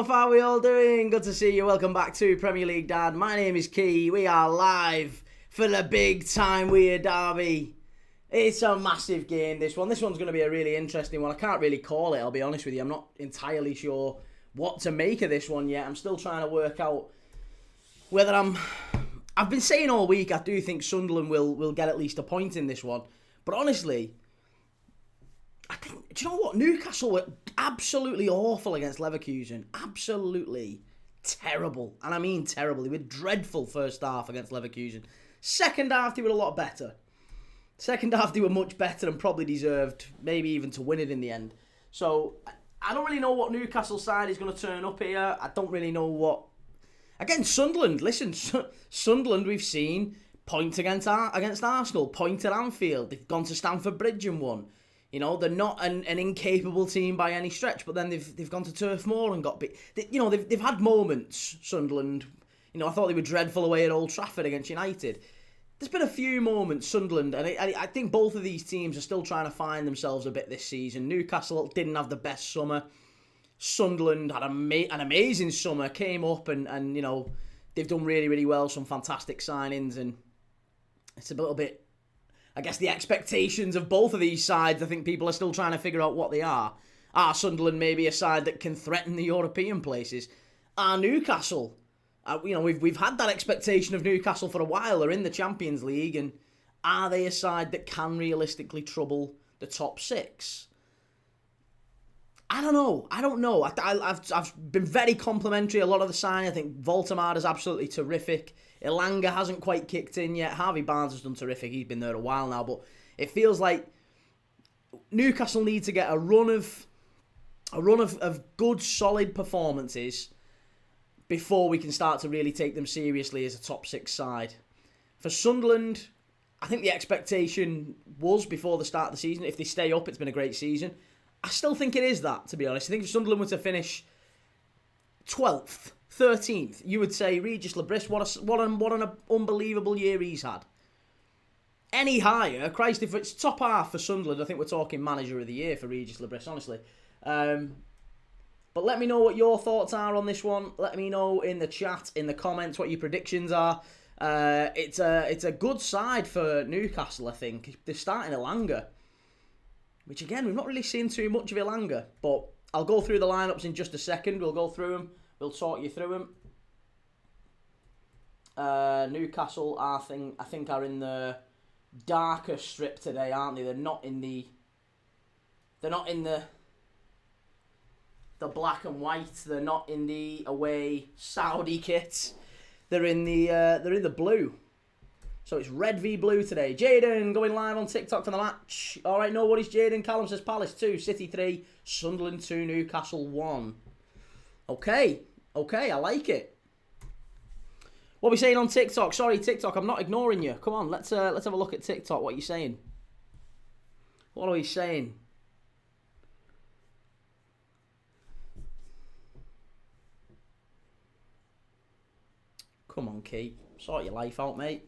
enough, how are we all doing? Good to see you. Welcome back to Premier League Dad. My name is Key. We are live for the big Tyne-Wear derby. It's a massive game, this one. This one's going to be a really interesting one. I can't really call it, I'll be honest with you. I'm not entirely sure what to make of this one yet. I'm still trying to work out whether I've been saying all week I do think Sunderland will get at least a point in this one. But honestly, I think, do you know what? Newcastle were absolutely awful against Leverkusen. Absolutely terrible. And I mean terrible. They were dreadful first half against Leverkusen. Second half, they were a lot better. Second half, they were much better and probably deserved maybe even to win it in the end. So, I don't really know what Newcastle side is going to turn up here. I don't really know what... Again, Sunderland. Listen, Sunderland we've seen point against Arsenal, point at Anfield. They've gone to Stamford Bridge and won. You know, they're not an incapable team by any stretch, but then they've gone to Turf Moor and got beat. They've had moments, Sunderland. You know, I thought they were dreadful away at Old Trafford against United. There's been a few moments, Sunderland, and I think both of these teams are still trying to find themselves a bit this season. Newcastle didn't have the best summer. Sunderland had an amazing summer, came up and you know, they've done really, really well, some fantastic signings, and it's a little bit... I guess the expectations of both of these sides, I think people are still trying to figure out what they are. Are Sunderland maybe a side that can threaten the European places? Are Newcastle? We've had that expectation of Newcastle for a while. They're in the Champions League, and are they a side that can realistically trouble the top six? I don't know. I've been very complimentary. A lot of the signing. I think Voltemade is absolutely terrific. Elanga hasn't quite kicked in yet. Harvey Barnes has done terrific. He's been there a while now, but it feels like Newcastle need to get a run of good, solid performances before we can start to really take them seriously as a top six side. For Sunderland, I think the expectation was before the start of the season, if they stay up, it's been a great season. I still think it is that, to be honest. I think if Sunderland were to finish 12th, 13th, you would say Regis Bris, what an unbelievable year he's had. Any higher, Christ, if it's top half for Sunderland, I think we're talking manager of the year for Regis Bris, honestly. But let me know what your thoughts are on this one. Let me know in the chat, in the comments, what your predictions are. It's a good side for Newcastle, I think. They're starting Elanga, which again, we've not really seen too much of Elanga, but I'll go through the lineups in just a second. We'll go through them. We'll talk you through them. Newcastle, I think, are in the darker strip today, aren't they? They're not in the black and white. They're not in the away Saudi kit. They're in the blue. So it's red v blue today. Jaden going live on TikTok for the match. All right, no worries, Jaden. Callum says Palace 2, City 3, Sunderland 2, Newcastle 1. Okay, I like it. What are we saying on TikTok? Sorry, TikTok, I'm not ignoring you. Come on, let's have a look at TikTok. What are you saying? What are we saying? Come on, Kate. Sort your life out, mate.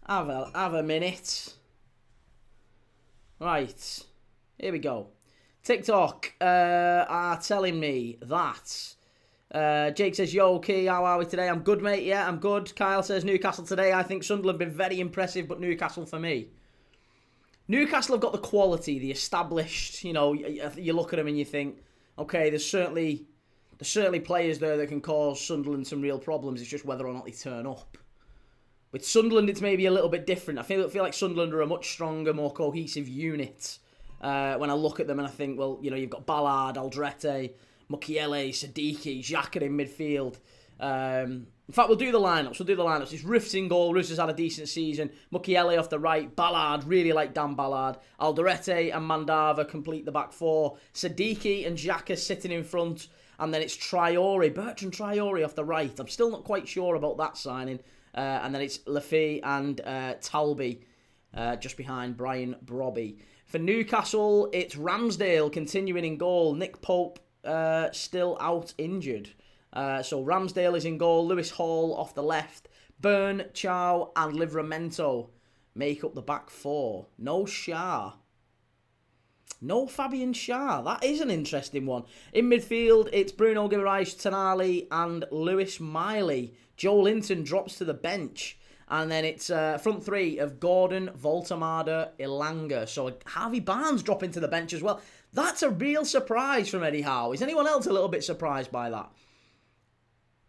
Have a minute. Right. Here we go. TikTok are telling me that. Jake says, yo, Key, how are we today? I'm good, mate. Yeah, I'm good. Kyle says, Newcastle today. I think Sunderland have been very impressive, but Newcastle for me. Newcastle have got the quality, the established, you know, you look at them and you think, okay, there's certainly players there that can cause Sunderland some real problems. It's just whether or not they turn up. With Sunderland, it's maybe a little bit different. I feel like Sunderland are a much stronger, more cohesive unit. When I look at them and I think, well, you know, you've got Ballard, Aldrete, Mukiele, Siddiqui, Xhaka in midfield. In fact, we'll do the lineups. It's Riffs in goal. Riffs has had a decent season. Mukiele off the right. Ballard, really like Dan Ballard. Aldrete and Mandava complete the back four. Siddiqui and Xhaka sitting in front. And then it's Bertrand Traore off the right. I'm still not quite sure about that signing. And then it's Lafay and Talby just behind Brian Brobby. For Newcastle, it's Ramsdale continuing in goal. Nick Pope still out injured. So Ramsdale is in goal. Lewis Hall off the left. Byrne, Chow and Livramento make up the back four. No Shah. No Fabian Schär. That is an interesting one. In midfield, it's Bruno Guimaraes, Tonali and Lewis Miley. Joe Linton drops to the bench. And then it's front three of Gordon, Voltemada, Ilanga. So Harvey Barnes dropping to the bench as well. That's a real surprise from Eddie Howe. Is anyone else a little bit surprised by that?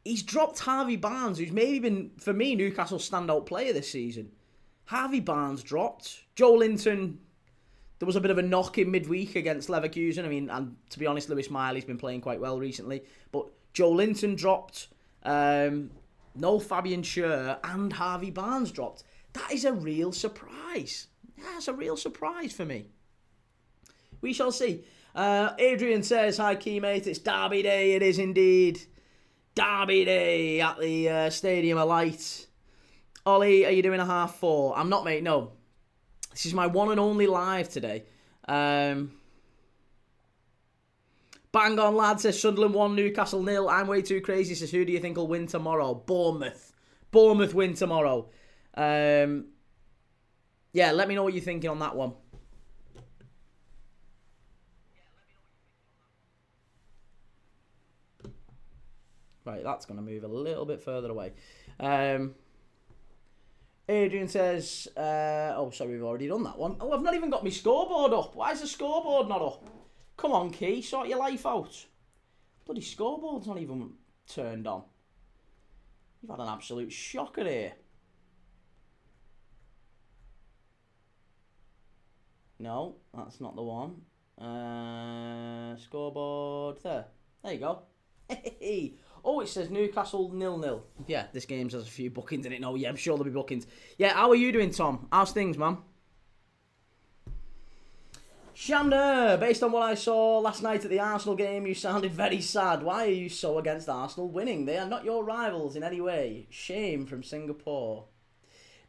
He's dropped Harvey Barnes, who's maybe been, for me, Newcastle's standout player this season. Harvey Barnes dropped. Joe Linton, there was a bit of a knock in midweek against Leverkusen. I mean, and to be honest, Lewis Miley's been playing quite well recently. But Joe Linton dropped. No Fabian Schär and Harvey Barnes dropped. That is a real surprise. That's a real surprise for me. We shall see. Adrian says, hi, Key mate. It's Derby Day. It is indeed. Derby Day at the Stadium of Light. Ollie, are you doing a 4:30? I'm not, mate, no. This is my one and only live today. Bang on, lad, says Sunderland 1, Newcastle 0. I'm way too crazy, says who do you think will win tomorrow? Bournemouth. Bournemouth win tomorrow. Yeah, let me know what you're thinking on that one. Right, that's going to move a little bit further away. Adrian says, oh, sorry, we've already done that one. Oh, I've not even got my scoreboard up. Why is the scoreboard not up? Come on, Key, sort your life out. Bloody scoreboard's not even turned on. You've had an absolute shocker here. No, that's not the one. Scoreboard, there. There you go. Hey. Oh, it says Newcastle 0-0. Yeah, this game has a few bookings in it. No, yeah, I'm sure there'll be bookings. Yeah, how are you doing, Tom? How's things, man? Shamner, based on what I saw last night at the Arsenal game, you sounded very sad. Why are you so against Arsenal winning? They are not your rivals in any way. Shame from Singapore.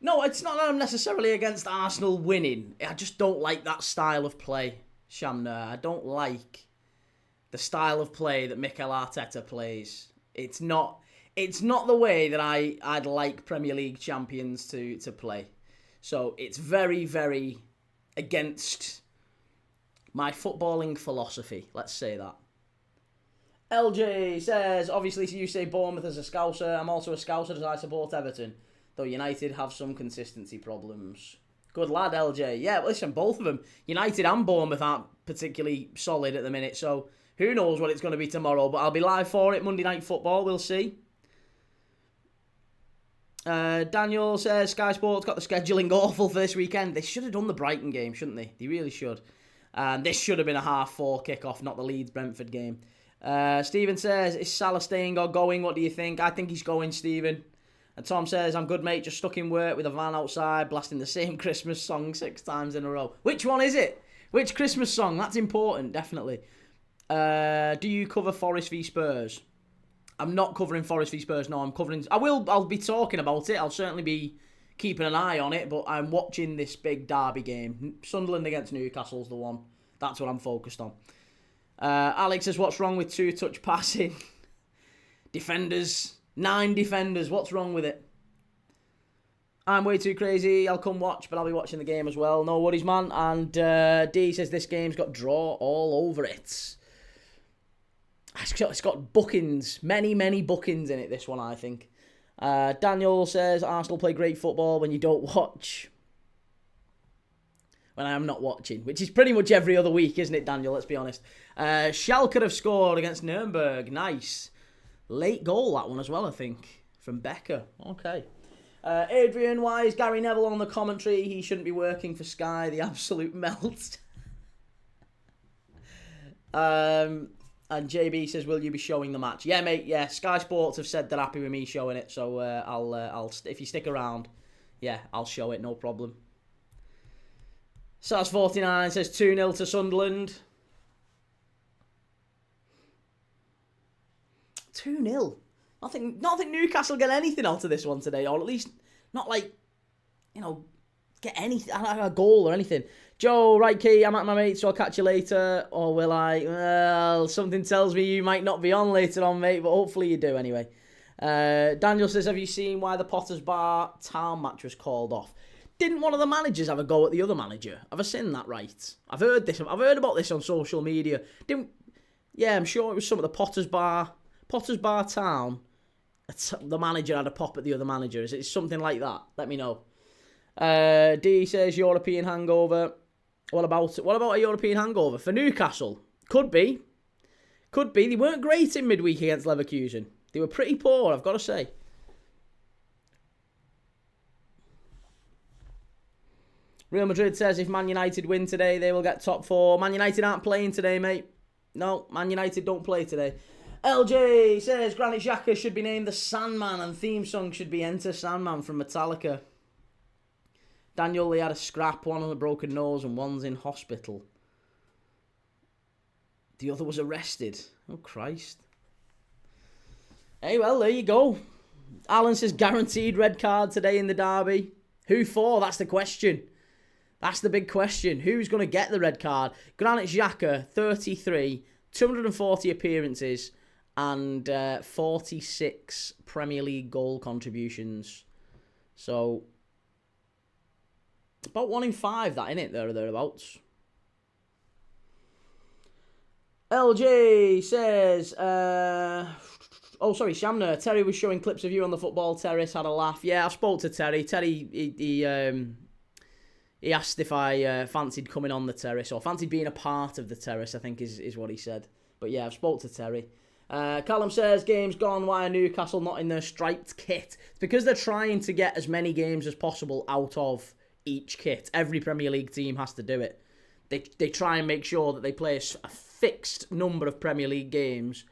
No, it's not that I'm necessarily against Arsenal winning. I just don't like that style of play, Shamner. I don't like the style of play that Mikel Arteta plays. It's not the way that I'd like Premier League champions to play. So it's very, very against my footballing philosophy. Let's say that. LJ says, obviously you say Bournemouth as a Scouser. I'm also a Scouser as I support Everton. Though United have some consistency problems. Good lad, LJ. Yeah, listen, both of them. United and Bournemouth aren't particularly solid at the minute, so who knows what it's going to be tomorrow, but I'll be live for it. Monday Night Football, we'll see. Daniel says, Sky Sports got the scheduling awful for this weekend. They should have done the Brighton game, shouldn't they? They really should. This should have been a 4:30 kickoff, not the Leeds-Brentford game. Stephen says, is Salah staying or going? What do you think? I think he's going, Stephen. And Tom says, I'm good, mate. Just stuck in work with a van outside, blasting the same Christmas song 6 times in a row. Which one is it? Which Christmas song? That's important, definitely. Do you cover Forest v Spurs? I'm not covering Forest v Spurs. No, I'm covering. I'll be talking about it. I'll certainly be keeping an eye on it. But I'm watching this big derby game. Sunderland against Newcastle's the one. That's what I'm focused on. Alex says, what's wrong with 2-touch passing? Defenders. 9 defenders. What's wrong with it? I'm way too crazy. I'll come watch, but I'll be watching the game as well. No worries, man. And D says this game's got draw all over it. It's got bookings. Many, many bookings in it, this one, I think. Daniel says, Arsenal play great football when you don't watch. When I am not watching. Which is pretty much every other week, isn't it, Daniel? Let's be honest. Schalke have scored against Nuremberg. Nice. Late goal, that one as well, I think. From Becker. Okay. Adrian, why is Gary Neville on the commentary? He shouldn't be working for Sky. The absolute melt. And JB says, will you be showing the match? Yeah, mate, yeah. Sky Sports have said they're happy with me showing it. So I'll if you stick around, yeah, I'll show it, no problem. Sars49 says 2-0 to Sunderland. 2-0. I think Newcastle get anything out of this one today, or at least not like, get anything, a goal or anything. Joe, right, Key, I'm at my mate, so I'll catch you later. Or will I? Well, something tells me you might not be on later on, mate, but hopefully you do anyway. Daniel says, have you seen why the Potter's Bar town match was called off? Didn't one of the managers have a go at the other manager? Have I seen that right? I've heard this. I've heard about this on social media. Yeah, I'm sure it was some of the Potters Bar Town. The manager had a pop at the other manager. Is it something like that? Let me know. D says European hangover. What about a European hangover for Newcastle? Could be. They weren't great in midweek against Leverkusen. They were pretty poor, I've got to say. Real Madrid says if Man United win today, they will get top 4. Man United aren't playing today, mate. No, Man United don't play today. LJ says Granit Xhaka should be named the Sandman and theme song should be Enter Sandman from Metallica. Daniel, they had a scrap, one on a broken nose and one's in hospital. The other was arrested. Oh, Christ. Hey, well, there you go. Alan says guaranteed red card today in the derby. Who for? That's the question. That's the big question. Who's going to get the red card? Granit Xhaka, 33, 240 appearances and 46 Premier League goal contributions. So, about 1 in 5, that, innit? There or thereabouts. LJ says, Shamner, Terry was showing clips of you on the football terrace, had a laugh. Yeah, I spoke to Terry. Terry, he asked if I fancied coming on the terrace or fancied being a part of the terrace, I think is what he said. But yeah, I've spoke to Terry. Callum says, game's gone, why are Newcastle not in their striped kit? It's because they're trying to get as many games as possible out of each kit. Every Premier League team has to do it. They try and make sure that they play a fixed number of Premier League games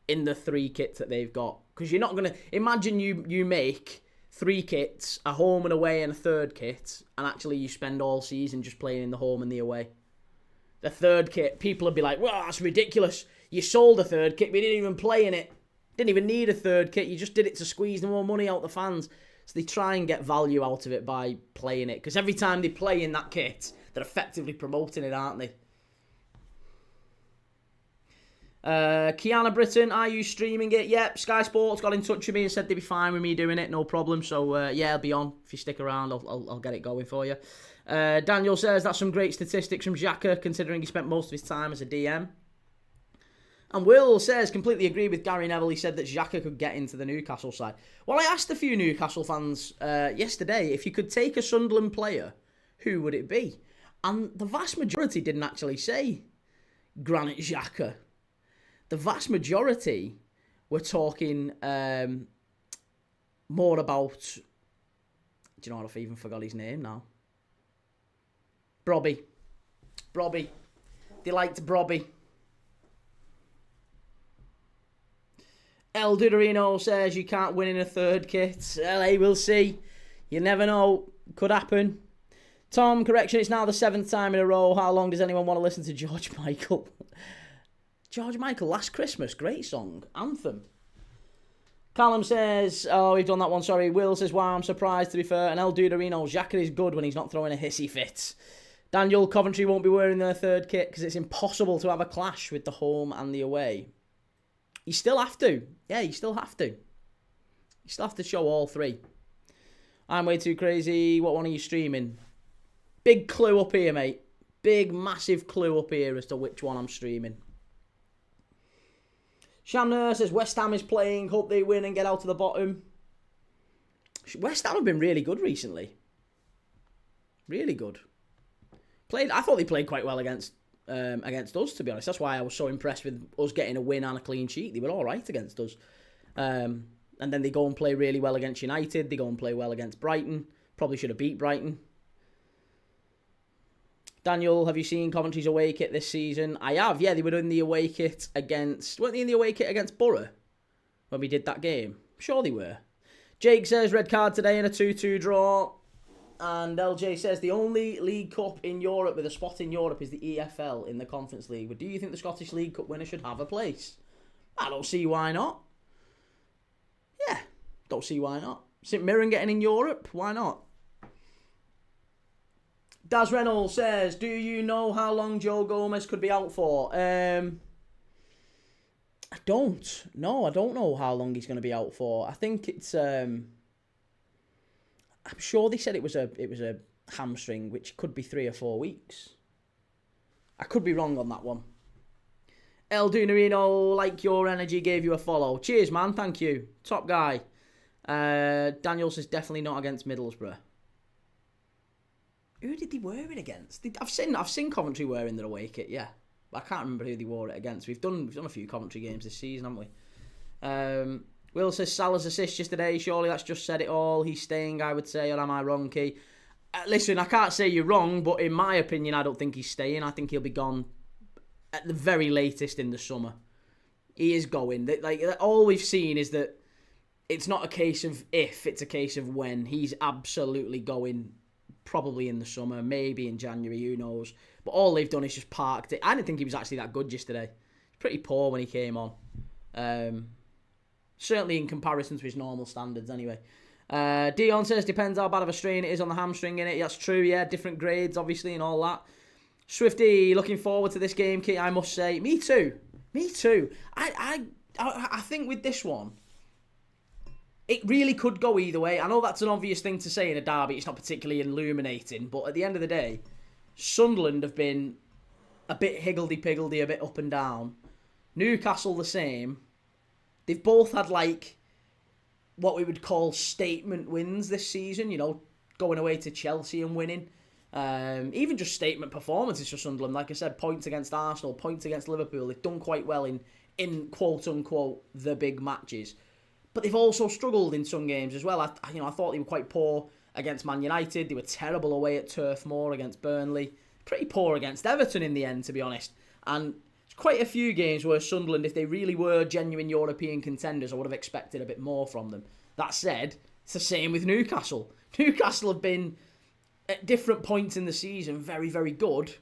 in the 3 kits that they've got. Because you're not going to... Imagine you make 3 kits, a home and away and a third kit, and actually you spend all season just playing in the home and the away. The third kit, people would be like, well, that's ridiculous. You sold a third kit, but you didn't even play in it. Didn't even need a third kit. You just did it to squeeze more money out the fans. So they try and get value out of it by playing it. Because every time they play in that kit, they're effectively promoting it, aren't they? Kiana Britton, are you streaming it? Yep, Sky Sports got in touch with me and said they'd be fine with me doing it, no problem. So, yeah, I'll be on. If you stick around, I'll get it going for you. Daniel says that's some great statistics from Xhaka, considering he spent most of his time as a DM. And Will says, completely agree with Gary Neville. He said that Xhaka could get into the Newcastle side. Well, I asked a few Newcastle fans yesterday if you could take a Sunderland player, who would it be? And the vast majority didn't actually say Granit Xhaka. The vast majority were talking more about... Do you know what? I've even forgot his name now. Brobby. They liked Brobby. El Dudorino says you can't win in a third kit. LA, we'll see. You never know. Could happen. Tom, correction, it's now the 7th time in a row. How long does anyone want to listen to George Michael? George Michael, Last Christmas. Great song. Anthem. Callum says, oh, we've done that one, sorry. Will says, wow, I'm surprised, to be fair. And El Dudorino, Xhaka is good when he's not throwing a hissy fit. Daniel, Coventry won't be wearing their third kit because it's impossible to have a clash with the home and the away. You still have to. Yeah, you still have to. You still have to show all 3. I'm way too crazy. What one are you streaming? Big clue up here, mate. Big, massive clue up here as to which one I'm streaming. Shamner says West Ham is playing. Hope they win and get out of the bottom. West Ham have been really good recently. Really good. I thought they played quite well against us, to be honest. That's why I was so impressed with us getting a win and a clean sheet. They were all right against us. And then they go and play really well against United. They go and play well against Brighton. Probably should have beat Brighton. Daniel, have you seen Coventry's away kit this season? I have, yeah. They were in the away kit against... Weren't they in the away kit against Borough when we did that game? I'm sure they were. Jake says red card today in a 2-2 draw. And LJ says the only League Cup in Europe with a spot in Europe is the EFL in the Conference League. But do you think the Scottish League Cup winner should have a place? I don't see why not. Yeah, don't see why not. St Mirren getting in Europe? Why not? Daz Reynolds says, do you know how long Joe Gomez could be out for? I don't. No, I don't know how long he's going to be out for. I think it's... I'm sure they said it was a hamstring, which could be 3 or 4 weeks. I could be wrong on that one. El Dunarino, like your energy, gave you a follow. Cheers, man. Thank you. Top guy. Daniel says definitely not against Middlesbrough. Who did they wear it against? I've seen Coventry wearing their away kit, yeah. I can't remember who they wore it against. We've done a few Coventry games this season, haven't we? Will says Salah's assist yesterday. Surely that's just said it all. He's staying, I would say, or am I wrong, Key? Listen, I can't say you're wrong, but in my opinion, I don't think he's staying. I think he'll be gone at the very latest in the summer. He is going. Like, all we've seen is that it's not a case of if, it's a case of when. He's absolutely going, probably in the summer, maybe in January, who knows. But all they've done is just parked it. I didn't think he was actually that good yesterday. He's pretty poor when he came on. Certainly in comparison to his normal standards anyway. Dion says, depends how bad of a strain it is on the hamstring in it. That's true, yeah. Different grades, obviously, and all that. Swifty, looking forward to this game, Kit, I must say. Me too. I think with this one, it really could go either way. I know that's an obvious thing to say in a derby. It's not particularly illuminating. But at the end of the day, Sunderland have been a bit higgledy-piggledy, a bit up and down. Newcastle the same. They've both had, like, what we would call statement wins this season. You know, going away to Chelsea and winning. Even just statement performances for Sunderland. Like I said, points against Arsenal, points against Liverpool. They've done quite well in quote-unquote the big matches. But they've also struggled in some games as well. I thought they were quite poor against Man United. They were terrible away at Turf Moor against Burnley. Pretty poor against Everton in the end, to be honest. And there's quite a few games where Sunderland, if they really were genuine European contenders, I would have expected a bit more from them. That said, it's the same with Newcastle. Newcastle have been, at different points in the season, very, very good.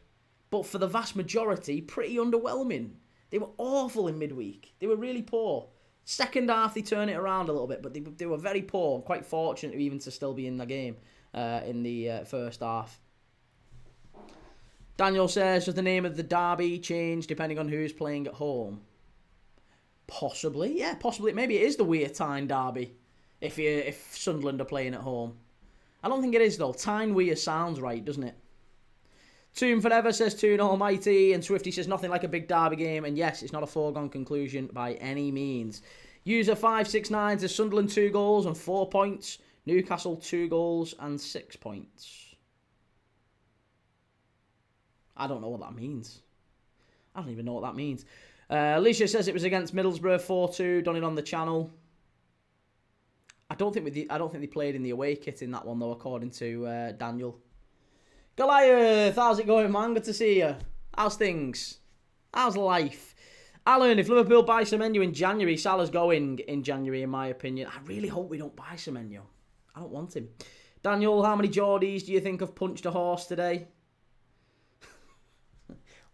But for the vast majority, pretty underwhelming. They were awful in midweek. They were really poor. Second half, they turn it around a little bit, but they were very poor. Quite fortunate even to still be in the game in the first half. Daniel says, does the name of the derby change depending on who's playing at home? Possibly, yeah, possibly. Maybe it is the Wearside derby if Sunderland are playing at home. I don't think it is, though. Tyne-Wear sounds right, doesn't it? Tomb Forever says Toon Almighty, and Swifty says nothing like a big derby game, and yes, it's not a foregone conclusion by any means. User 569 says Sunderland 2 goals and 4 points, Newcastle 2 goals and 6 points. I don't know what that means. I don't even know what that means. Alicia says it was against Middlesbrough 4-2, done it on the channel. I don't think they played in the away kit in that one though, according to Daniel. Goliath, how's it going, man? Good to see you. How's things? How's life? Alan, if Liverpool buy Semenyo in January, Salah's going in January, in my opinion. I really hope we don't buy Semenyo. I don't want him. Daniel, how many Geordies do you think have punched a horse today?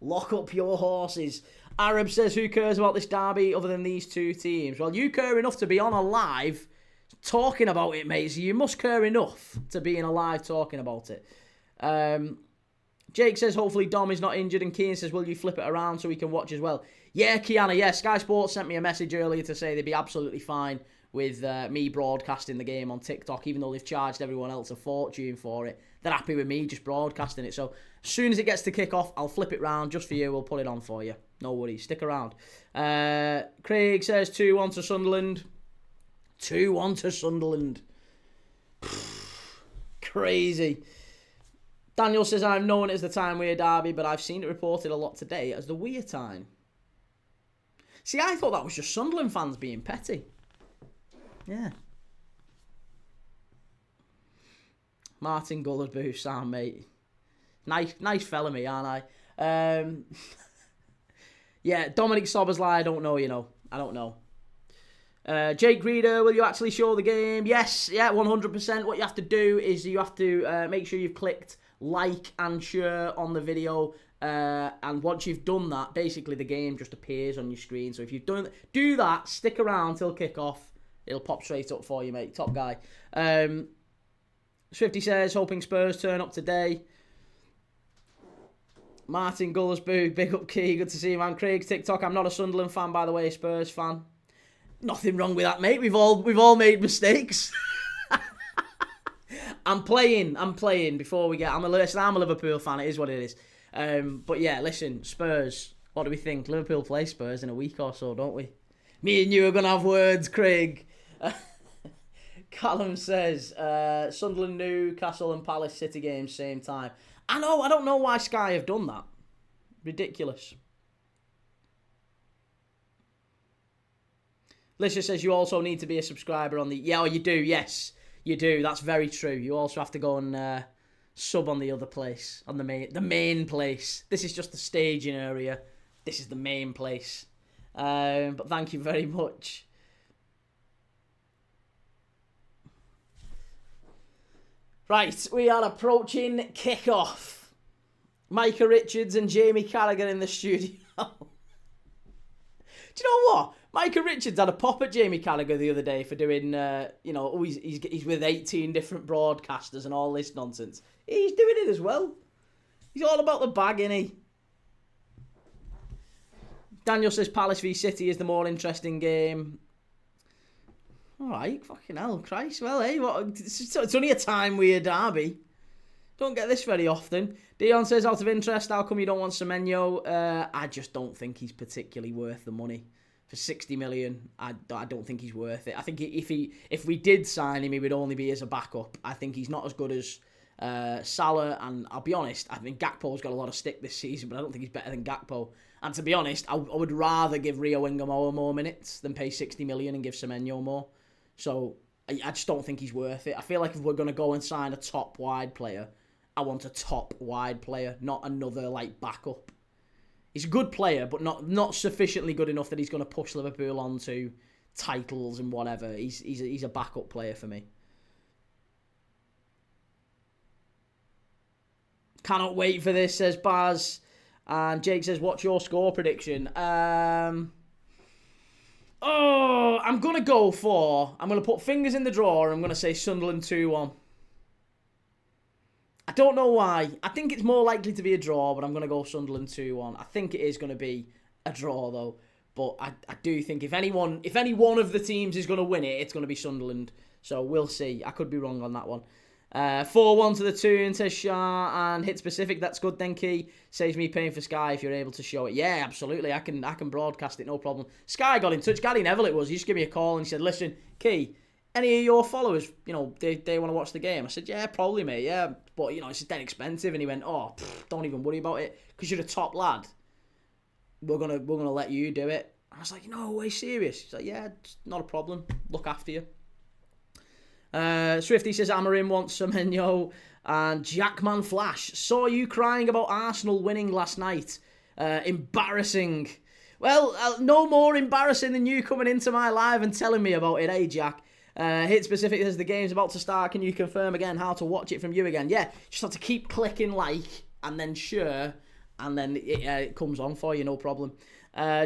Lock up your horses. Arab says, who cares about this derby other than these two teams? Well, you care enough to be on a live talking about it, mate. So you must care enough to be in a live talking about it. Jake says, hopefully Dom is not injured. And Keane says, will you flip it around so we can watch as well? Yeah, Kiana, yeah. Sky Sports sent me a message earlier to say they'd be absolutely fine with me broadcasting the game on TikTok, even though they've charged everyone else a fortune for it. They're happy with me just broadcasting it. So as soon as it gets to kickoff, I'll flip it round just for you. We'll put it on for you. No worries. Stick around. Craig says 2-1 to Sunderland. 2-1 to Sunderland. Crazy. Daniel says, I've known it as the Tyne-Wear derby, but I've seen it reported a lot today as the Weir time. See, I thought that was just Sunderland fans being petty. Yeah. Martin Gullersboo, sound mate. Nice fella, me, aren't I? Yeah, Dominic Sobersley, I don't know, you know. I don't know. Jake Reader, will you actually show the game? Yes, yeah, 100%. What you have to do is you have to make sure you've clicked like and share on the video. And once you've done that, basically the game just appears on your screen. So if you've done do that, stick around till kickoff. It'll pop straight up for you, mate. Top guy. Swifty says, hoping Spurs turn up today. Martin Gullersboo, big up Key. Good to see you, man. Craig's TikTok. I'm not a Sunderland fan, by the way, Spurs fan. Nothing wrong with that, mate. We've all made mistakes. I'm playing before we get... I'm a Liverpool fan. It is what it is. But yeah, listen, Spurs. What do we think? Liverpool play Spurs in a week or so, don't we? Me and you are going to have words, Craig. Callum says, Sunderland, Newcastle and Palace City games same time. I don't know why Sky have done that. Ridiculous. Lisha says you also need to be a subscriber on the... Yeah, oh, you do, yes. You do, that's very true. You also have to go and sub on the other place, on the main place. This is just the staging area. This is the main place. But thank you very much. Right, we are approaching kickoff. Micah Richards and Jamie Carragher in the studio. Do you know what? Micah Richards had a pop at Jamie Carragher the other day for doing, he's with 18 different broadcasters and all this nonsense. He's doing it as well. He's all about the bag, isn't he? Daniel says Palace v City is the more interesting game. All right, fucking hell, Christ. Well, hey, it's only a Tyne-Wear derby. Don't get this very often. Dion says, out of interest, how come you don't want Semenyo? I just don't think he's particularly worth the money. For 60 million, I don't think he's worth it. I think if we did sign him, he would only be as a backup. I think he's not as good as Salah, and I'll be honest, I think Gakpo's got a lot of stick this season, but I don't think he's better than Gakpo. And to be honest, I would rather give Rio Wingamoa more minutes than pay 60 million and give Semenyo more. So I just don't think he's worth it. I feel like if we're going to go and sign a top wide player, I want a top wide player, not another backup. He's a good player, but not sufficiently good enough that he's going to push Liverpool onto titles and whatever. He's a backup player for me. Cannot wait for this, says Baz. And Jake says, what's your score prediction? I'm going to put fingers in the drawer. I'm going to say Sunderland 2-1. I don't know why. I think it's more likely to be a draw, but I'm going to go Sunderland 2-1. I think it is going to be a draw, though. But I do think if any one of the teams is going to win it, it's going to be Sunderland. So we'll see. I could be wrong on that one. 4-1 to the tune, says Shah, and hit specific. That's good, then, Key. Saves me paying for Sky if you're able to show it. Yeah, absolutely. I can broadcast it, no problem. Sky got in touch. Gary Neville it was. He just gave me a call and he said, listen, Key, any of your followers, they want to watch the game? I said, yeah, probably, mate, yeah. But, it's dead expensive. And he went, don't even worry about it. Because you're a top lad. We're gonna let you do it. I was like, no way, serious? He's like, yeah, it's not a problem. Look after you. Swifty says Amarim wants Semenyo. And Jackman Flash, saw you crying about Arsenal winning last night. Embarrassing. Well, no more embarrassing than you coming into my live and telling me about it, eh, Jack? Hit specific says the game's about to start. Can you confirm again how to watch it from you again? Yeah, just have to keep clicking like and then share, and then it comes on for you, no problem.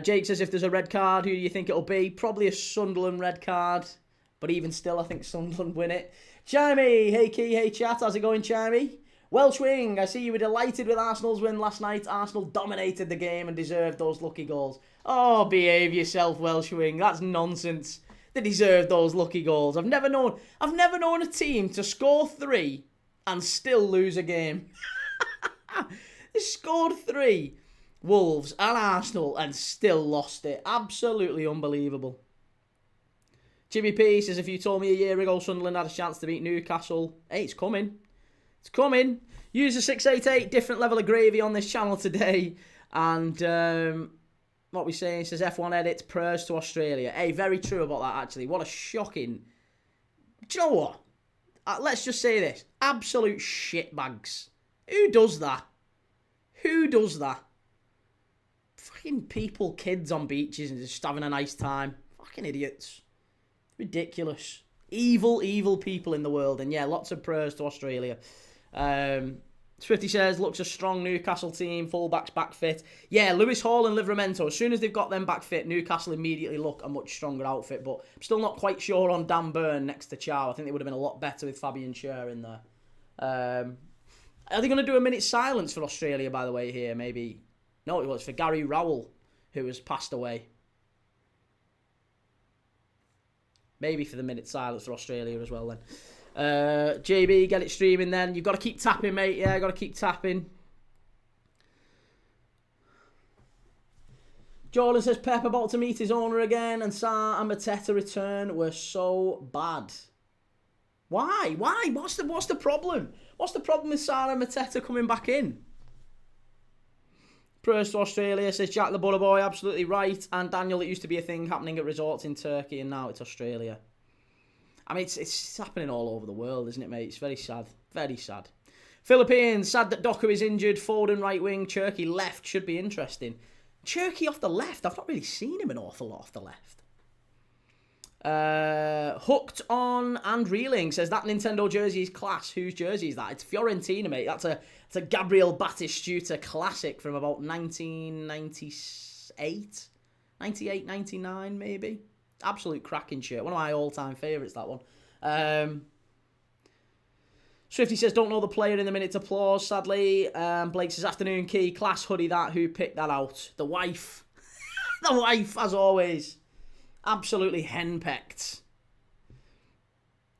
Jake says if there's a red card, who do you think it'll be? Probably a Sunderland red card, but even still, I think Sunderland win it. Chimey, hey Key, hey chat, how's it going, Chimey? Welsh Wing, I see you were delighted with Arsenal's win last night. Arsenal dominated the game and deserved those lucky goals. Oh, behave yourself, Welsh Wing. That's nonsense. They deserve those lucky goals. I've never known a team to score 3 and still lose a game. They scored 3, Wolves and Arsenal, and still lost it. Absolutely unbelievable. Jimmy P says, if you told me a year ago Sunderland had a chance to beat Newcastle, hey, it's coming. It's coming. Use a 688, different level of gravy on this channel today. And what we saying says F1 edits prayers to Australia. Hey, very true about that, actually. What a shocking... Do you know what? Let's just say this. Absolute shitbags. Who does that? Who does that? Fucking people, kids on beaches and just having a nice time. Fucking idiots. Ridiculous. Evil, evil people in the world. And yeah, lots of prayers to Australia. Swifty says, looks a strong Newcastle team, fullbacks back fit. Yeah, Lewis Hall and Livramento, as soon as they've got them back fit, Newcastle immediately look a much stronger outfit. But I'm still not quite sure on Dan Burn next to Chow. I think they would have been a lot better with Fabian Schär in there. Are they going to do a minute silence for Australia, by the way, here? Maybe. No, it was for Gary Rowell, who has passed away. Maybe for the minute silence for Australia as well, then. JB, get it streaming then. You've got to keep tapping, mate. Yeah, got to keep tapping. Jordan says Pep about to meet his owner again, and Sarr and Mateta return were so bad. Why? What's the problem? What's the problem with Sarr and Mateta coming back in? First to Australia, says Jack the Butter Boy, absolutely right. And Daniel, it used to be a thing happening at resorts in Turkey, and now it's Australia. I mean, it's happening all over the world, isn't it, mate? It's very sad. Very sad. Philippines, sad that Doku is injured. Foden right wing, Cherky left. Should be interesting. Cherky off the left. I've not really seen him an awful lot off the left. Hooked on and reeling, says that Nintendo jersey is class. Whose jersey is that? It's Fiorentina, mate. It's a Gabriel Batistuta classic from about 1998, 99 maybe. Absolute cracking shirt. One of my all-time favourites, that one. Swifty says, don't know the player in the minute applause, sadly. Blake says, afternoon key, class hoodie that. Who picked that out? The wife. The wife, as always. Absolutely henpecked.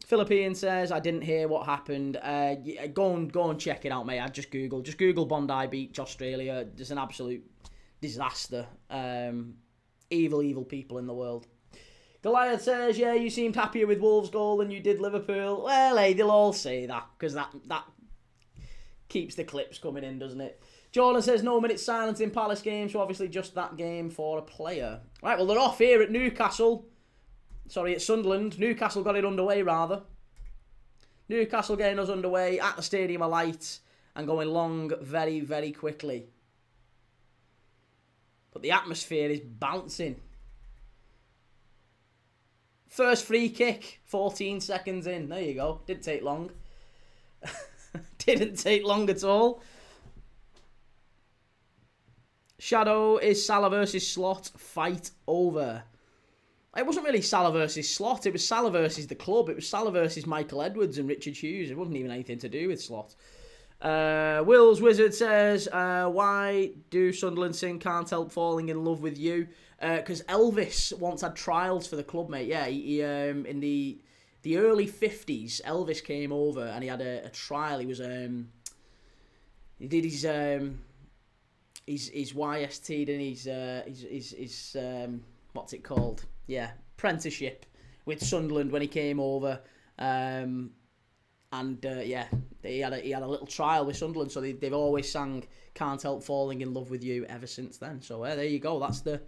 Philippine says, I didn't hear what happened. Yeah, go and check it out, mate. I just Google Bondi Beach, Australia. There's an absolute disaster. Evil people in the world. Goliath says, yeah, you seemed happier with Wolves' goal than you did Liverpool. Well, hey, they'll all say that, because that keeps the clips coming in, doesn't it? Jordan says, no minute silence in Palace games, so obviously just that game for a player. Right, well, they're off here at Newcastle. Sorry, at Sunderland. Newcastle got it underway, rather. Newcastle getting us underway at the Stadium of Light and going long very, very quickly. But the atmosphere is bouncing. First free kick, 14 seconds in. There you go. Didn't take long. Didn't take long at all. Shadow, is Salah versus Slot fight over? It wasn't really Salah versus Slot. It was Salah versus the club. It was Salah versus Michael Edwards and Richard Hughes. It wasn't even anything to do with Slot. Will's Wizard says, why do Sunderland sing Can't Help Falling in Love with You? Because Elvis once had trials for the club, mate. Yeah, he in the early 50s, Elvis came over and he had a trial. He was he did his YST and his what's it called? Yeah, apprenticeship with Sunderland when he came over. Yeah, he had a little trial with Sunderland, so they've always sang Can't Help Falling in Love with You ever since then. So there you go. That's the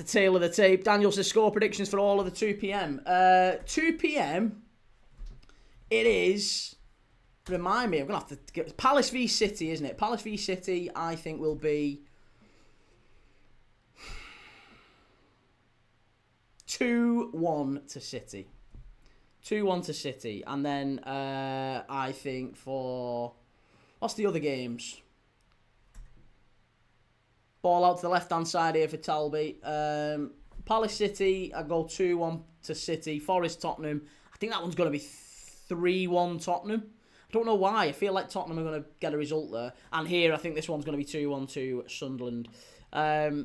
tale of the tape. Daniel says score predictions for all of the 2 p.m. 2 p.m. It is. Remind me, I'm gonna have to get Palace v City, isn't it? Palace v City, I think will be 2-1 to City. 2-1 to City. And then I think for... What's the other games? Ball out to the left-hand side here for Talby. Palace City, I go 2-1 to City. Forest Tottenham. I think that one's going to be 3-1 Tottenham. I don't know why. I feel like Tottenham are going to get a result there. And here, I think this one's going to be 2-1 to Sunderland. Daniel,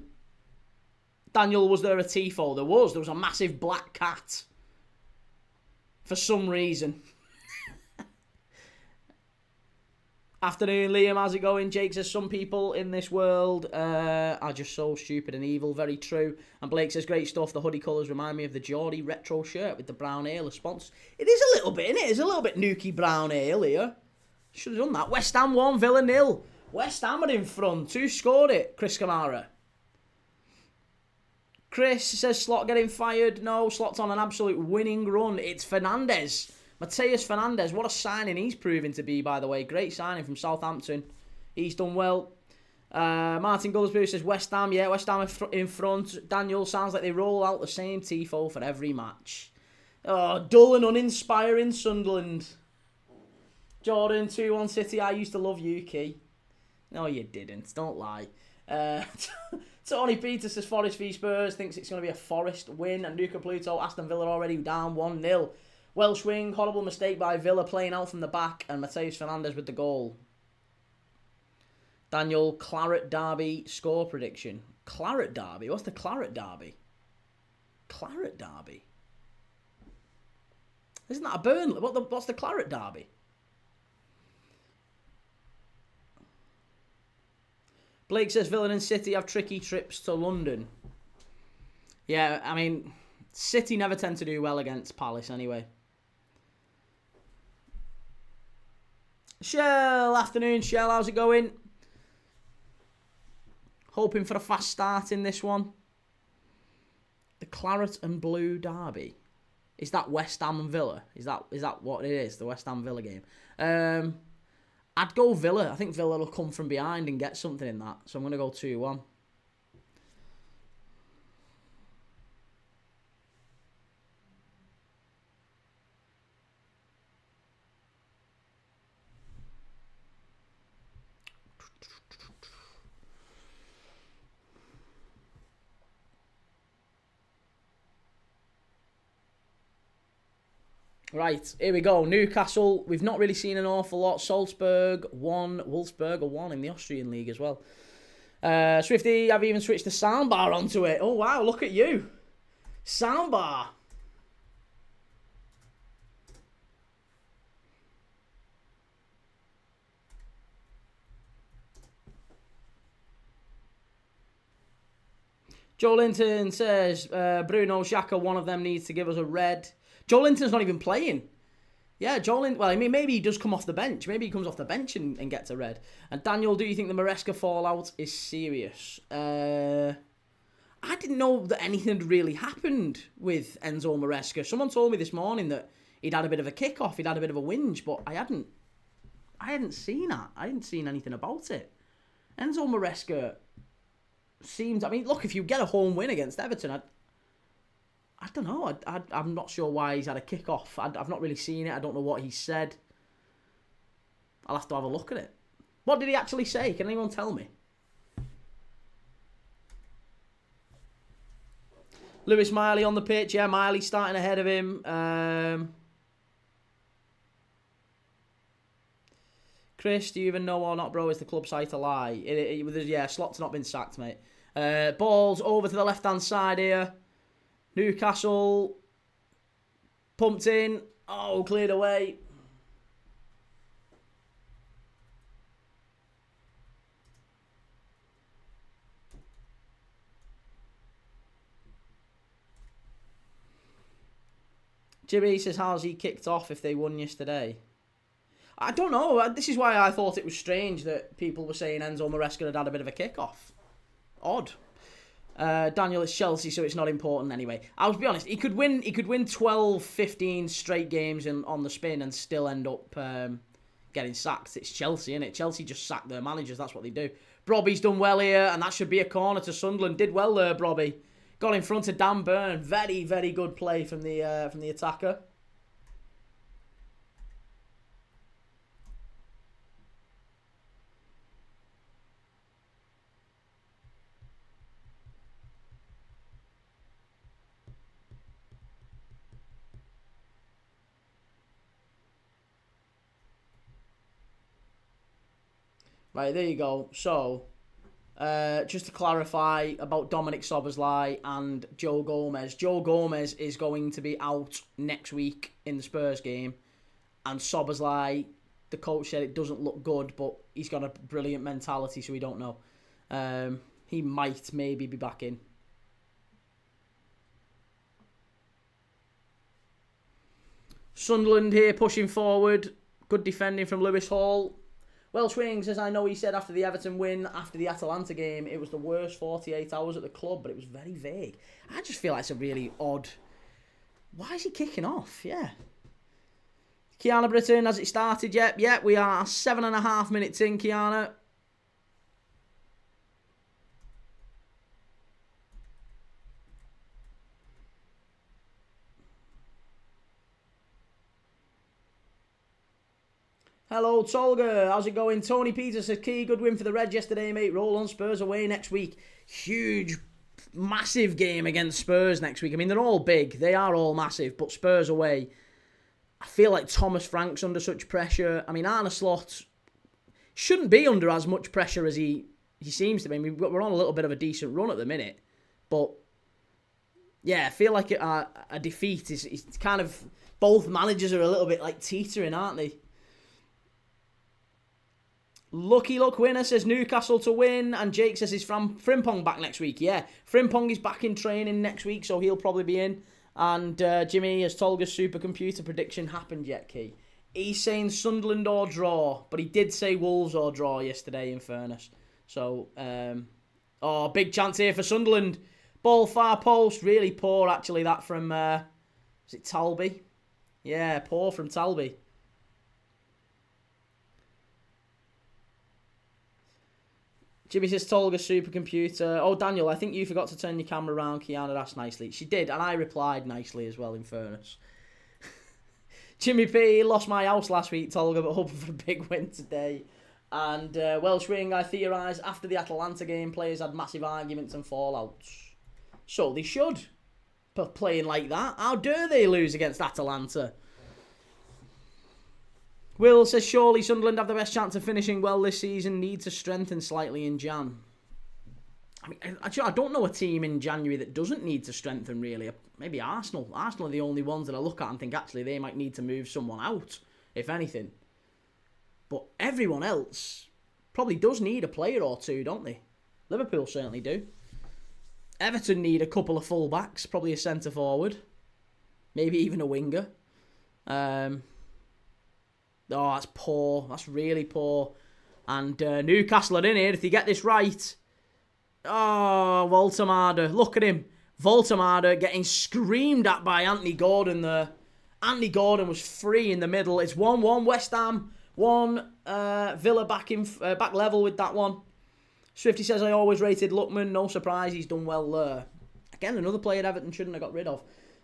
was there a tifo? There was a massive black cat. For some reason. Afternoon, Liam. How's it going? Jake says, some people in this world are just so stupid and evil. Very true. And Blake says, great stuff. The hoodie colours remind me of the Geordie retro shirt with the brown ale response. It is a little bit, isn't it? It's a little bit Nuki brown ale here. Should have done that. West Ham 1, Villa 0. West Ham are in front. Who scored it? Chris Kamara. Chris says, Slot getting fired. No, Slot's on an absolute winning run. It's Fernandes. Mateus Fernandes. What a signing he's proving to be, by the way. Great signing from Southampton. He's done well. Martin Gullisbury says, West Ham. Yeah, West Ham in front. Daniel, sounds like they roll out the same tifo for every match. Oh, dull and uninspiring Sunderland. Jordan, 2-1 City. I used to love you, Key. No, you didn't. Don't lie. Tony Peter says Forest v Spurs, thinks it's going to be a Forest win. And Luca Pluto, Aston Villa already down 1-0. Welsh wing, horrible mistake by Villa playing out from the back. And Mateus Fernandes with the goal. Daniel, Claret Derby score prediction. Claret Derby? What's the Claret Derby? Claret Derby? Isn't that a Burnley? What's the Claret derby? Blake says Villa and City have tricky trips to London. Yeah, I mean, City never tend to do well against Palace anyway. Shell, afternoon, Shell, how's it going? Hoping for a fast start in this one. The Claret and Blue derby. Is that West Ham and Villa? Is that what it is? The West Ham Villa game. I'd go Villa. I think Villa will come from behind and get something in that. So I'm going to go 2-1. Right, here we go. Newcastle, we've not really seen an awful lot. Salzburg 1, Wolfsburg 1 in the Austrian league as well. Swifty, I've even switched the soundbar onto it. Oh, wow, look at you. Soundbar. Joe Linton says, Bruno, Xhaka, one of them needs to give us a red. Joe Linton's not even playing. Yeah, Joe Linton, well, I mean, maybe he does come off the bench. Maybe he comes off the bench and gets a red. And Daniel, do you think the Maresca fallout is serious? I didn't know that anything had really happened with Enzo Maresca. Someone told me this morning that he'd had a bit of a kickoff, he'd had a bit of a whinge, but I hadn't seen that. I hadn't seen anything about it. Enzo Maresca seems, I mean, look, if you get a home win against Everton, I don't know. I'm not sure why he's had a kick-off. I've not really seen it. I don't know what he said. I'll have to have a look at it. What did he actually say? Can anyone tell me? Lewis Miley on the pitch. Yeah, Miley starting ahead of him. Chris, do you even know or not, bro? Is the club site a lie? Yeah, Slot's not been sacked, mate. Balls over to the left-hand side here. Newcastle pumped in. Oh, cleared away. Jimmy says, how's he kicked off if they won yesterday? I don't know. This is why I thought it was strange that people were saying Enzo Maresca had a bit of a kick-off. Odd. Daniel, it's Chelsea, so it's not important anyway. I'll be honest, he could win 12, 15 straight games on the spin and still end up getting sacked. It's Chelsea, isn't it? Chelsea just sack their managers, that's what they do. Brobby's done well here, and that should be a corner to Sunderland. Did well there, Brobby. Got in front of Dan Burn. Very, very good play from the attacker. Right, there you go. So, just to clarify about Dominic Szoboszlai and Joe Gomez. Joe Gomez is going to be out next week in the Spurs game. And Szoboszlai, the coach said it doesn't look good, but he's got a brilliant mentality, so we don't know. He might maybe be back in. Sunderland here pushing forward. Good defending from Lewis Hall. Welsh Wing says, I know he said after the Everton win, after the Atalanta game, it was the worst 48 hours at the club, but it was very vague. I just feel like it's a really odd... Why is he kicking off? Yeah. Kiana Britton, has it started yet? Yeah, we are 7.5 minutes in, Kiana. Hello, Tolga. How's it going? Tony Peters says, Key, good win for the Reds yesterday, mate. Roll on, Spurs away next week. Huge, massive game against Spurs next week. I mean, they're all big. They are all massive, but Spurs away. I feel like Thomas Frank's under such pressure. I mean, Arne Slot shouldn't be under as much pressure as he seems to be. I mean, we're on a little bit of a decent run at the minute, but Yeah, I feel like a defeat is kind of... Both managers are a little bit like teetering, aren't they? Lucky Luck Winner says Newcastle to win, and Jake says is Frimpong back next week. Yeah, Frimpong is back in training next week, so he'll probably be in. And Jimmy, has Tolga's supercomputer prediction happened yet, Key? He's saying Sunderland or draw, but he did say Wolves or draw yesterday, in fairness. So, big chance here for Sunderland. Ball far post, really poor actually, that from, is it Talby? Yeah, poor from Talby. Jimmy says Tolga supercomputer. Oh, Daniel, I think you forgot to turn your camera around. Kiana asked nicely. She did, and I replied nicely as well, in fairness. Jimmy P lost my house last week, Tolga, but hoping for a big win today. And Welsh Wing, I theorise after the Atalanta game, players had massive arguments and fallouts. So they should. But playing like that, how dare they lose against Atalanta? Will says, surely Sunderland have the best chance of finishing well this season, need to strengthen slightly in Jan. I mean, I don't know a team in January that doesn't need to strengthen, really. Maybe Arsenal. Arsenal are the only ones that I look at and think, actually, they might need to move someone out, if anything. But everyone else probably does need a player or two, don't they? Liverpool certainly do. Everton need a couple of full-backs, probably a centre-forward. Maybe even a winger. Oh, that's poor. That's really poor. And Newcastle are in here if they get this right. Oh, Voltemada. Look at him. Voltemada getting screamed at by Anthony Gordon there. Anthony Gordon was free in the middle. It's 1-1 West Ham. 1 Villa back level with that one. Swifty says, I always rated Lookman. No surprise, he's done well there. Again, another player Everton shouldn't have got rid of.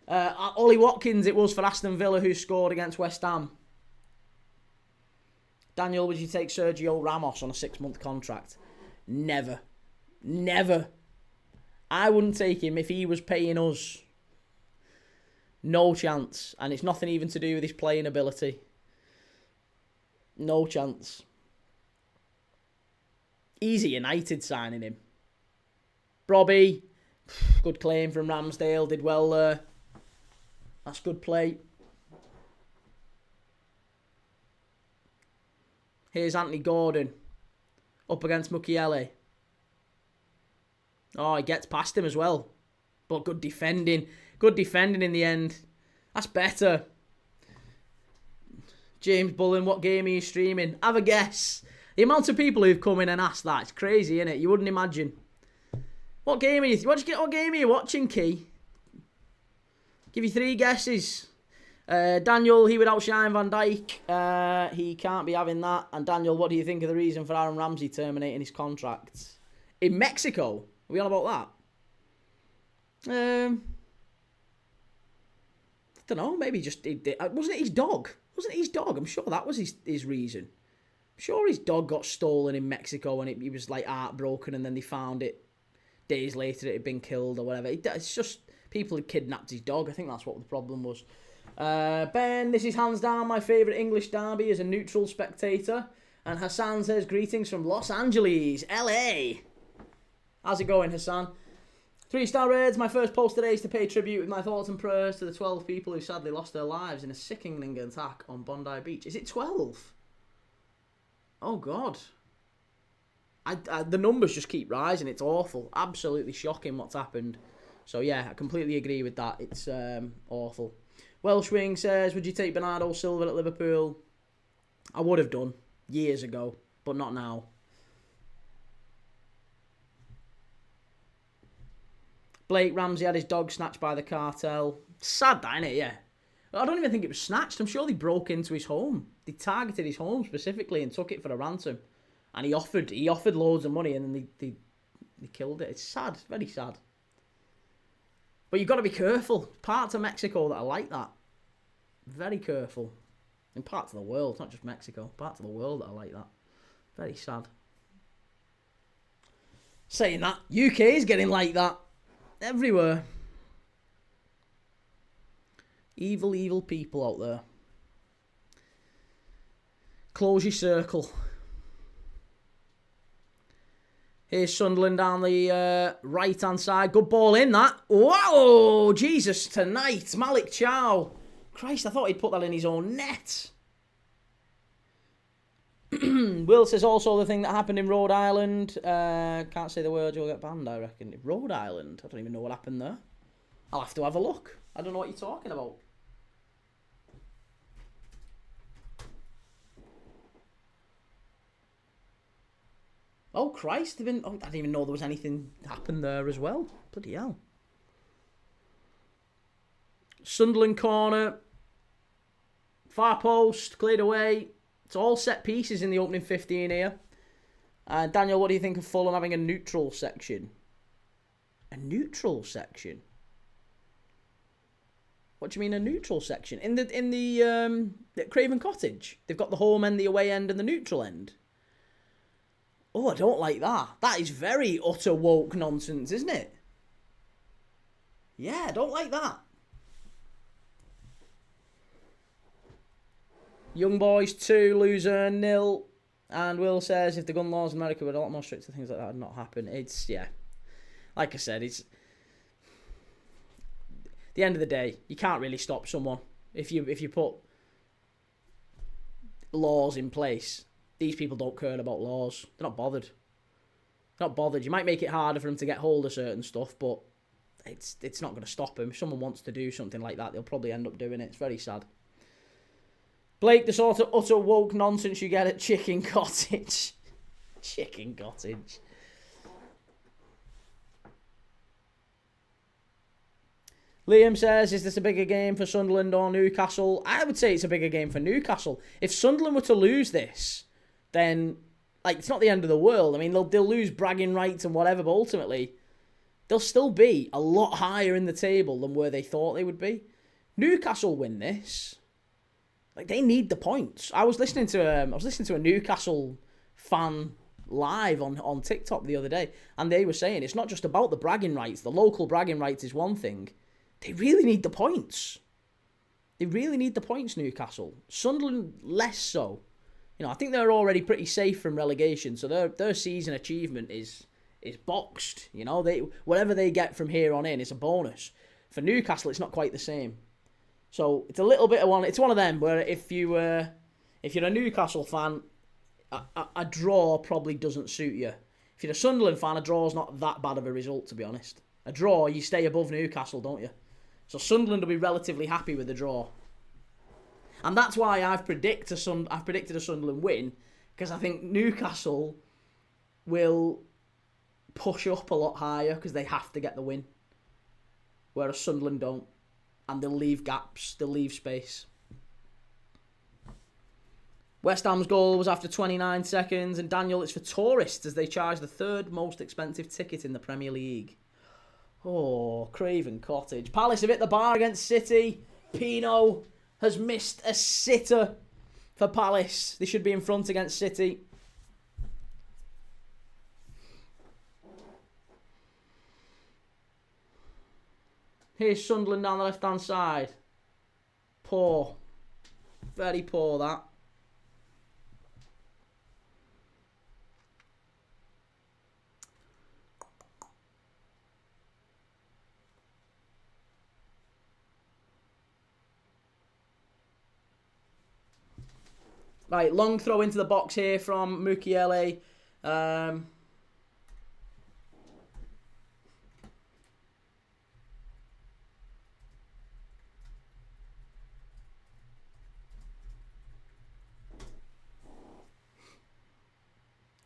Ollie Watkins, it was for Aston Villa who scored against West Ham. Daniel, would you take Sergio Ramos on a 6-month contract? Never. Never. I wouldn't take him if he was paying us. No chance. And it's nothing even to do with his playing ability. No chance. Easy United signing him. Robbie, good claim from Ramsdale, did well there. That's good play. Here's Anthony Gordon up against Mukiele. Oh, he gets past him as well. But good defending. Good defending in the end. That's better. James Bullen, what game are you streaming? Have a guess. The amount of people who've come in and asked that, it's crazy, isn't it? You wouldn't imagine. What game are you watching, Key? Give you 3 guesses. Daniel, he would outshine Van Dijk. He can't be having that. And Daniel, what do you think of the reason for Aaron Ramsey terminating his contract? In Mexico? Are we on about that? I don't know. Maybe just... wasn't it his dog? Wasn't it his dog? I'm sure that was his reason. I'm sure his dog got stolen in Mexico and he was like heartbroken, and then they found it days later it had been killed or whatever. It's just people had kidnapped his dog. I think that's what the problem was. Ben, this is hands down my favourite English derby as a neutral spectator. And Hassan says, greetings from Los Angeles, LA. How's it going, Hassan? 3-star raids. My first post today is to pay tribute with my thoughts and prayers to the 12 people who sadly lost their lives in a sickening attack on Bondi Beach. Is it 12? Oh, God. The numbers just keep rising. It's awful. Absolutely shocking what's happened. So, yeah, I completely agree with that. It's awful. Welsh Wing says, would you take Bernardo Silva at Liverpool? I would have done years ago, but not now. Blake Ramsey had his dog snatched by the cartel. Sad that, innit? Yeah. I don't even think it was snatched. I'm sure they broke into his home. They targeted his home specifically and took it for a ransom. And he offered loads of money, and then they killed it. It's sad. Very sad. But you've got to be careful. Parts of Mexico that are like that. Very careful. In parts of the world, not just Mexico. Parts of the world that are like that. Very sad. Saying that, UK is getting like that. Everywhere. Evil, evil people out there. Close your circle. Here's Sunderland down the right-hand side. Good ball in, that. Wow, Jesus, tonight. Malik Chow. Christ, I thought he'd put that in his own net. Will says also the thing that happened in Rhode Island. Can't say the words, you'll get banned, I reckon. Rhode Island? I don't even know what happened there. I'll have to have a look. I don't know what you're talking about. Oh, Christ. I didn't even know there was anything happened there as well. Bloody hell. Sunderland corner. Far post. Cleared away. It's all set pieces in the opening 15 here. Daniel, what do you think of Fulham having a neutral section? A neutral section? What do you mean a neutral section? In the Craven Cottage, they've got the home end, the away end, and the neutral end. Oh, I don't like that. That is very utter woke nonsense, isn't it? Yeah, I don't like that. Young Boys 2, loser 0. And Will says if the gun laws in America were a lot more strict, things like that would not happen. It's, yeah. Like I said, it's... the end of the day, you can't really stop someone. If you put laws in place, these people don't care about laws. They're not bothered. They're not bothered. You might make it harder for them to get hold of certain stuff, but it's not going to stop them. If someone wants to do something like that, they'll probably end up doing it. It's very sad. Blake, the sort of utter woke nonsense you get at Chicken Cottage. Chicken Cottage. Liam says, is this a bigger game for Sunderland or Newcastle? I would say it's a bigger game for Newcastle. If Sunderland were to lose this, then it's not the end of the world. I mean, they'll lose bragging rights and whatever, but ultimately, they'll still be a lot higher in the table than where they thought they would be. Newcastle win this. They need the points. I was listening to a Newcastle fan live on TikTok the other day, and they were saying it's not just about the bragging rights. The local bragging rights is one thing. They really need the points. They really need the points, Newcastle. Sunderland, less so. I think they're already pretty safe from relegation, so their season achievement is boxed. Whatever they get from here on in is a bonus. For Newcastle, it's not quite the same. So it's a little bit of one. It's one of them where if you're a Newcastle fan, a draw probably doesn't suit you. If you're a Sunderland fan, a draw's not that bad of a result, to be honest. A draw, you stay above Newcastle, don't you? So Sunderland will be relatively happy with the draw. And that's why I've predicted a Sunderland win, because I think Newcastle will push up a lot higher because they have to get the win, whereas Sunderland don't. And they'll leave gaps, they'll leave space. West Ham's goal was after 29 seconds, and Daniel, it's for tourists as they charge the third most expensive ticket in the Premier League. Oh, Craven Cottage. Palace have hit the bar against City. Pino has missed a sitter for Palace. They should be in front against City. Here's Sunderland down the left-hand side. Poor. Very poor, that. Right, long throw into the box here from Mukiele.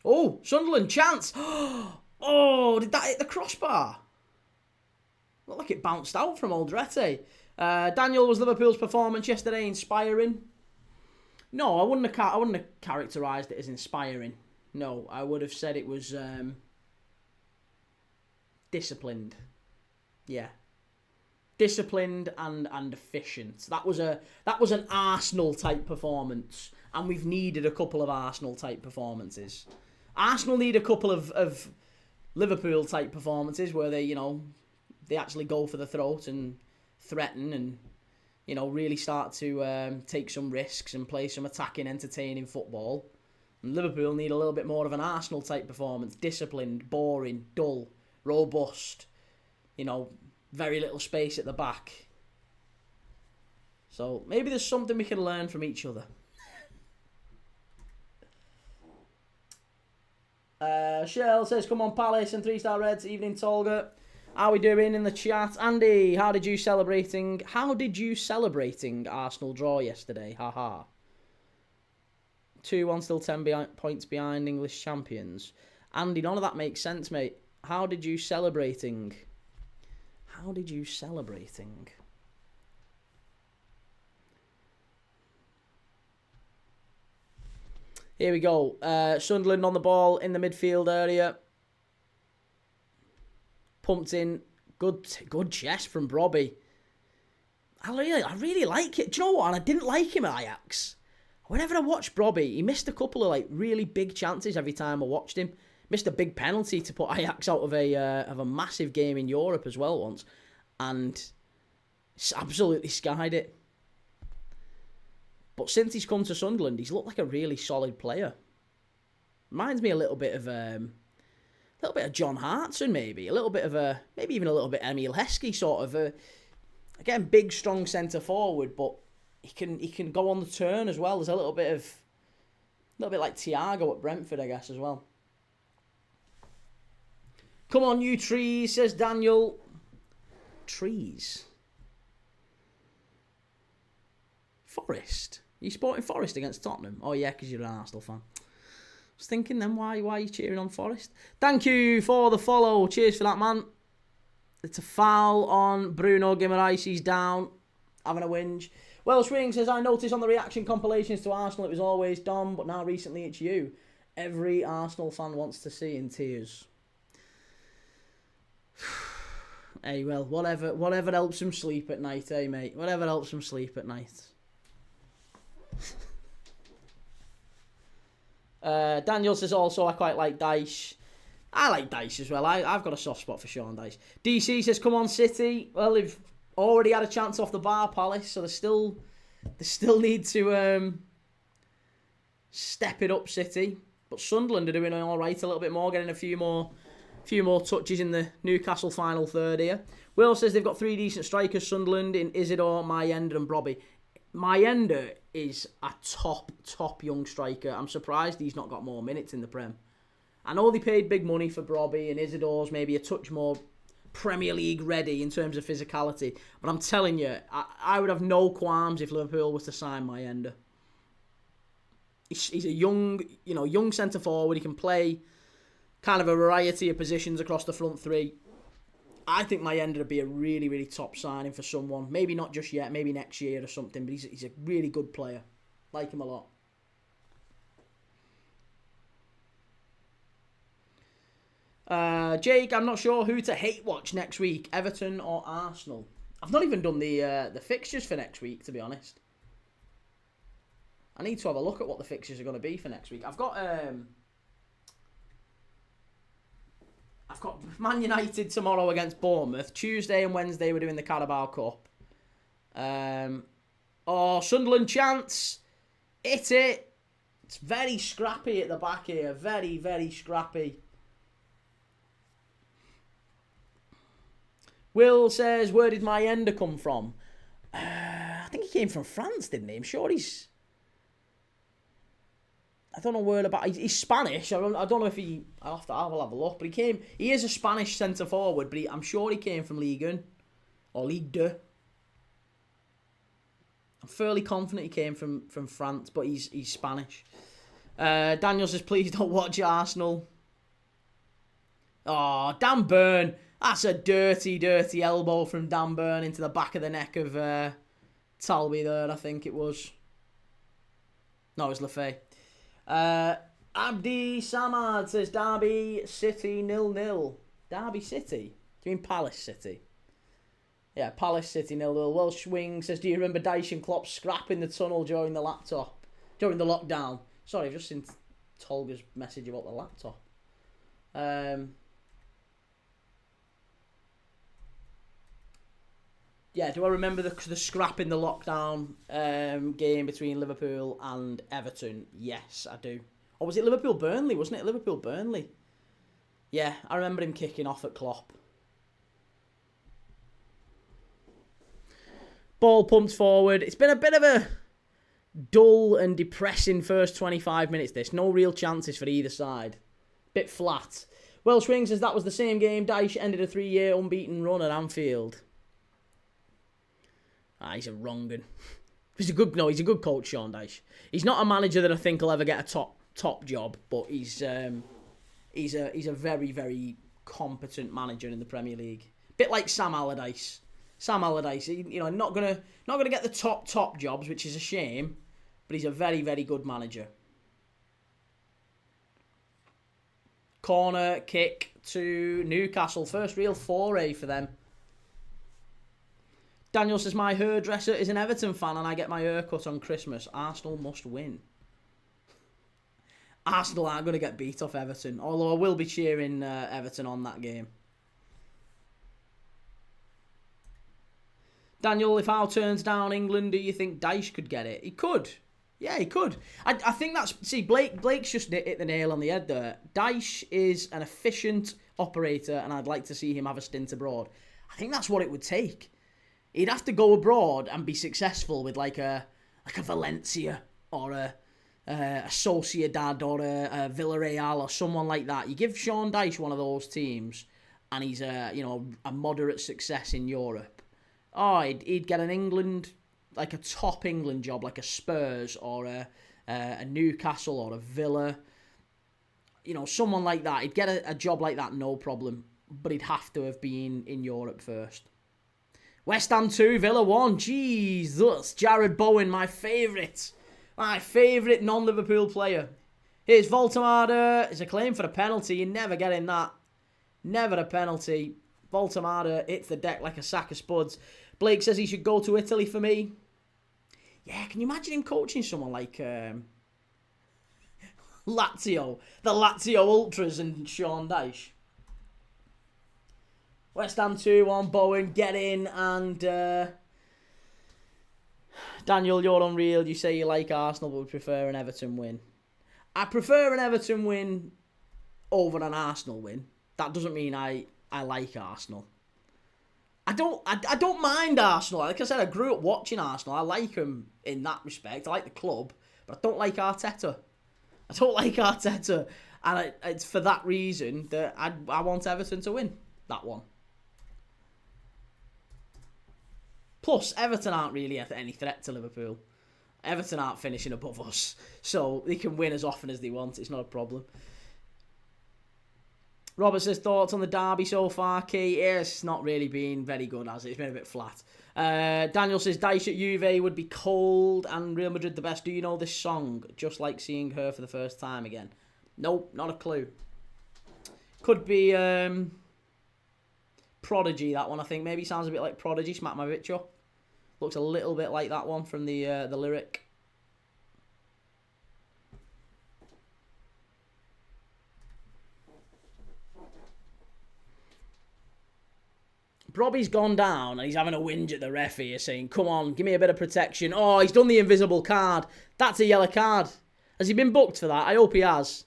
Oh, Sunderland, chance. Oh, did that hit the crossbar? Looked like it bounced out from Aldrete. Daniel, was Liverpool's performance yesterday inspiring? No, I wouldn't have characterised it as inspiring. No, I would have said it was disciplined. Yeah. Disciplined and efficient. That was an Arsenal type performance, and we've needed a couple of Arsenal type performances. Arsenal need a couple of Liverpool type performances where they actually go for the throat and threaten and really start to take some risks and play some attacking, entertaining football. And Liverpool need a little bit more of an Arsenal-type performance. Disciplined, boring, dull, robust. You know, very little space at the back. So maybe there's something we can learn from each other. Shell says, come on Palace and 3-star Reds. Evening Tolga. How are we doing in the chat? Andy, how did you celebrating Arsenal draw yesterday? Haha. 2-1 still 10 points behind English champions. Andy, none of that makes sense, mate. How did you celebrating? Here we go. Sunderland on the ball in the midfield area. Pumped in. Good chest from Brobby. I really like it. Do you know what? And I didn't like him at Ajax. Whenever I watched Brobby, he missed a couple of really big chances every time I watched him. Missed a big penalty to put Ajax out of a massive game in Europe as well once. And absolutely skied it. But since he's come to Sunderland, he's looked like a really solid player. Reminds me a little bit of John Hartson, maybe maybe even a little bit Emil Heskey sort of. Again, big, strong centre forward, but he can go on the turn as well. There's a little bit like Thiago at Brentford, I guess, as well. Come on, you trees, says Daniel. Trees. Forest. Are you supporting Forest against Tottenham? Oh yeah, because you're an Arsenal fan. I was thinking then, why are you cheering on Forest? Thank you for the follow. Cheers for that, man. It's a foul on Bruno Guimaraes. He's down, having a whinge. Welsh Wing says, I noticed on the reaction compilations to Arsenal it was always Dom, but now recently it's you. Every Arsenal fan wants to see in tears. Hey, well, whatever helps him sleep at night, eh, mate? Whatever helps him sleep at night. Daniel says also, I quite like Dyche. I like Dyche as well. I've got a soft spot for Sean Dyche. DC says, come on, City. Well, they've already had a chance off the bar, Palace, so they still need to step it up, City. But Sunderland are doing all right, a little bit more, getting a few more touches in the Newcastle final third here. Will says they've got 3 decent strikers, Sunderland, in Isidore, Mayenda and Brobby. Mayenda is a top young striker. I'm surprised he's not got more minutes in the Prem. I know they paid big money for Brobby, and Isidore's maybe a touch more Premier League ready in terms of physicality. But I'm telling you, I would have no qualms if Liverpool was to sign Mayenda. He's a young centre forward. He can play kind of a variety of positions across the front three. I think Mayenda would be a really, really top signing for someone. Maybe not just yet, maybe next year or something, but he's a really good player. Like him a lot. Jake, I'm not sure who to hate watch next week, Everton or Arsenal. I've not even done the fixtures for next week, to be honest. I need to have a look at what the fixtures are going to be for next week. I've got Man United tomorrow against Bournemouth. Tuesday and Wednesday we're doing the Carabao Cup. Sunderland chance. Hit it. It's very scrappy at the back here. Very, very scrappy. Will says, where did Mayenda come from? I think he came from France, didn't he? I'm sure he's... I don't know where about. He's Spanish. I don't know if he... I'll have a look. But he is a Spanish centre-forward, but I'm sure he came from Ligue 1. Or Ligue 2. I'm fairly confident he came from France, but he's Spanish. Daniel says, please don't watch Arsenal. Oh, Dan Burn. That's a dirty, dirty elbow from Dan Burn into the back of the neck of Talby there, I think it was. No, it was Lefay. Abdi Samad says, Derby City 0-0. Derby City? Do you mean Palace City? Yeah, Palace City 0-0. Welsh Wing says, do you remember Dyche and Klopp scrapping the tunnel during the lockdown? Sorry, I've just seen Tolga's message about the laptop. Yeah, do I remember the scrap in the lockdown game between Liverpool and Everton? Yes, I do. Or was it Liverpool-Burnley, wasn't it? Liverpool-Burnley. Yeah, I remember him kicking off at Klopp. Ball pumped forward. It's been a bit of a dull and depressing first 25 minutes, this. No real chances for either side. Bit flat. Welsh Wing says that was the same game. Dyche ended a 3-year unbeaten run at Anfield. He's a wrong un. He's a good coach, Sean Dyche. He's not a manager that I think will ever get a top job, but he's a very, very competent manager in the Premier League. Bit like Sam Allardyce. Sam Allardyce, not gonna get the top jobs, which is a shame, but he's a very, very good manager. Corner kick to Newcastle. First real foray for them. Daniel says, my hairdresser is an Everton fan and I get my hair cut on Christmas. Arsenal must win. Arsenal aren't going to get beat off Everton, although I will be cheering Everton on that game. Daniel, if Howe turns down England, do you think Dyche could get it? He could. Yeah, he could. I think that's... See, Blake's just hit the nail on the head there. Dyche is an efficient operator and I'd like to see him have a stint abroad. I think that's what it would take. He'd have to go abroad and be successful with like a Valencia or a Sociedad or a Villarreal or someone like that. You give Sean Dyche one of those teams and he's a moderate success in Europe. Oh, he'd get an England, like a top England job, like a Spurs or a Newcastle or a Villa. Someone like that. He'd get a job like that, no problem. But he'd have to have been in Europe first. West Ham 2, Villa 1. Jesus. Jared Bowen, my favourite. My favourite non-Liverpool player. Here's Voltemada. It's a claim for a penalty. You're never getting that. Never a penalty. Voltemada hits the deck like a sack of spuds. Blake says he should go to Italy for me. Yeah, can you imagine him coaching someone like Lazio? The Lazio Ultras and Sean Dyche. West Ham 2-1, Bowen, get in, and Daniel, you're unreal. You say you like Arsenal, but would prefer an Everton win. I prefer an Everton win over an Arsenal win. That doesn't mean I like Arsenal. I don't mind Arsenal. Like I said, I grew up watching Arsenal. I like them in that respect. I like the club, but I don't like Arteta. And it's for that reason that I want Everton to win that one. Plus, Everton aren't really any threat to Liverpool. Everton aren't finishing above us, so they can win as often as they want. It's not a problem. Robert says, thoughts on the derby so far, Key? It's not really been very good, has it? It's been a bit flat. Daniel says, Dyche at Juve would be cold and Real Madrid the best. Do you know this song? Just like seeing her for the first time again. Nope, not a clue. Could be Prodigy, that one, I think. Maybe sounds a bit like Prodigy, Smack My Bitch Up. Looks a little bit like that one from the lyric. Robbie's gone down and he's having a whinge at the ref here saying, come on, give me a bit of protection. Oh, he's done the invisible card. That's a yellow card. Has he been booked for that? I hope he has.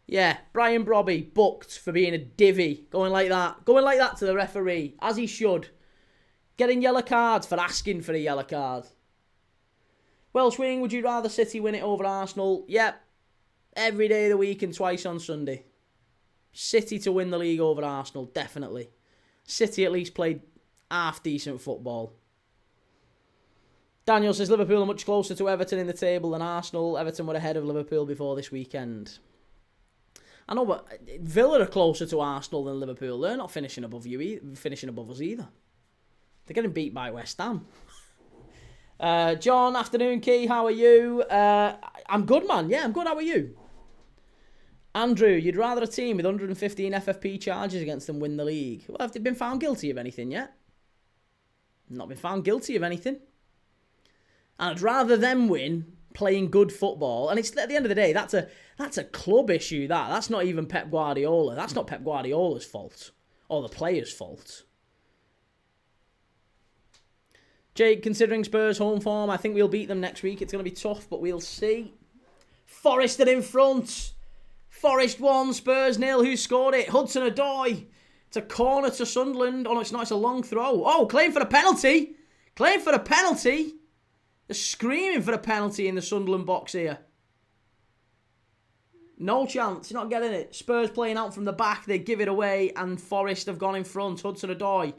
Yeah, Brian Brobby booked for being a divvy. Going like that to the referee, as he should. Getting yellow cards for asking for a yellow card. Welsh Wing, would you rather City win it over Arsenal? Yep. Every day of the week and twice on Sunday. City to win the league over Arsenal, definitely. City at least played half-decent football. Daniel says Liverpool are much closer to Everton in the table than Arsenal. Everton were ahead of Liverpool before this weekend. I know, but Villa are closer to Arsenal than Liverpool. They're not finishing above us either. They're getting beat by West Ham. John, afternoon, Key. How are you? I'm good, man. Yeah, I'm good. How are you? Andrew, you'd rather a team with 115 FFP charges against them win the league. Well, have they been found guilty of anything yet? Not been found guilty of anything. And I'd rather them win playing good football. And it's at the end of the day, that's a club issue. That's not even Pep Guardiola. That's not Pep Guardiola's fault or the players' fault. Jake, considering Spurs' home form, I think we'll beat them next week. It's going to be tough, but we'll see. Forest are in front. Forest 1, Spurs 0. Who scored it? Hudson-Odoi. It's a corner to Sunderland. Oh, no, it's not. It's a long throw. Oh, claim for the penalty. Claim for the penalty. They're screaming for the penalty in the Sunderland box here. No chance. You're not getting it. Spurs playing out from the back. They give it away, and Forest have gone in front. Hudson-Odoi.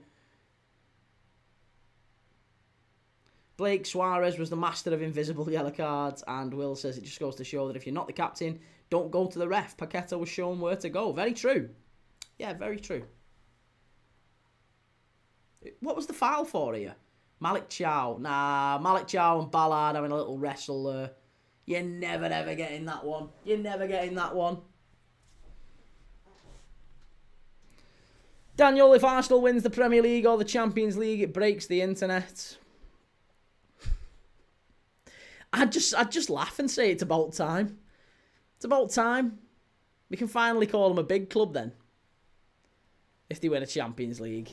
Blake Suarez was the master of invisible yellow cards, and Will says it just goes to show that if you're not the captain, don't go to the ref. Paqueta was shown where to go. Very true. Yeah, very true. What was the foul for here? Malik Chow. Nah, Malik Chow and Ballard having a little wrestle there. You're never, ever getting that one. You're never getting that one. Daniel, if Arsenal wins the Premier League or the Champions League, it breaks the internet. I'd just laugh and say it's about time. It's about time. We can finally call them a big club then. If they win a Champions League.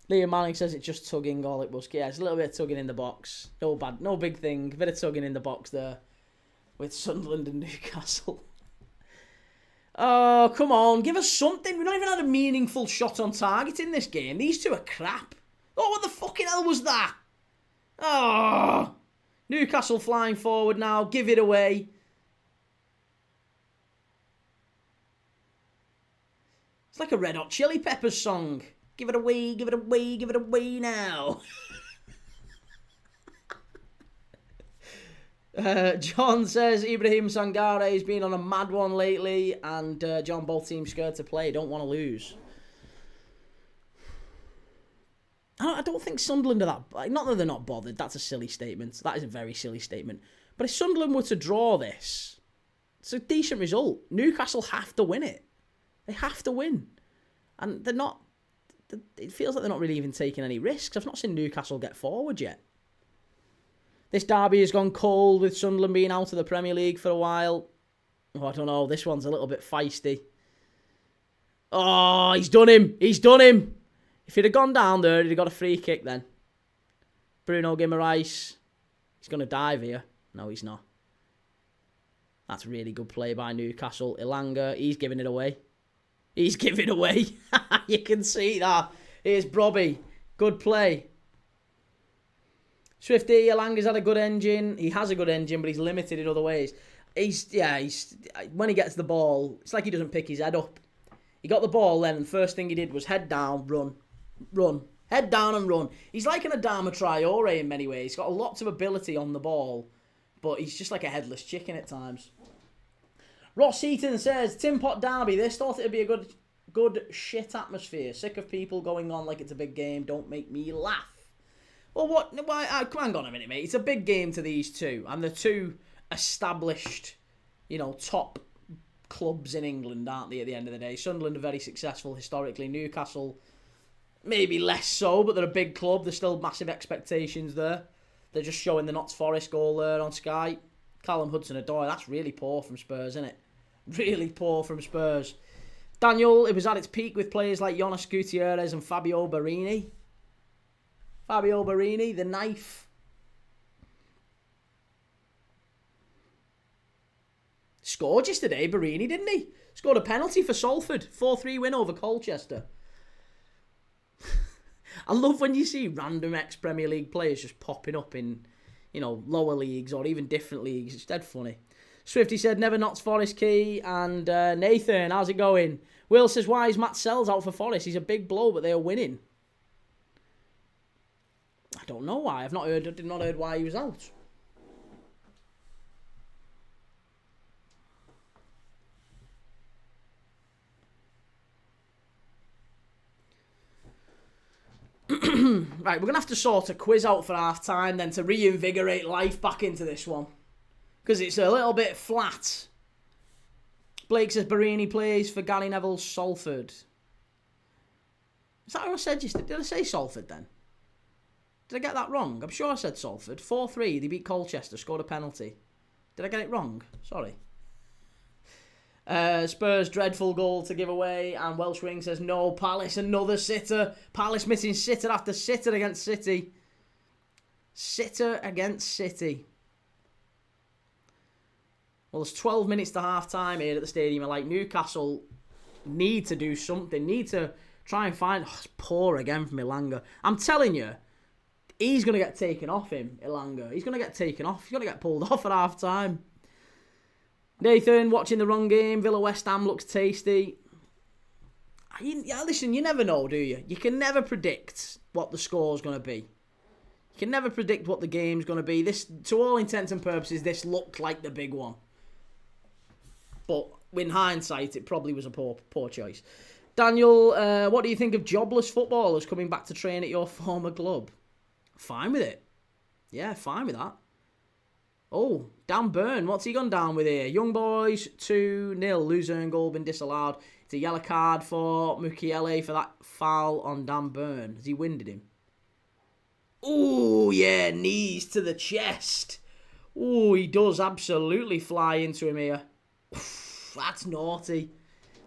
Liam Manning says it's just tugging all it was. Yeah, it's a little bit of tugging in the box. No big thing. A bit of tugging in the box there. With Sunderland and Newcastle. Oh, come on. Give us something. We've not even had a meaningful shot on target in this game. These two are crap. Oh, what the fucking hell was that? Oh. Newcastle flying forward now. Give it away. It's like a Red Hot Chili Peppers song. Give it away, give it away, give it away now. John says Ibrahim Sangare has been on a mad one lately, and John, both teams scared to play, don't want to lose. I don't think Sunderland are that... Not that they're not bothered, that's a silly statement. That is a very silly statement. But if Sunderland were to draw this, it's a decent result. Newcastle have to win it. They have to win. And they're not... It feels like they're not really even taking any risks. I've not seen Newcastle get forward yet. This derby has gone cold with Sunderland being out of the Premier League for a while. Oh, I don't know. This one's a little bit feisty. Oh, he's done him. He's done him. If he'd have gone down there, he'd have got a free kick then. Bruno Guimaraes. He's going to dive here. No, he's not. That's really good play by Newcastle. Ilanga, he's giving it away. He's giving it away. You can see that. Here's Brobby. Good play. Swifty, Ilanga's had a good engine. He has a good engine, but he's limited in other ways. When he gets the ball, it's like he doesn't pick his head up. He got the ball then, and the first thing he did was head down, run. Head down and run. He's like an Adama Traore in many ways. He's got lots of ability on the ball, but he's just like a headless chicken at times. Ross Heaton says, Tin Pot Derby, this thought it'd be a good shit atmosphere. Sick of people going on like it's a big game. Don't make me laugh. Well, what? Why? Come on a minute, mate. It's a big game to these two. And the two established, top clubs in England, aren't they, at the end of the day? Sunderland are very successful historically. Newcastle, maybe less so, but they're a big club. There's still massive expectations there. They're just showing the Notts Forest goal there on Sky. Callum Hudson-Odoi, that's really poor from Spurs, isn't it? Really poor from Spurs. Daniel, it was at its peak with players like Jonas Gutierrez and Fabio Barini. Fabio Barini, the knife. Scored yesterday, Barini, didn't he? Scored a penalty for Salford. 4-3 win over Colchester. I love when you see random ex-Premier League players just popping up in, lower leagues or even different leagues. It's dead funny. Swifty said, never Notts Forest key. And Nathan, how's it going? Will says, why is Matt Sells out for Forest? He's a big blow, but they are winning. I don't know why. I've not heard why he was out. Right, we're going to have to sort a quiz out for half time then to reinvigorate life back into this one. Because it's a little bit flat. Blake says Barini plays for Gary Neville's Salford. Is that what I said? Did I say Salford then? Did I get that wrong? I'm sure I said Salford. 4-3, they beat Colchester, scored a penalty. Did I get it wrong? Sorry. Spurs, dreadful goal to give away. And Welsh Wing says, no, Palace, another sitter. Palace missing sitter after sitter against City. Sitter against City. Well, there's 12 minutes to half-time here at the stadium. Like, Newcastle need to do something. Need to try and find... Oh, it's poor again from Ilanga. I'm telling you, he's going to get taken off him, Ilanga. He's going to get taken off. He's going to get pulled off at half-time. Nathan, watching the wrong game. Villa West Ham looks tasty. Listen, you never know, do you? You can never predict what the score's going to be. You can never predict what the game's going to be. This, to all intents and purposes, this looked like the big one. But in hindsight, it probably was a poor choice. Daniel, what do you think of jobless footballers coming back to train at your former club? Fine with it. Yeah, fine with that. Oh, Dan Burn, what's he gone down with here? Young Boys 2-0. Luzerne goal been disallowed. It's a yellow card for Mukiele for that foul on Dan Burn. Has he winded him? Oh, yeah, knees to the chest. Oh, he does absolutely fly into him here. That's naughty.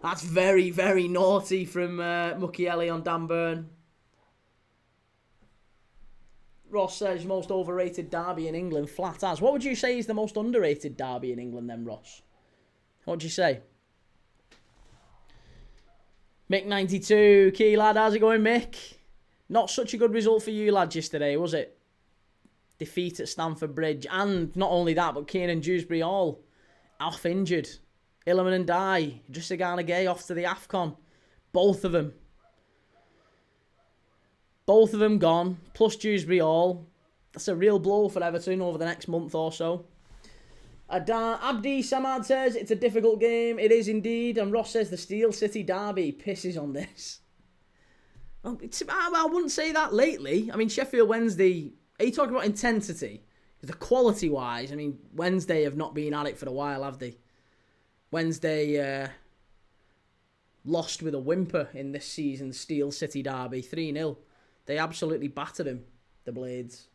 That's very, very naughty from Mukiele on Dan Burn. Ross says most overrated derby in England, flat as. What would you say is the most underrated derby in England then, Ross? What would you say? Mick92, key lad, how's it going, Mick? Not such a good result for you lads yesterday, was it? Defeat at Stamford Bridge. And not only that, but Kieran Dewsbury all off injured. Illiman and Dye, Drissagana Gay off to the AFCON. Both of them. Both of them gone, plus Dewsbury all. That's a real blow for Everton over the next month or so. Abdi Samad says, it's a difficult game. It is indeed. And Ross says, the Steel City derby pisses on this. Well, I wouldn't say that lately. I mean, Sheffield Wednesday, are you talking about intensity? The quality-wise, I mean, Wednesday have not been at it for a while, have they? Wednesday lost with a whimper in this season's Steel City derby, 3-0. They absolutely battered him, the Blades.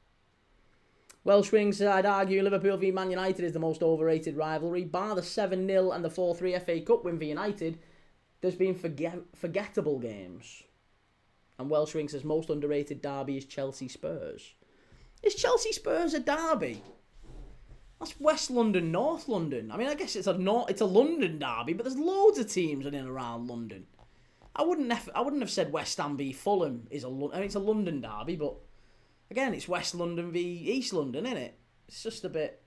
Welsh Wing says, I'd argue Liverpool v Man United is the most overrated rivalry. Bar the 7-0 and the 4-3 FA Cup win for United, there's been forgettable games. And Welsh Wing says, most underrated derby is Chelsea Spurs. Is Chelsea Spurs a derby? That's West London, North London. I mean, I guess it's a London derby, but there's loads of teams in and around London. I wouldn't have said West Ham v Fulham is it's a London derby, but again, it's West London v East London, isn't it? It's just a bit.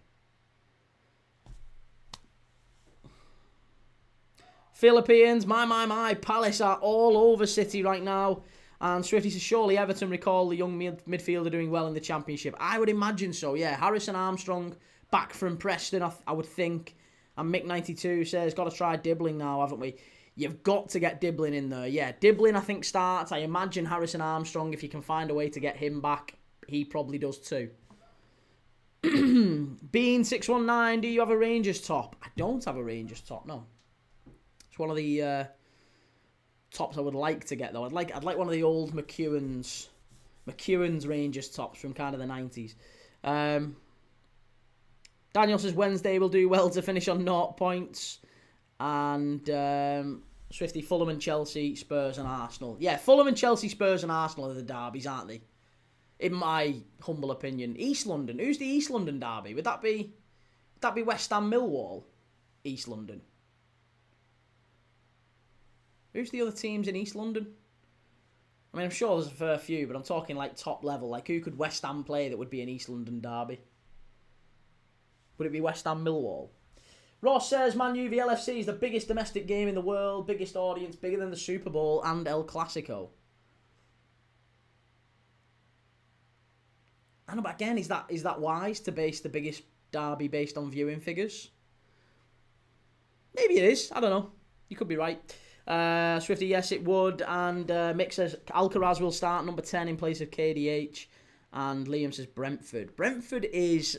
Philippines, my, Palace are all over City right now. And Swifty says, surely Everton recall the young midfielder doing well in the Championship. I would imagine so, yeah. Harrison Armstrong, back from Preston, I would think. And Mick92 says, got to try Dibbling now, haven't we? You've got to get Dibbling in there. Yeah, Dibbling, I think, starts. I imagine Harrison Armstrong, if you can find a way to get him back, he probably does too. Bean619, do you have a Rangers top? I don't have a Rangers top, no. It's one of the tops I would like to get, though. I'd like one of the old McEwen's Rangers tops from kind of the 90s. Daniel says Wednesday will do well to finish on 0 points. And Swifty, Fulham and Chelsea, Spurs and Arsenal. Yeah, Fulham and Chelsea, Spurs and Arsenal are the derbies, aren't they? In my humble opinion. East London. Who's the East London derby? Would that be West Ham Millwall? East London. Who's the other teams in East London? I mean, I'm sure there's a fair few, but I'm talking like top level. Like, who could West Ham play that would be an East London derby? Would it be West Ham Millwall? Ross says, Man U v LFC is the biggest domestic game in the world, biggest audience, bigger than the Super Bowl and El Clasico. I know, but again, is that wise to base the biggest derby based on viewing figures? Maybe it is. I don't know. You could be right. Swifty, yes, it would. And Mick says Alcaraz will start number 10 in place of KDH. And Liam says Brentford. Brentford is...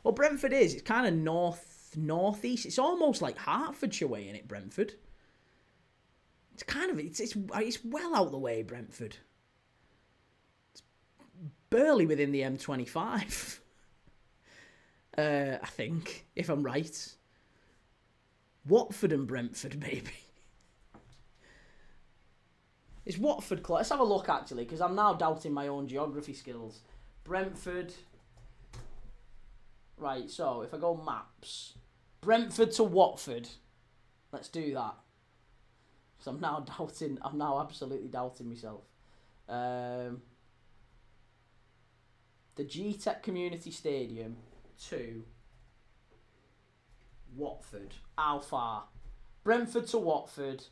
Brentford is. It's kind of northeast. It's almost like Hertfordshire way, in it, Brentford. It's kind of... It's well out the way, Brentford. It's barely within the M25. I think, if I'm right. Watford and Brentford, maybe. Is Watford close? Let's have a look, actually, because I'm now doubting my own geography skills. Brentford. Right, so if I go maps, Brentford to Watford. Let's do that. So I'm now absolutely doubting myself. The G-Tech Community Stadium to Watford. How far? Brentford to Watford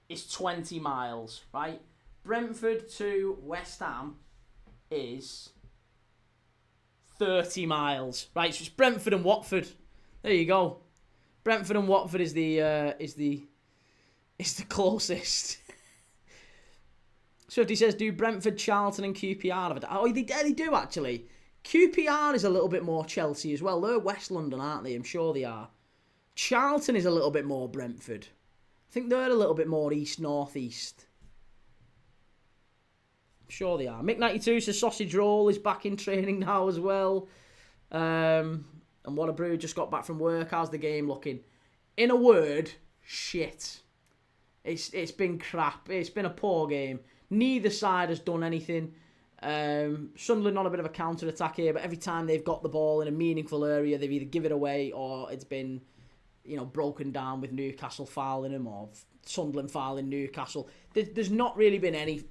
is 20 miles, right? Brentford to West Ham is 30 miles. Right, so it's Brentford and Watford. There you go. Brentford and Watford is the closest. So if he says, do Brentford, Charlton and QPR have it? Oh, they do actually. QPR is a little bit more Chelsea as well. They're West London, aren't they? I'm sure they are. Charlton is a little bit more Brentford. I think they're a little bit more east-northeast. I'm sure they are. Mick92 says Sausage Roll is back in training now as well. And What a Brew just got back from work. How's the game looking? In a word, shit. It's been crap. It's been a poor game. Neither side has done anything. Sunderland on a bit of a counter-attack here, but every time they've got the ball in a meaningful area, they've either given it away or it's been, broken down with Newcastle fouling them or Sunderland fouling Newcastle. There's not really been any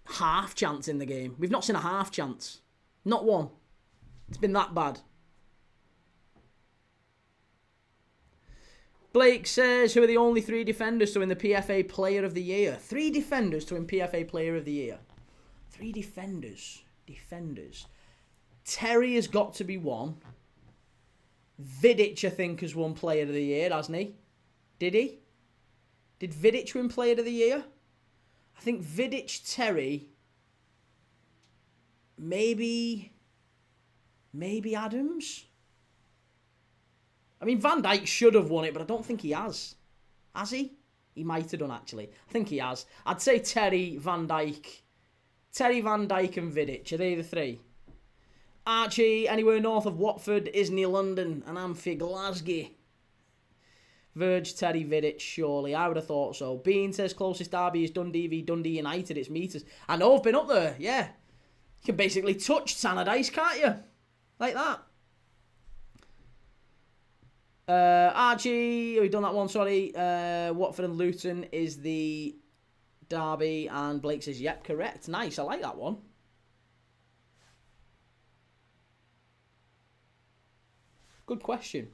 half chance in the game. We've not seen a half chance. Not one. It's been that bad. Blake says, who are the only 3 defenders to win the PFA Player of the Year? 3 defenders to win PFA Player of the Year. 3 defenders. Terry has got to be one. Vidic, I think, has won Player of the Year, hasn't he? Did he? Did Vidic win Player of the Year? I think Vidic, Terry, maybe Adams? I mean, Van Dijk should have won it, but I don't think he has. Has he? He might have done, actually. I think he has. I'd say Terry, Van Dijk, and Vidic. Are they the 3? Archie, anywhere north of Watford is near London, and I'm for Glasgow. Verge, Terry, Vidic, surely. I would have thought so. Bean says closest derby is Dundee v Dundee United. It's meters. I know, I've been up there, yeah. You can basically touch Tannadice, can't you? Like that. Archie, we've done that one, sorry. Watford and Luton is the derby, and Blake says, yep, correct. Nice, I like that one. Good question.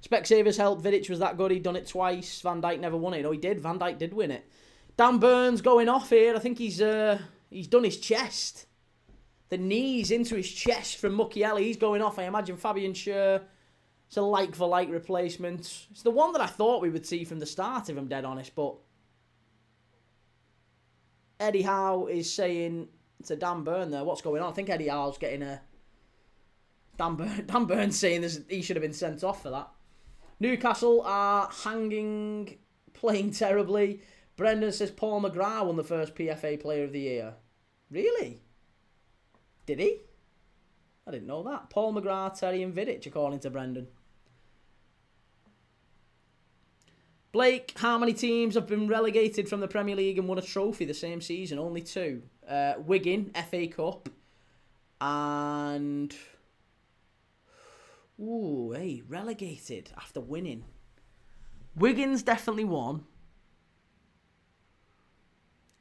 Specsavers helped. Vidic was that good. He'd done it twice. Van Dijk never won it. Oh, he did. Van Dijk did win it. Dan Burns going off here. I think he's done his chest. The knees into his chest from Mukiele. He's going off. I imagine Fabian Schär. It's a like-for-like replacement. It's the one that I thought we would see from the start, if I'm dead honest. But Eddie Howe is saying to Dan Burn there, what's going on? I think Eddie Howe's getting a... Dan Burn's saying he should have been sent off for that. Newcastle are hanging, playing terribly. Brendan says Paul McGrath won the first PFA Player of the Year. Really? Did he? I didn't know that. Paul McGrath, Terry and Vidic, according to Brendan. Blake, how many teams have been relegated from the Premier League and won a trophy the same season? Only 2. Wigan, FA Cup. And... ooh, hey, relegated after winning. Wigan's definitely won.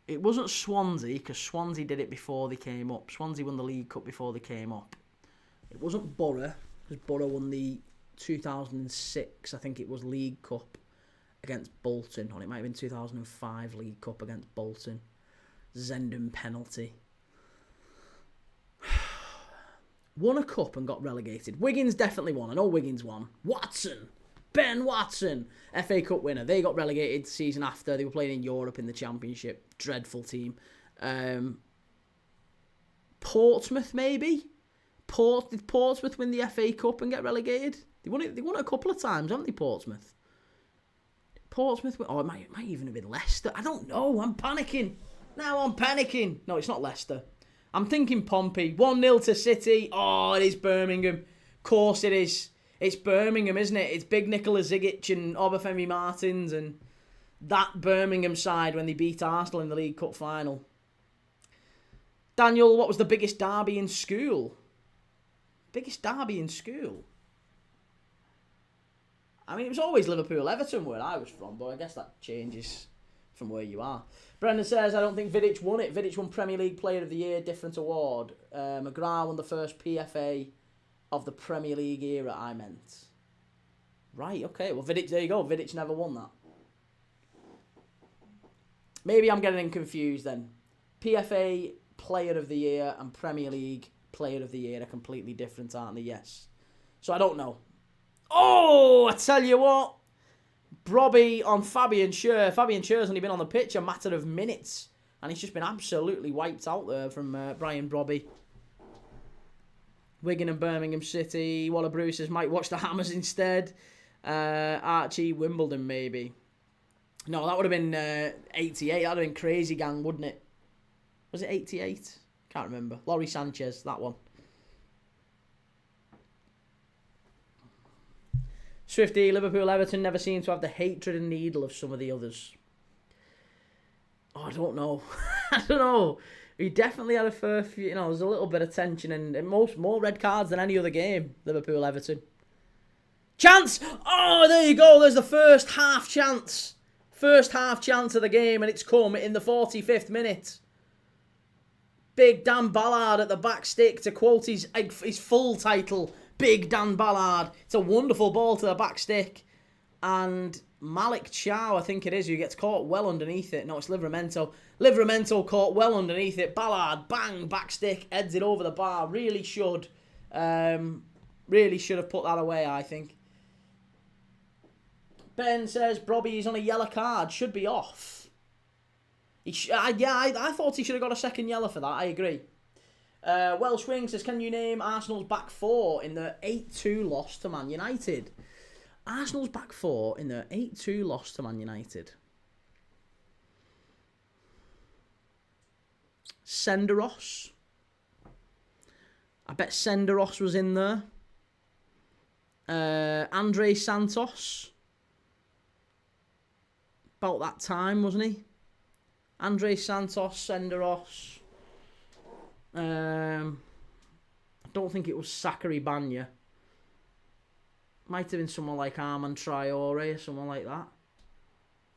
It wasn't Swansea, because Swansea did it before they came up. Swansea won the League Cup before they came up. It wasn't Borough, because Borough won the 2006, I think it was League Cup against Bolton. Or it might have been 2005 League Cup against Bolton. Zendon penalty. Won a cup and got relegated. Wigan's definitely won. I know Wigan's won. Watson. Ben Watson. FA Cup winner. They got relegated the season after. They were playing in Europe in the Championship. Dreadful team. Portsmouth, maybe? Did Portsmouth win the FA Cup and get relegated? They won it a couple of times, haven't they, Portsmouth? Portsmouth... oh, it might even have been Leicester. I don't know. I'm panicking. Now I'm panicking. No, it's not Leicester. I'm thinking Pompey. 1-0 to City. Oh, it is Birmingham. Of course it is. It's Birmingham, isn't it? It's big Nikola Zigic and Obafemi Martins and that Birmingham side when they beat Arsenal in the League Cup final. Daniel, what was the biggest derby in school? Biggest derby in school? I mean, it was always Liverpool-Everton where I was from, but I guess that changes from where you are. Brendan says, I don't think Vidic won it. Vidic won Premier League Player of the Year, different award. McGrath won the first PFA of the Premier League era, I meant. Right, okay. Well, Vidic, there you go. Vidic never won that. Maybe I'm getting confused then. PFA Player of the Year and Premier League Player of the Year are completely different, aren't they? Yes. So I don't know. Oh, I tell you what. Brobby on Fabian Schär. Fabian Schär's only been on the pitch a matter of minutes. And he's just been absolutely wiped out there from Brian Brobby. Wigan and Birmingham City. Waller Bruce says, might watch the Hammers instead. Archie, Wimbledon maybe. No, that would have been 88. That would have been Crazy Gang, wouldn't it? Was it 88? Can't remember. Laurie Sanchez, that one. Swifty, Liverpool, Everton never seem to have the hatred and needle of some of the others. Oh, I don't know. I don't know. He definitely had a fair few, you know, there's a little bit of tension and more red cards than any other game, Liverpool, Everton. Chance! Oh, there you go. There's the first half chance. First half chance of the game, and it's come in the 45th minute. Big Dan Ballard at the back stick, to quote his full title, Big Dan Ballard. It's a wonderful ball to the back stick. And Malik Chow, I think it is, who gets caught well underneath it. No, it's Livramento. Livramento caught well underneath it. Ballard, bang, back stick, heads it over the bar. Really should have put that away, I think. Ben says, Brobby is on a yellow card. Should be off. I thought he should have got a second yellow for that. I agree. Welsh Wing says, can you name Arsenal's back four in the 8-2 loss to Man United? Arsenal's back four in the 8-2 loss to Man United. Senderos. I bet Senderos was in there. Andre Santos. About that time, wasn't he? Andre Santos, Senderos. I don't think it was Sakari Banya. Might have been someone like Armand Traore or someone like that.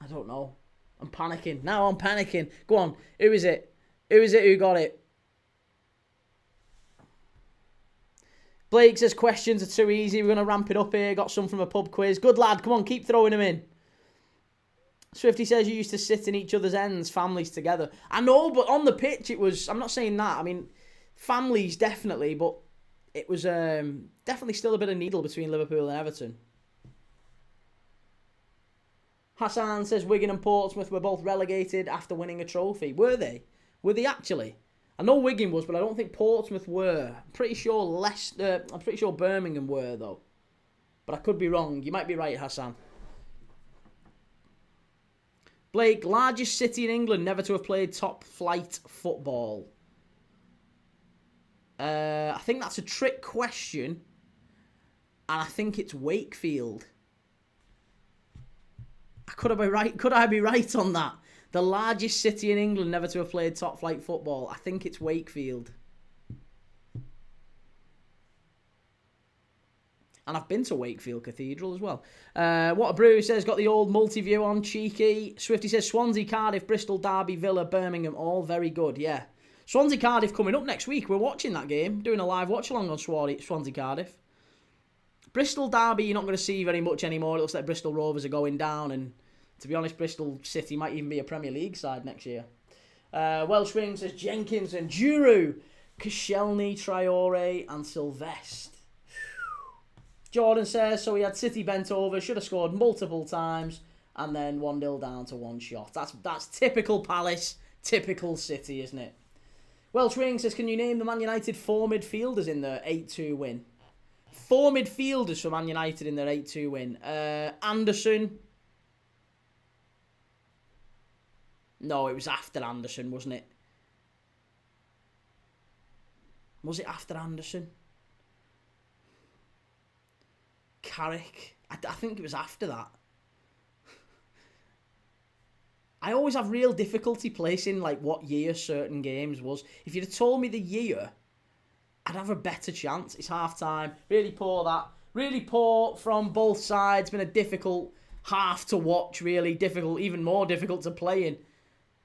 I don't know. I'm panicking. Now I'm panicking. Go on. Who is it? Who is it who got it? Blake says questions are too easy. We're going to ramp it up here. Got some from a pub quiz. Good lad. Come on, keep throwing them in. Swifty says you used to sit in each other's ends, families together. I know, but on the pitch it was... I'm not saying that. I mean, families definitely, but it was definitely still a bit of needle between Liverpool and Everton. Hassan says Wigan and Portsmouth were both relegated after winning a trophy. Were they? Were they actually? I know Wigan was, but I don't think Portsmouth were. I'm pretty sure Birmingham were, though. But I could be wrong. You might be right, Hassan. Blake, largest city in England never to have played top flight football. I think that's a trick question. And I think it's Wakefield. Could I be right on that? The largest city in England never to have played top flight football. I think it's Wakefield. And I've been to Wakefield Cathedral as well. What a Brew says, got the old multi-view on, cheeky. Swifty says, Swansea, Cardiff, Bristol, Derby, Villa, Birmingham, all very good, yeah. Swansea, Cardiff coming up next week. We're watching that game, doing a live watch-along on Swansea, Cardiff. Bristol, Derby, you're not going to see very much anymore. It looks like Bristol Rovers are going down, and to be honest, Bristol City might even be a Premier League side next year. Welsh Wing says, Jenkins and Juru, Koscielny, Traore, and Sylvestre. Jordan says, so he had City bent over, should have scored multiple times, and then 1-0 down to one shot. That's typical Palace, typical City, isn't it? Welsh Wing says, can you name the Man United 4 midfielders in their 8-2 win? 4 midfielders for Man United in their 8-2 win. Anderson. No, it was after Anderson, wasn't it? Was it after Anderson? Carrick. I think it was after that. I always have real difficulty placing like what year certain games was. If you'd have told me the year, I'd have a better chance. It's half-time. Really poor that. Really poor from both sides. Been a difficult half to watch, really. Difficult, even more difficult to play in.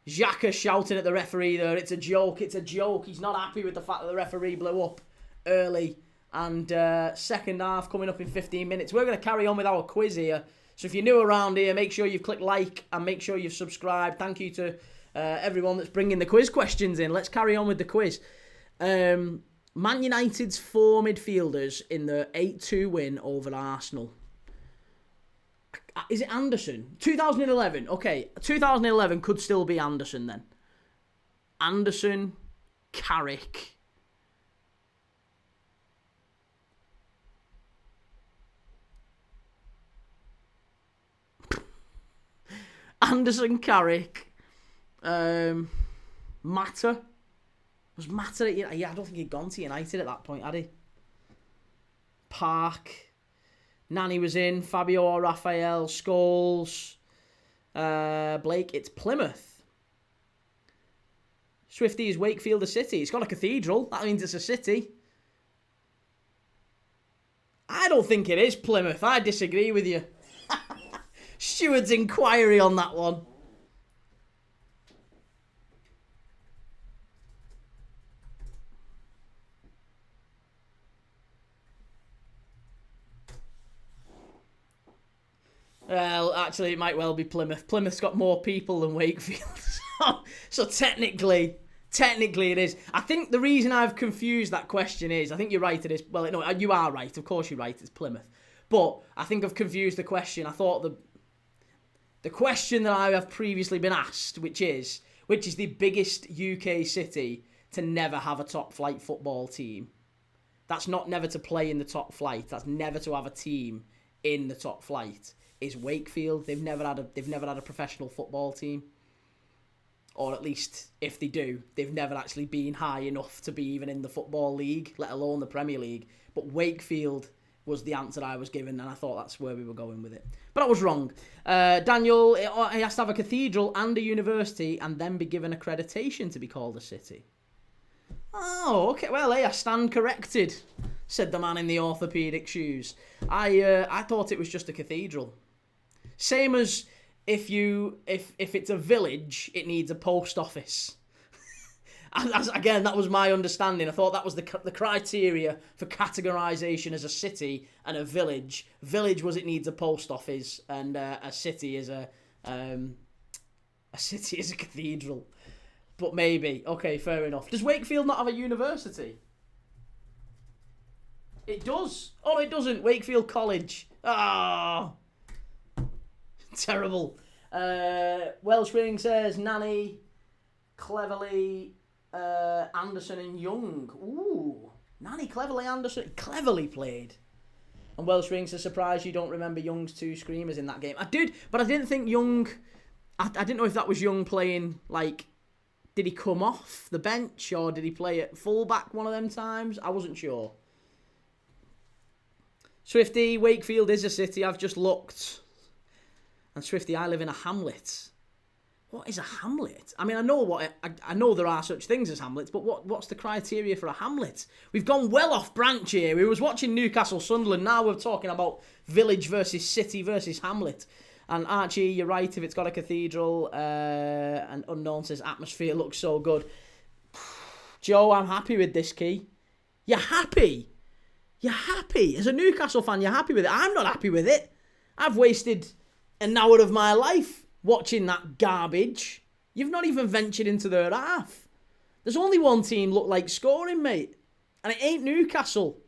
Xhaka shouting at the referee there. It's a joke. It's a joke. He's not happy with the fact that the referee blew up early. And second half coming up in 15 minutes. We're going to carry on with our quiz here. So if you're new around here, make sure you've clicked like and make sure you've subscribed. Thank you to everyone that's bringing the quiz questions in. Let's carry on with the quiz. Man United's 4 midfielders in the 8-2 win over Arsenal. Is it Anderson? 2011. Okay, 2011 could still be Anderson then. Anderson, Carrick. Anderson, Carrick. Mata. Was Mata at United? Yeah, I don't think he'd gone to United at that point, had he? Park. Nani was in. Fabio or Raphael. Scholes. Blake. It's Plymouth. Swifty is Wakefield a city. It's got a cathedral. That means it's a city. I don't think it is Plymouth. I disagree with you. Steward's inquiry on that one. Well, actually, it might well be Plymouth. Plymouth's got more people than Wakefield. so technically it is. I think the reason I've confused that question is, I think you're right, it is. Well, no, you are right. Of course you're right, it's Plymouth. But I think I've confused the question. I thought the question that I have previously been asked, which is the biggest UK city to never have a top flight football team. That's not never to play in the top flight. That's never to have a team in the top flight. Is Wakefield. They've never had a professional football team. Or at least, if they do, they've never actually been high enough to be even in the Football League, let alone the Premier League. But Wakefield was the answer I was given, and I thought that's where we were going with it. But I was wrong. Daniel, he has to have a cathedral and a university and then be given accreditation to be called a city. Oh, okay. Well, hey, I stand corrected, said the man in the orthopaedic shoes. I thought it was just a cathedral. Same as if it's a village, it needs a post office. Again, that was my understanding. I thought that was the criteria for categorisation as a city and a village. Village was it needs a post office, and a city is a cathedral. But maybe. Okay, fair enough. Does Wakefield not have a university? It does. Oh, it doesn't. Wakefield College. Ah, terrible. Welsh Ring says Nani, Cleverly, Anderson and Young. Ooh, Nani, Cleverly, Anderson. Cleverly played. And Welsh Ring says, surprised you don't remember Young's 2 screamers in that game. I did, but I didn't think Young... I didn't know if that was Young playing, like... Did he come off the bench or did he play at fullback one of them times? I wasn't sure. Swifty, Wakefield is a city. I've just looked. And Swifty, I live in a hamlet. What is a hamlet? I mean, I know there are such things as hamlets, but what's the criteria for a hamlet? We've gone well off branch here. We was watching Newcastle, Sunderland. Now we're talking about village versus city versus hamlet. And Archie, you're right, if it's got a cathedral, and Unknown says atmosphere looks so good. Joe, I'm happy with this, Key. You're happy? You're happy? As a Newcastle fan, you're happy with it? I'm not happy with it. I've wasted an hour of my life watching that garbage. You've not even ventured into their half. There's only one team look like scoring, mate. And it ain't Newcastle.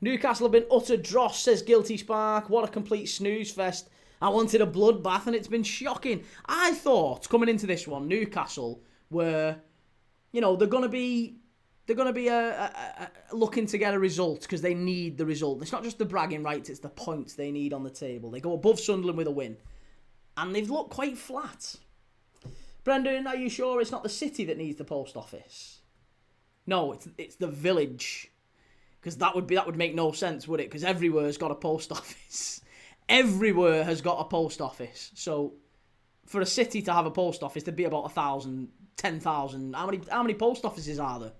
Newcastle have been utter dross, says Guilty Spark. What a complete snooze fest. I wanted a bloodbath and it's been shocking. I thought, coming into this one, Newcastle were, they're going to be looking to get a result because they need the result. It's not just the bragging rights, it's the points they need on the table. They go above Sunderland with a win. And they've looked quite flat. Brendan, are you sure it's not the city that needs the post office? No, it's the village. Because that would make no sense, would it? Because everywhere's got a post office. Everywhere has got a post office. So, for a city to have a post office, there'd be about 1,000, 10,000. How many post offices are there?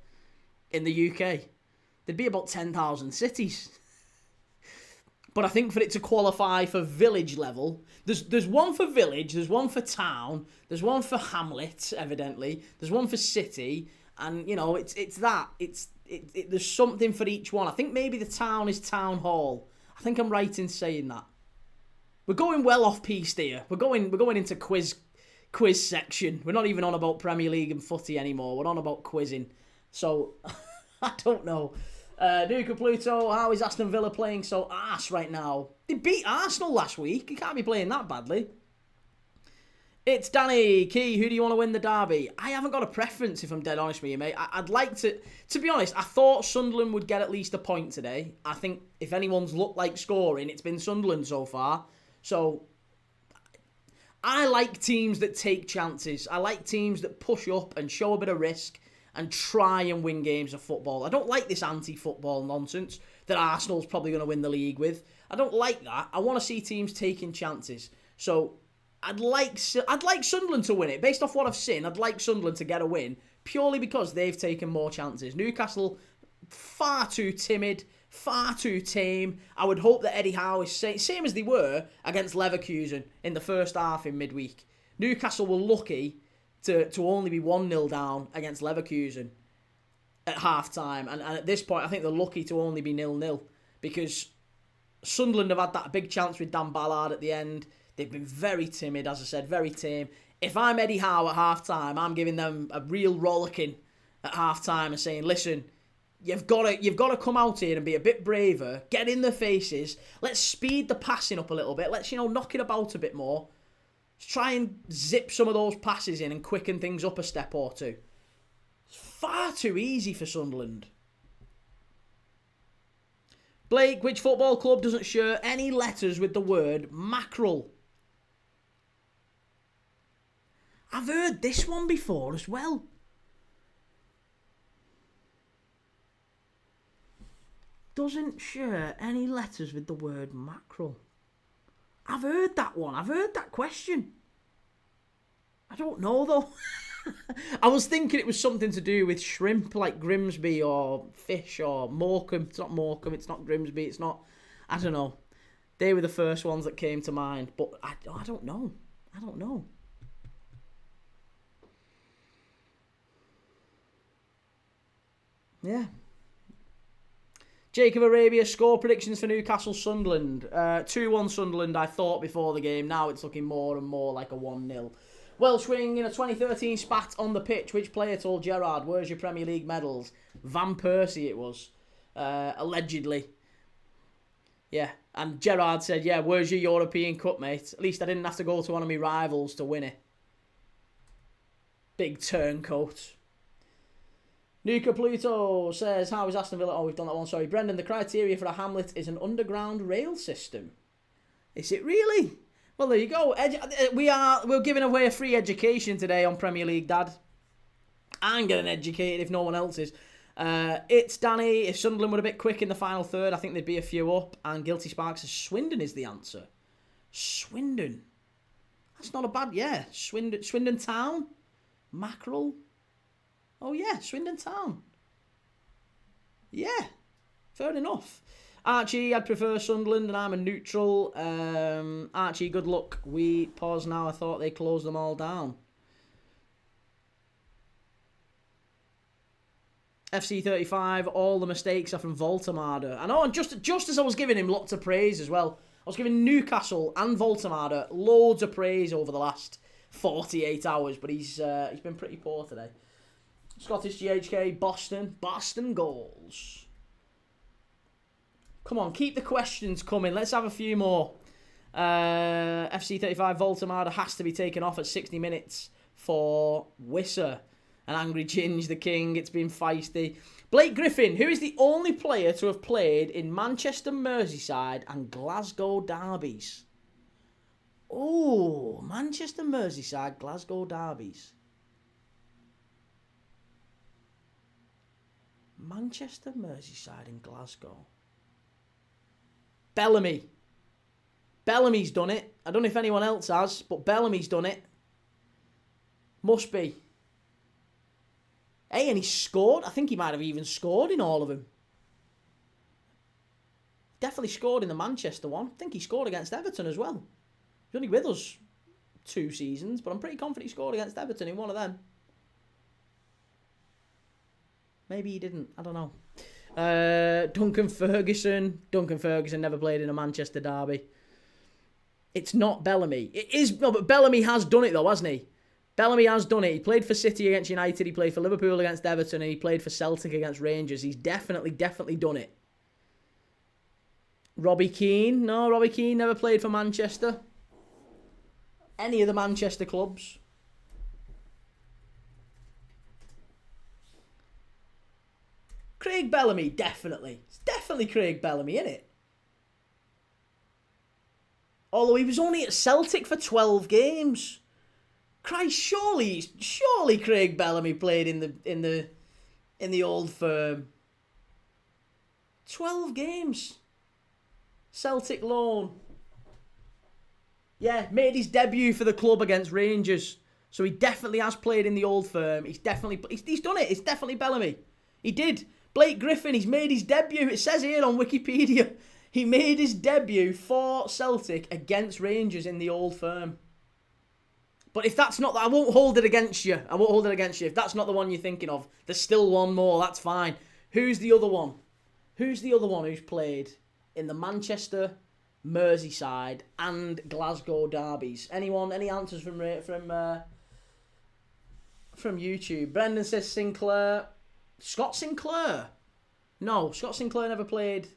in the UK. There'd be about 10,000 cities. But I think for it to qualify for village level, there's one for village, there's one for town, there's one for hamlet, evidently, there's one for city, and, you know, it's that. There's something for each one. I think maybe the town is town hall. I think I'm right in saying that. We're going well off piste here. We're going into quiz section. We're not even on about Premier League and footy anymore. We're on about quizzing. So, I don't know. Nuka Pluto, how is Aston Villa playing so arse right now? They beat Arsenal last week. You can't be playing that badly. It's Danny Key. Who do you want to win the derby? I haven't got a preference, if I'm dead honest with you, mate. I'd like to be honest, I thought Sunderland would get at least a point today. I think if anyone's looked like scoring, it's been Sunderland so far. So, I like teams that take chances. I like teams that push up and show a bit of risk and try and win games of football. I don't like this anti-football nonsense that Arsenal's probably going to win the league with. I don't like that. I want to see teams taking chances. So I'd like Sunderland to win it. Based off what I've seen, I'd like Sunderland to get a win purely because they've taken more chances. Newcastle, far too timid, far too tame. I would hope that Eddie Howe is same as they were against Leverkusen in the first half in midweek. Newcastle were lucky to only be 1-0 down against Leverkusen at half-time. And at this point, I think they're lucky to only be 0-0 because Sunderland have had that big chance with Dan Ballard at the end. They've been very timid, as I said, very tame. If I'm Eddie Howe at half-time, I'm giving them a real rollicking at half-time and saying, listen, you've got to come out here and be a bit braver, get in their faces, let's speed the passing up a little bit, let's, knock it about a bit more. Try and zip some of those passes in and quicken things up a step or two. It's far too easy for Sunderland. Blake, which football club doesn't share any letters with the word mackerel? I've heard this one before as well. Doesn't share any letters with the word mackerel. I've heard that one. I've heard that question. I don't know, though. I was thinking it was something to do with shrimp, like Grimsby, or fish, or Morecambe. It's not Morecambe, it's not Grimsby, it's not... I don't know. They were the first ones that came to mind, but I don't know. I don't know. Yeah. Jacob Arabia, score predictions for Newcastle Sunderland. 2-1 Sunderland, I thought before the game. Now it's looking more and more like a 1-0. Welsh wing in a 2013 spat on the pitch. Which player told Gerrard, where's your Premier League medals? Van Persie it was. Allegedly. Yeah. And Gerrard said, yeah, where's your European Cup, mate? At least I didn't have to go to one of my rivals to win it. Big turncoat. Nuka Pluto says, how is Aston Villa? Oh, we've done that one, sorry. Brendan, the criteria for a hamlet is an underground rail system. Is it really? Well, there you go. We're giving away a free education today on Premier League, Dad. I'm getting educated if no one else is. It's Danny. If Sunderland were a bit quick in the final third, I think they'd be a few up. And Guilty Sparks says Swindon is the answer. Swindon. That's not a bad, yeah. Swindon Town. Mackerel. Oh, yeah, Swindon Town. Yeah, fair enough. Archie, I'd prefer Sunderland and I'm a neutral. Archie, good luck. We pause now. I thought they closed them all down. FC35, all the mistakes are from Voltemada. I know, and just as I was giving him lots of praise as well, I was giving Newcastle and Voltemada loads of praise over the last 48 hours, but he's been pretty poor today. Scottish GHK, Boston goals. Come on, keep the questions coming. Let's have a few more. FC35, Voltemada has to be taken off at 60 minutes for Wisser. An angry Ginge, the king. It's been feisty. Blake Griffin, who is the only player to have played in Manchester, Merseyside and Glasgow derbies? Oh, Manchester, Merseyside, Glasgow derbies. Manchester, Merseyside and Glasgow. Bellamy. Bellamy's done it. I don't know if anyone else has, but Bellamy's done it. Must be. Hey, and he scored. I think he might have even scored in all of them. Definitely scored in the Manchester one. I think he scored against Everton as well. He's only with us 2 seasons, but I'm pretty confident he scored against Everton in one of them. Maybe he didn't. I don't know. Duncan Ferguson. Duncan Ferguson never played in a Manchester derby. It's not Bellamy. It is. No, but Bellamy has done it though, hasn't he? Bellamy has done it. He played for City against United. He played for Liverpool against Everton. And he played for Celtic against Rangers. He's definitely done it. Robbie Keane. No, Robbie Keane never played for Manchester. Any of the Manchester clubs. Craig Bellamy, definitely. It's definitely Craig Bellamy, isn't it? Although he was only at Celtic for 12 games. Christ, surely Craig Bellamy played in the old firm. 12 games. Celtic loan. Yeah, made his debut for the club against Rangers. So he definitely has played in the old firm. He's done it. It's definitely Bellamy. He did. Blake Griffin, he's made his debut. It says here on Wikipedia. He made his debut for Celtic against Rangers in the old firm. But if that's not... I won't hold it against you. If that's not the one you're thinking of. There's still one more. That's fine. Who's the other one? Who's played in the Manchester, Merseyside and Glasgow derbies? Anyone? Any answers from YouTube? Brendan says Sinclair. Scott Sinclair? No, Scott Sinclair never played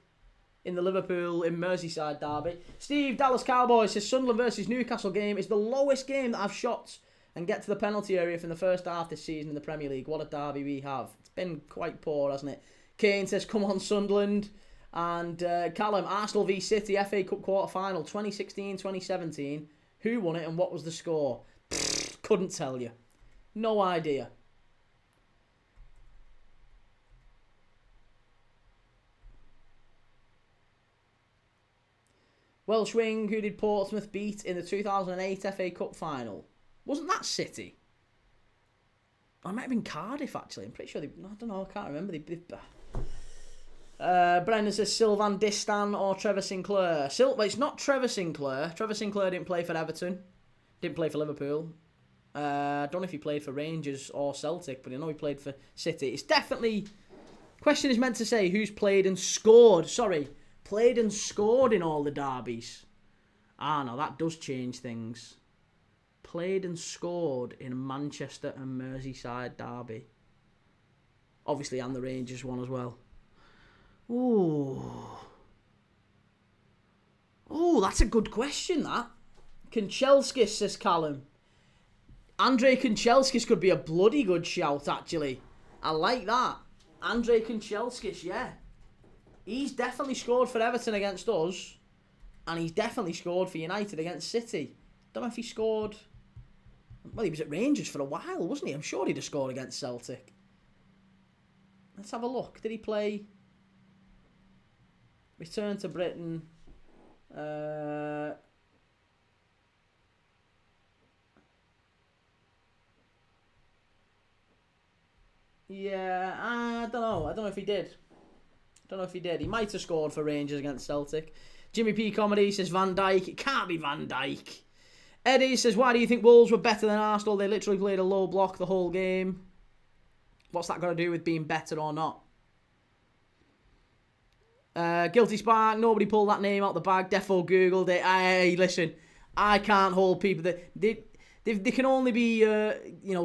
in the Liverpool in Merseyside derby. Steve, Dallas Cowboys says Sunderland versus Newcastle game is the lowest game that I've shot and get to the penalty area from the first half this season in the Premier League. What a derby we have. It's been quite poor, hasn't it? Kane says, come on Sunderland. And Callum, Arsenal v City FA Cup quarter-final 2016-2017. Who won it and what was the score? Couldn't tell you. No idea. Welsh wing, who did Portsmouth beat in the 2008 FA Cup final? Wasn't that City? Or it might have been Cardiff, actually. I'm pretty sure I don't know, I can't remember. Brendan says Sylvain Distin or Trevor Sinclair. It's not Trevor Sinclair. Trevor Sinclair didn't play for Everton. Didn't play for Liverpool. I don't know if he played for Rangers or Celtic, but I know he played for City. It's definitely... Question is meant to say who's played and scored. Sorry. Played and scored in all the derbies. Ah, no, that does change things. Played and scored in Manchester and Merseyside derby. Obviously, and the Rangers one as well. Ooh. Oh, that's a good question, that. Kanchelskis, says Callum. Andrei Kanchelskis could be a bloody good shout, actually. I like that. Andrei Kanchelskis, yeah. He's definitely scored for Everton against us. And he's definitely scored for United against City. Don't know if he scored... Well, he was at Rangers for a while, wasn't he? I'm sure he'd have scored against Celtic. Let's have a look. Did he play... Return to Britain. Yeah, I don't know. I don't know if he did. He might have scored for Rangers against Celtic. Jimmy P. Comedy says Van Dijk. It can't be Van Dijk. Eddie says, why do you think Wolves were better than Arsenal? They literally played a low block the whole game. What's that got to do with being better or not? Guilty Spark. Nobody pulled that name out the bag. Defo Googled it. Hey, listen. I can't hold people that... They can only be,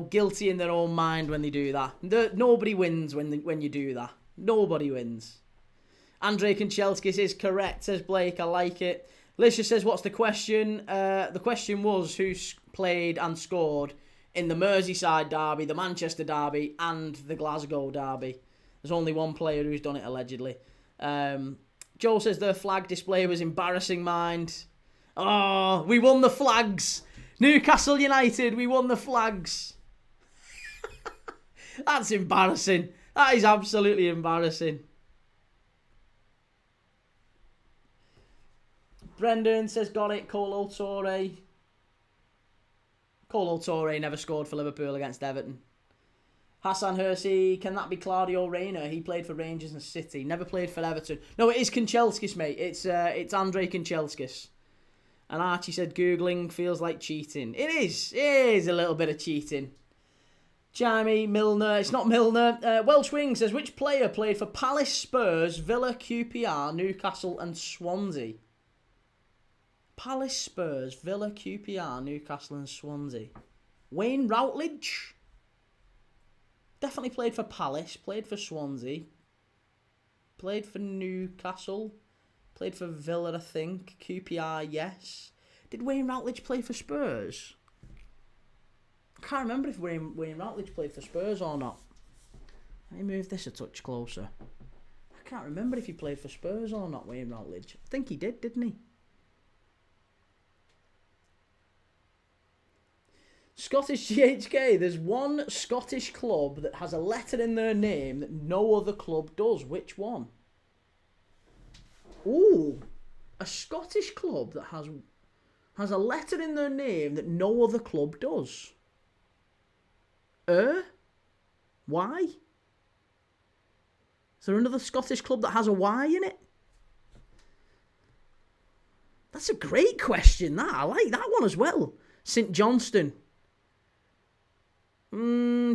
guilty in their own mind when they do that. Nobody wins when you do that. Nobody wins. Andrei Kanchelskis is correct, says Blake. I like it. Lisha says, what's the question? The question was who played and scored in the Merseyside derby, the Manchester derby, and the Glasgow derby. There's only one player who's done it, allegedly. Joe says their flag display was embarrassing, mind. Oh, we won the flags. Newcastle United, we won the flags. That's embarrassing. That is absolutely embarrassing. Brendan says, got it, Kolo Touré. Kolo Touré never scored for Liverpool against Everton. Hassan Hersey, can that be Claudio Reyna? He played for Rangers and City. Never played for Everton. No, it is Kanchelskis, mate. It's Andrei Kanchelskis. And Archie said Googling feels like cheating. It is. It is a little bit of cheating. Jamie, Milner. It's not Milner. Welsh Wing says, which player played for Palace, Spurs, Villa, QPR, Newcastle and Swansea? Palace, Spurs, Villa, QPR, Newcastle and Swansea. Wayne Routledge. Definitely played for Palace. Played for Swansea. Played for Newcastle. Played for Villa, I think. QPR, yes. Did Wayne Routledge play for Spurs? I can't remember if Wayne Routledge played for Spurs or not. Let me move this a touch closer. I can't remember if he played for Spurs or not, Wayne Routledge. I think he did, didn't he? Scottish GHK. There's one Scottish club that has a letter in their name that no other club does. Which one? Ooh, a Scottish club that has a letter in their name that no other club does. Why? Is there another Scottish club that has a Y in it? That's a great question, that. I like that one as well. St Johnstone.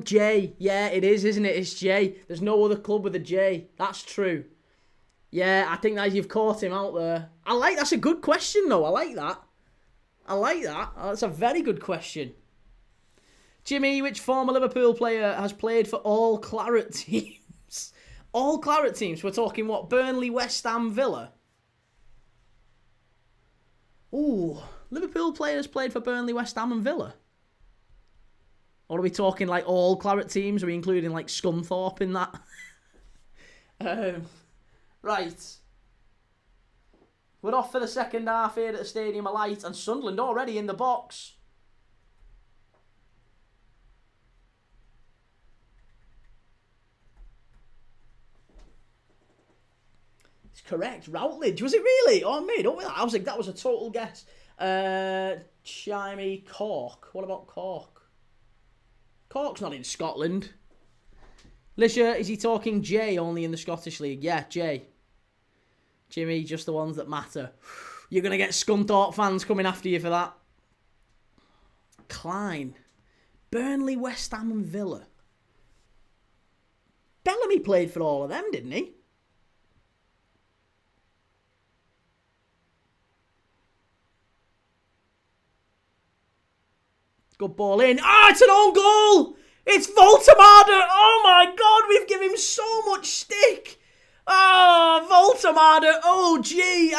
J. Yeah, it is, isn't it? It's J. There's no other club with a J. That's true. Yeah, I think that you've caught him out there. That's a good question, though. I like that. That's a very good question. Jimmy, which former Liverpool player has played for all Claret teams? All Claret teams? We're talking, what, Burnley, West Ham, Villa? Ooh, Liverpool players played for Burnley, West Ham and Villa? Or are we talking like all Claret teams? Are we including like Scunthorpe in that? Right. We're off for the second half here at the Stadium of Light, and Sunderland already in the box. It's correct. Routledge. Was it really? Oh, I made up with that. I was like, that was a total guess. Chimey, Cork. What about Cork? Cork's not in Scotland. Lisha, is he talking J only in the Scottish League? Yeah, J. Jimmy, just the ones that matter. You're going to get Scunthorpe fans coming after you for that. Klein. Burnley, West Ham and Villa. Bellamy played for all of them, didn't he? Good ball in. Ah, it's an own goal! It's Voltemada! Oh my God, we've given him so much stick! Oh, Voltemada, OG,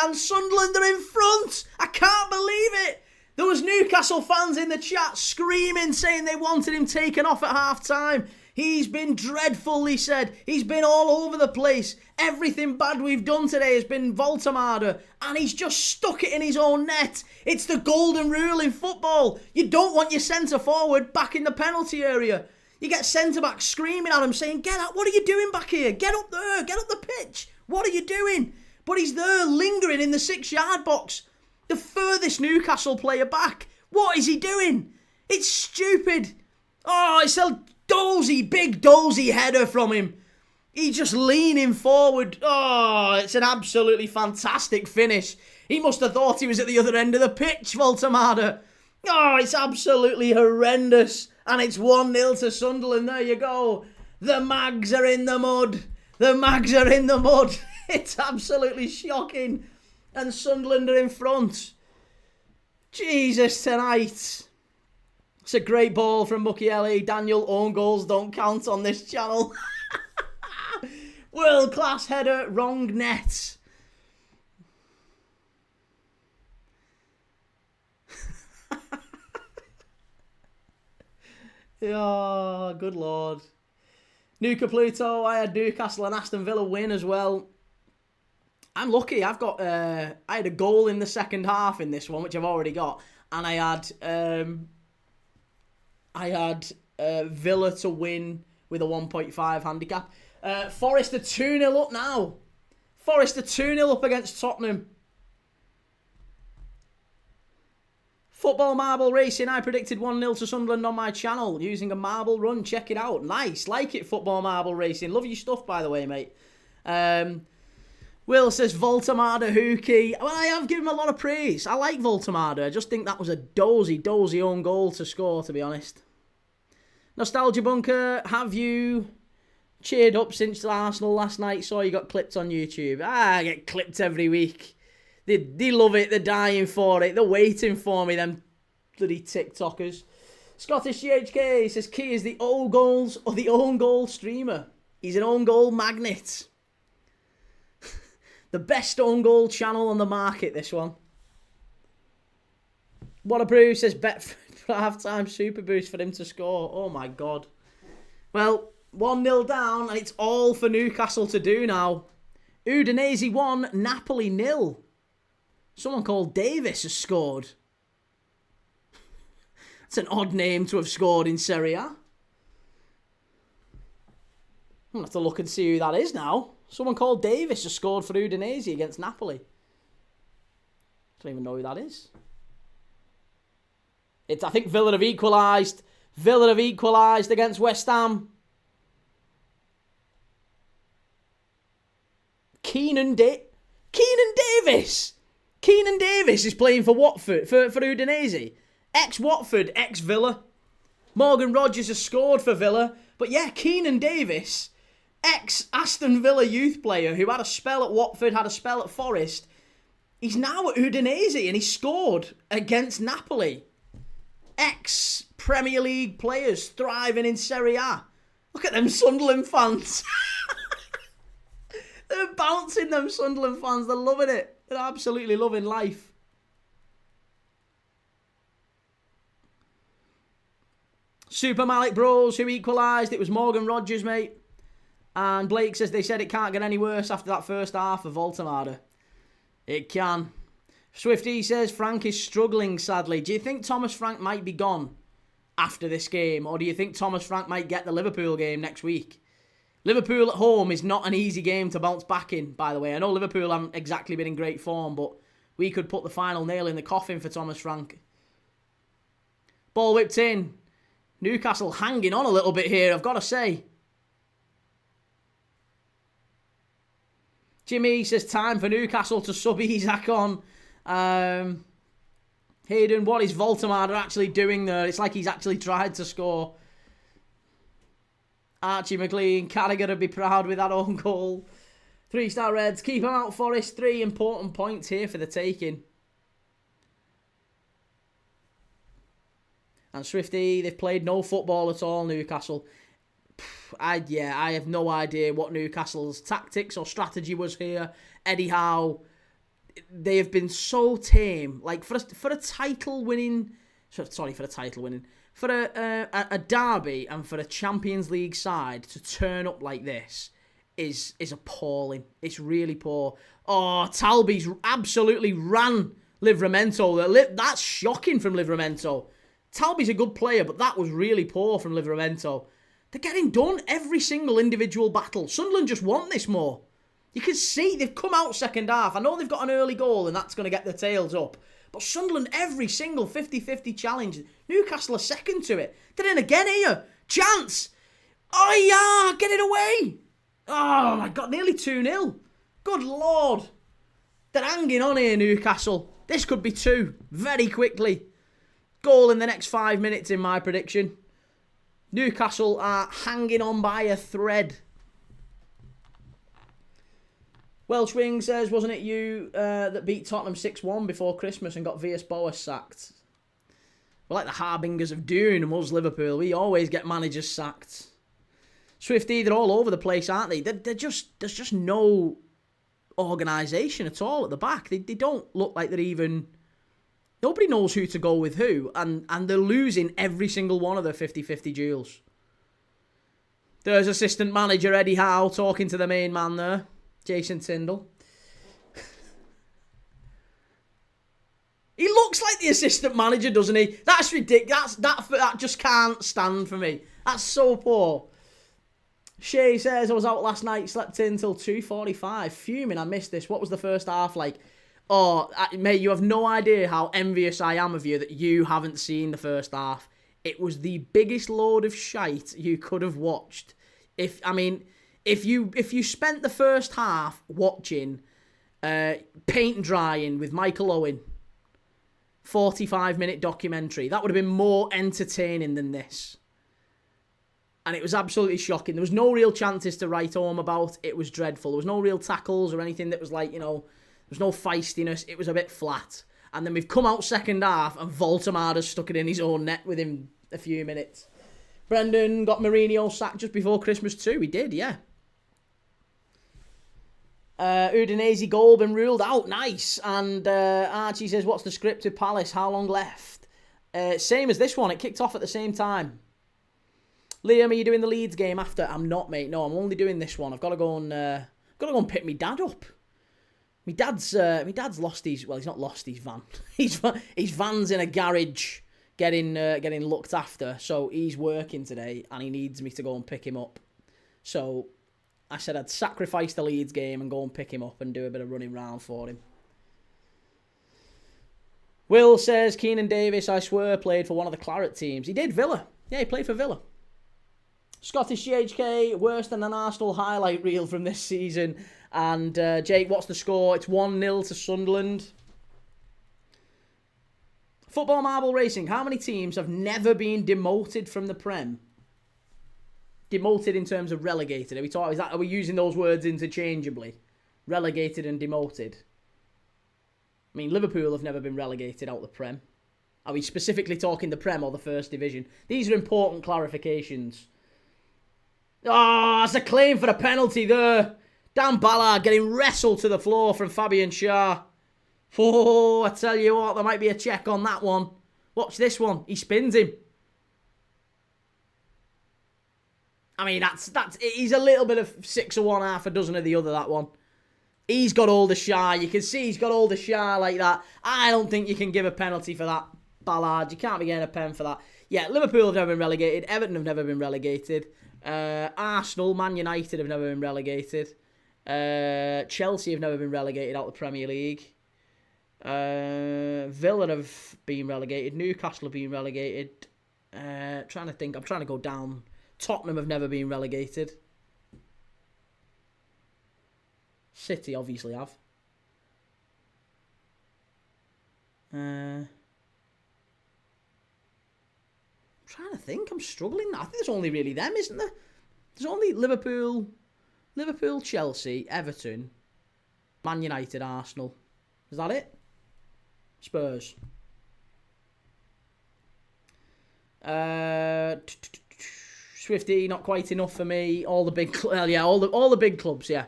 and Sunderland are in front! I can't believe it! There was Newcastle fans in the chat screaming, saying they wanted him taken off at half-time. He's been dreadful, he said. He's been all over the place. Everything bad we've done today has been Voltemada, and he's just stuck it in his own net. It's the golden rule in football. You don't want your centre-forward back in the penalty area. You get centre-back screaming at him, saying, get up, what are you doing back here? Get up there, get up the pitch. What are you doing? But he's there, lingering in the 6-yard box. The furthest Newcastle player back. What is he doing? It's stupid. Oh, it's a big dozy header from him. He's just leaning forward. Oh, it's an absolutely fantastic finish. He must have thought he was at the other end of the pitch, Voltemada. Oh, it's absolutely horrendous. And it's 1-0 to Sunderland. There you go. The Mags are in the mud. The Mags are in the mud. It's absolutely shocking. And Sunderland are in front. Jesus, tonight. It's a great ball from Mukiele. Daniel, own goals don't count on this channel. World-class header, wrong net. Oh, good lord. Nuka Pluto, I had Newcastle and Aston Villa win as well. I'm lucky. I had a goal in the second half in this one, which I've already got. And I had Villa to win with a 1.5 handicap. Forest are 2-0 up now. Forest are 2-0 up against Tottenham. Football Marble Racing, I predicted 1-0 to Sunderland on my channel using a marble run. Check it out. Nice. Like it, Football Marble Racing. Love your stuff, by the way, mate. Will says Voltamada Hookie. Well, I have given him a lot of praise. I like Voltamada. I just think that was a dozy own goal to score, to be honest. Nostalgia Bunker, have you cheered up since Arsenal last night? Saw you got clipped on YouTube. I get clipped every week. They love it. They're dying for it. They're waiting for me, them bloody TikTokers. Scottish GHK says Key is the own goals or the own goal streamer. He's an own goal magnet. The best own goal channel on the market, this one. What a brew says bet for half-time super boost for him to score. Oh my God. Well, 1-0 down and it's all for Newcastle to do now. Udinese 1, Napoli 0. Someone called Davis has scored. That's an odd name to have scored in Serie A. I'm going to have to look and see who that is now. Someone called Davis has scored for Udinese against Napoli. Don't even know who that is. I think Villa have equalised. Villa have equalised against West Ham. Keenan Davis. Keenan Davis is playing for Watford, for Udinese. Ex-Watford, ex-Villa. Morgan Rogers has scored for Villa. But yeah, Keenan Davis, ex-Aston Villa youth player who had a spell at Watford, had a spell at Forest. He's now at Udinese and he scored against Napoli. Ex-Premier League players thriving in Serie A. Look at them Sunderland fans. They're bouncing, them Sunderland fans. They're loving it. They're absolutely loving life. Super Malik Bros, who equalised. It was Morgan Rogers, mate. And Blake says they said it can't get any worse after that first half of Voltamada. It can. Swifty says Frank is struggling, sadly. Do you think Thomas Frank might be gone after this game? Or do you think Thomas Frank might get the Liverpool game next week? Liverpool at home is not an easy game to bounce back in, by the way. I know Liverpool haven't exactly been in great form, but we could put the final nail in the coffin for Thomas Frank. Ball whipped in. Newcastle hanging on a little bit here, I've got to say. Jimmy says time for Newcastle to sub Isak on. Hayden, what is Voltamada actually doing there? It's like he's actually tried to score. Archie McLean, Carragher would be proud with that own goal. 3-star Reds, keep him out, Forest. 3 important points here for the taking. And Swifty, they've played no football at all, Newcastle. I have no idea what Newcastle's tactics or strategy was here. Eddie Howe, they have been so tame. Like, for a title winning... Sorry, for a title winning... For a derby and for a Champions League side to turn up like this is appalling. It's really poor. Oh, Talby's absolutely ran Livramento. That's shocking from Livramento. Talby's a good player, but that was really poor from Livramento. They're getting done every single individual battle. Sunderland just want this more. You can see they've come out second half. I know they've got an early goal and that's going to get their tails up. But Sunderland, every single 50-50 challenge. Newcastle are second to it. They're in again here. Chance. Oh, yeah. Get it away. Oh, my God. Nearly 2-0. Good Lord. They're hanging on here, Newcastle. This could be 2 very quickly. Goal in the next 5 minutes in my prediction. Newcastle are hanging on by a thread. Welsh Wing says, wasn't it you that beat Tottenham 6-1 before Christmas and got Villas-Boas sacked? We're like the harbingers of doom, us Liverpool. We always get managers sacked. Swifty, they're all over the place, aren't they? There's just no organisation at all at the back. They don't look like they're even... Nobody knows who to go with who. And they're losing every single one of their 50-50 duels. There's assistant manager Eddie Howe talking to the main man there. Jason Tyndall. He looks like the assistant manager, doesn't he? That's ridiculous. That just can't stand for me. That's so poor. Shay says, I was out last night, slept in till 2:45. Fuming, I missed this. What was the first half like? Oh, mate, you have no idea how envious I am of you that you haven't seen the first half. It was the biggest load of shite you could have watched. If you spent the first half watching paint drying with Michael Owen, 45-minute documentary, that would have been more entertaining than this. And it was absolutely shocking. There was no real chances to write home about. It was dreadful. There was no real tackles or anything that was like, there was no feistiness. It was a bit flat. And then we've come out second half and Voltemada's stuck it in his own net within a few minutes. Brendan got Mourinho sacked just before Christmas too. He did, yeah. Udinese goal been ruled out. Nice. And Archie says, what's the script with Palace? How long left? Same as this one. It kicked off at the same time. Liam, are you doing the Leeds game after? I'm not, mate. No, I'm only doing this one. I've got to go and pick my dad up. My dad's lost his. Well, he's not lost his van. His van's in a garage, getting looked after. So he's working today, and he needs me to go and pick him up. So I said I'd sacrifice the Leeds game and go and pick him up and do a bit of running round for him. Will says Keenan Davis, I swear, played for one of the Claret teams. He did, Villa. Yeah, he played for Villa. Scottish GHK, worse than an Arsenal highlight reel from this season. And Jake, what's the score? It's 1-0 to Sunderland. Football Marble Racing, how many teams have never been demoted from the Prem? Demoted in terms of relegated. Are we using those words interchangeably? Relegated and demoted. I mean, Liverpool have never been relegated out the Prem. Are we specifically talking the Prem or the First Division? These are important clarifications. Oh, that's a claim for a penalty there. Dan Ballard getting wrestled to the floor from Fabian Schär. Oh, I tell you what, there might be a check on that one. Watch this one. He spins him. I mean, he's a little bit of 6 of one, half a dozen of the other, that one. He's got all the Schär. You can see he's got all the Schär like that. I don't think you can give a penalty for that, Ballard. You can't be getting a pen for that. Yeah, Liverpool have never been relegated. Everton have never been relegated. Arsenal, Man United have never been relegated. Chelsea have never been relegated out of the Premier League. Villa have been relegated. Newcastle have been relegated. Trying to think. I'm trying to go down. Tottenham have never been relegated. City obviously have. I'm trying to think. I'm struggling. I think there's only really them, isn't there? There's only Liverpool, Chelsea, Everton, Man United, Arsenal. Is that it? Spurs. Swifty, not quite enough for me. All the big, all the big clubs. Yeah,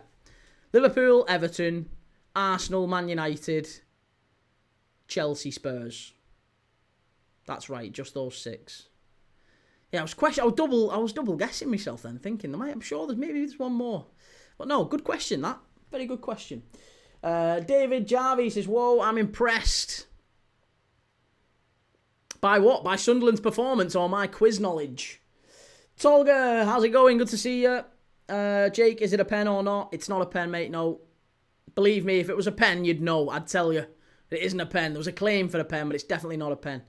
Liverpool, Everton, Arsenal, Man United, Chelsea, Spurs. That's right, just those 6. Yeah, I was double guessing myself then, thinking I'm sure there's one more. But no, good question that. Very good question. David Jarvie says, whoa, I'm impressed. By what? By Sunderland's performance or my quiz knowledge? Tolga, how's it going? Good to see you. Jake, is it a pen or not? It's not a pen, mate, no. Believe me, if it was a pen, you'd know. I'd tell you. It isn't a pen. There was a claim for a pen, but it's definitely not a pen.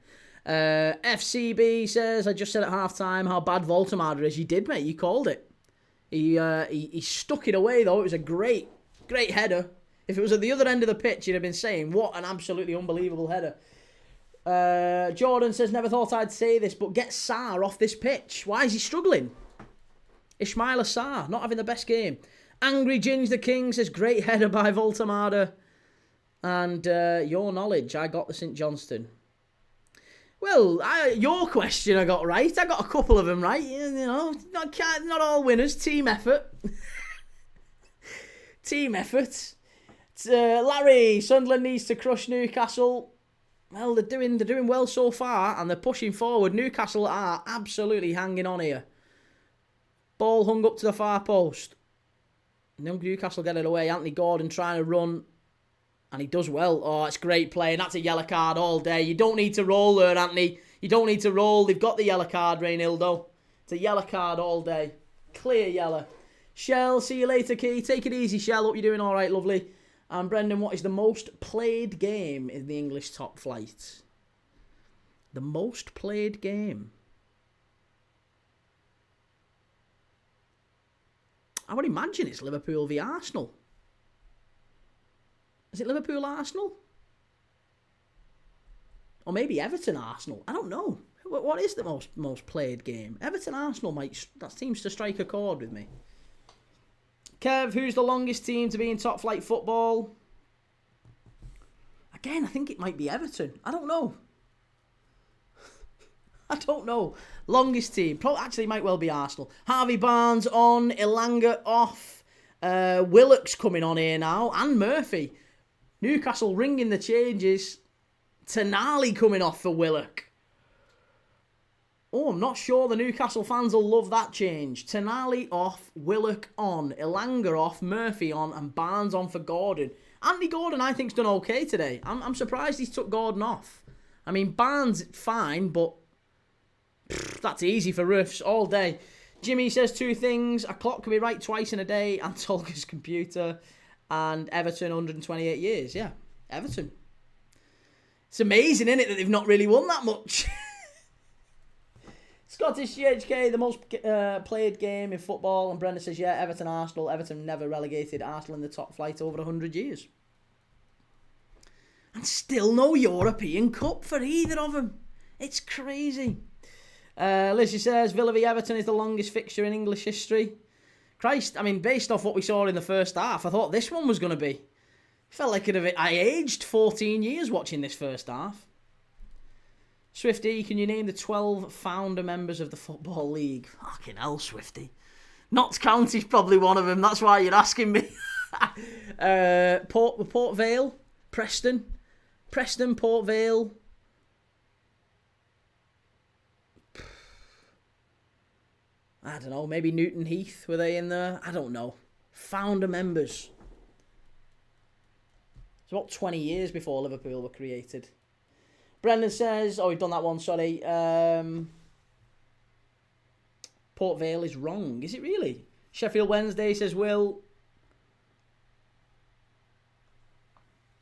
FCB says, I just said at half-time how bad Voltemada is. You did, mate. You called it. He stuck it away, though. It was a great header. If it was at the other end of the pitch, you'd have been saying, what an absolutely unbelievable header. Jordan says, never thought I'd say this, but get Sarr off this pitch. Why is he struggling? Ismaila Sarr, not having the best game. Angry Ginge the King says, great header by Voltemada. And your knowledge, I got the St Johnstone. Well, your question I got right. I got a couple of them right. Not all winners. Team effort. Team effort. Larry, Sunderland needs to crush Newcastle. Well, they're doing well so far, and they're pushing forward. Newcastle are absolutely hanging on here. Ball hung up to the far post. Newcastle get it away. Anthony Gordon trying to run. And he does well. Oh, it's great play. And that's a yellow card all day. You don't need to roll there, Anthony. You don't need to roll. They've got the yellow card, Reynildo. It's a yellow card all day. Clear yellow. Shell, see you later, Key. Take it easy, Shell. Hope you're doing all right, lovely. And Brendan, what is the most played game in the English top flight? The most played game. I would imagine it's Liverpool v Arsenal. Is it Liverpool Arsenal? Or maybe Everton Arsenal. I don't know. What is the most played game? Everton Arsenal that seems to strike a chord with me. Kev, who's the longest team to be in top flight football? Again, I think it might be Everton. I don't know. I don't know. Longest team. Actually, might well be Arsenal. Harvey Barnes on. Ilanga off. Willock's coming on here now. And Murphy. Newcastle ringing the changes. Tonali coming off for Willock. Oh, I'm not sure the Newcastle fans will love that change. Tonali off. Willock on. Ilanga off. Murphy on. And Barnes on for Gordon. Andy Gordon, I think, has done okay today. I'm surprised he's took Gordon off. I mean, Barnes, fine, but that's easy for roofs all day. Jimmy says two things. A clock can be right twice in a day. And Tolka's computer. And Everton, 128 years. Yeah, Everton. It's amazing, isn't it, that they've not really won that much. Scottish GHK, the most played game in football. And Brenda says, yeah, Everton, Arsenal. Everton never relegated Arsenal in the top flight over 100 years. And still no European Cup for either of them. It's crazy. Lizzie says, Villa v Everton is the longest fixture in English history. Christ, I mean, based off what we saw in the first half, I thought this one was going to be. Felt like I aged 14 years watching this first half. Swifty, can you name the 12 founder members of the Football League? Fucking hell, Swifty. Notts County's probably one of them. That's why you're asking me. Port Vale, Preston, Port Vale. I don't know, maybe Newton Heath, were they in there? I don't know. Founder members. It's about 20 years before Liverpool were created. Brendan says, we've done that one, sorry. Port Vale is wrong. Is it really? Sheffield Wednesday says, Will.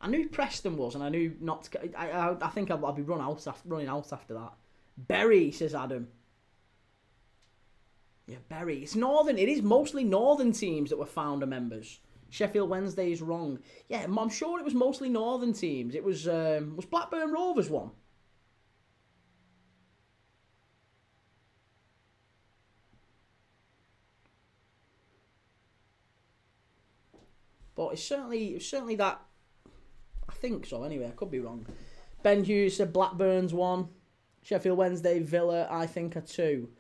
I knew Preston was, and I knew not to, I think I'll be running out after that. Bury, says Adam. Yeah, Bury. It's northern. It is mostly northern teams that were founder members. Sheffield Wednesday is wrong. Yeah, I'm sure it was mostly northern teams. It was Blackburn Rovers one? But it's certainly that. I think so. Anyway, I could be wrong. Ben Hughes said Blackburn's one. Sheffield Wednesday, Villa, I think are two.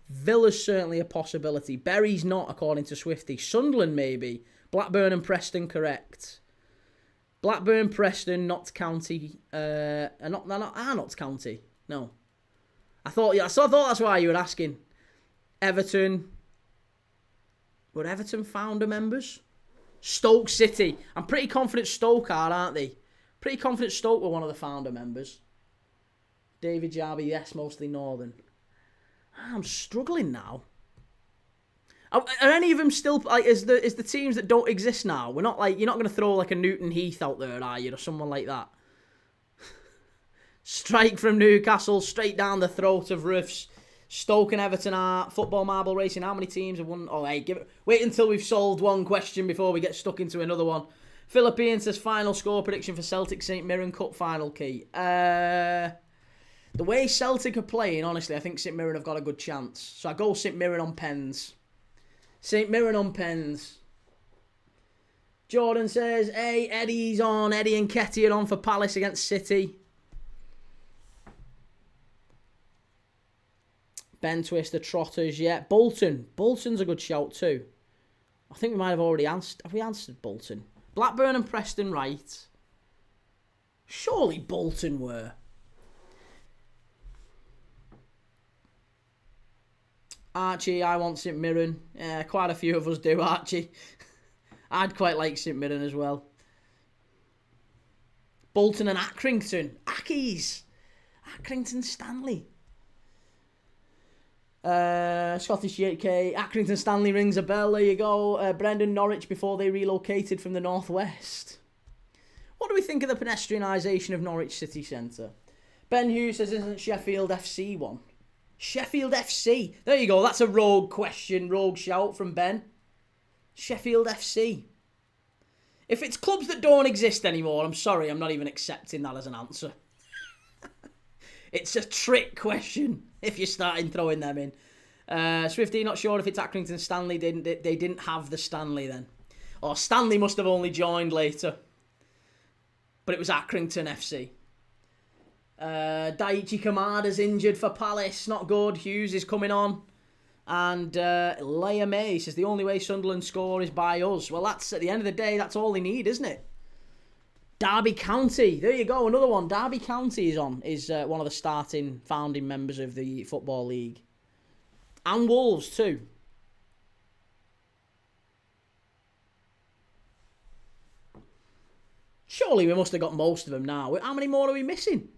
Villa's certainly a possibility. Bury's not, according to Swifty. Sunderland, maybe. Blackburn and Preston, correct. Blackburn, Preston, Notts County. Not Notts County. No. I thought that's why you were asking. Everton. Were Everton founder members? Stoke City. I'm pretty confident Stoke are, aren't they? Pretty confident Stoke were one of the founder members. David Jarby, yes, mostly northern. I'm struggling now. Are any of them still like? Is the teams that don't exist now? We're not like, you're not going to throw like a Newton Heath out there, are you, or someone like that? Strike from Newcastle straight down the throat of Roofs. Stoke and Everton are. Football Marble Racing. How many teams have won? Oh, hey, wait until we've solved one question before we get stuck into another one. Philippine says final score prediction for Celtic St Mirren Cup final, key. The way Celtic are playing, honestly, I think St Mirren have got a good chance. So I go St Mirren on pens. St Mirren on pens. Jordan says, hey, Eddie's on. Eddie and Ketty are on for Palace against City. Ben Twister, Trotters, yeah. Bolton. Bolton's a good shout too. I think we might have already answered. Have we answered Bolton? Blackburn and Preston, right. Surely Bolton were. Archie, I want St Mirren. Yeah, quite a few of us do, Archie. I'd quite like St Mirren as well. Bolton and Accrington. Ackies. Accrington Stanley. Scottish 8K. Accrington Stanley rings a bell. There you go. Brendan, Norwich before they relocated from the northwest. do we think of the pedestrianisation of Norwich City Centre? Ben Hughes says, isn't Sheffield FC one? Sheffield FC. There you go. That's a rogue question, rogue shout from Ben. Sheffield FC. If it's clubs that don't exist anymore, I'm sorry, I'm not even accepting that as an answer. It's a trick question if you're starting throwing them in. Swifty, not sure if it's Accrington Stanley. They didn't have the Stanley then. Or Stanley must have only joined later. But it was Accrington FC. Daichi Kamada's injured for Palace. Not good. Hughes is coming on. And Leia May says the only way Sunderland score is by us. Well, that's at the end of the day, that's all they need, isn't it? Derby County. There you go. Another one. Derby County is one of the starting founding members of the Football League. And Wolves too. Surely we must have got most of them now. How many more are we missing?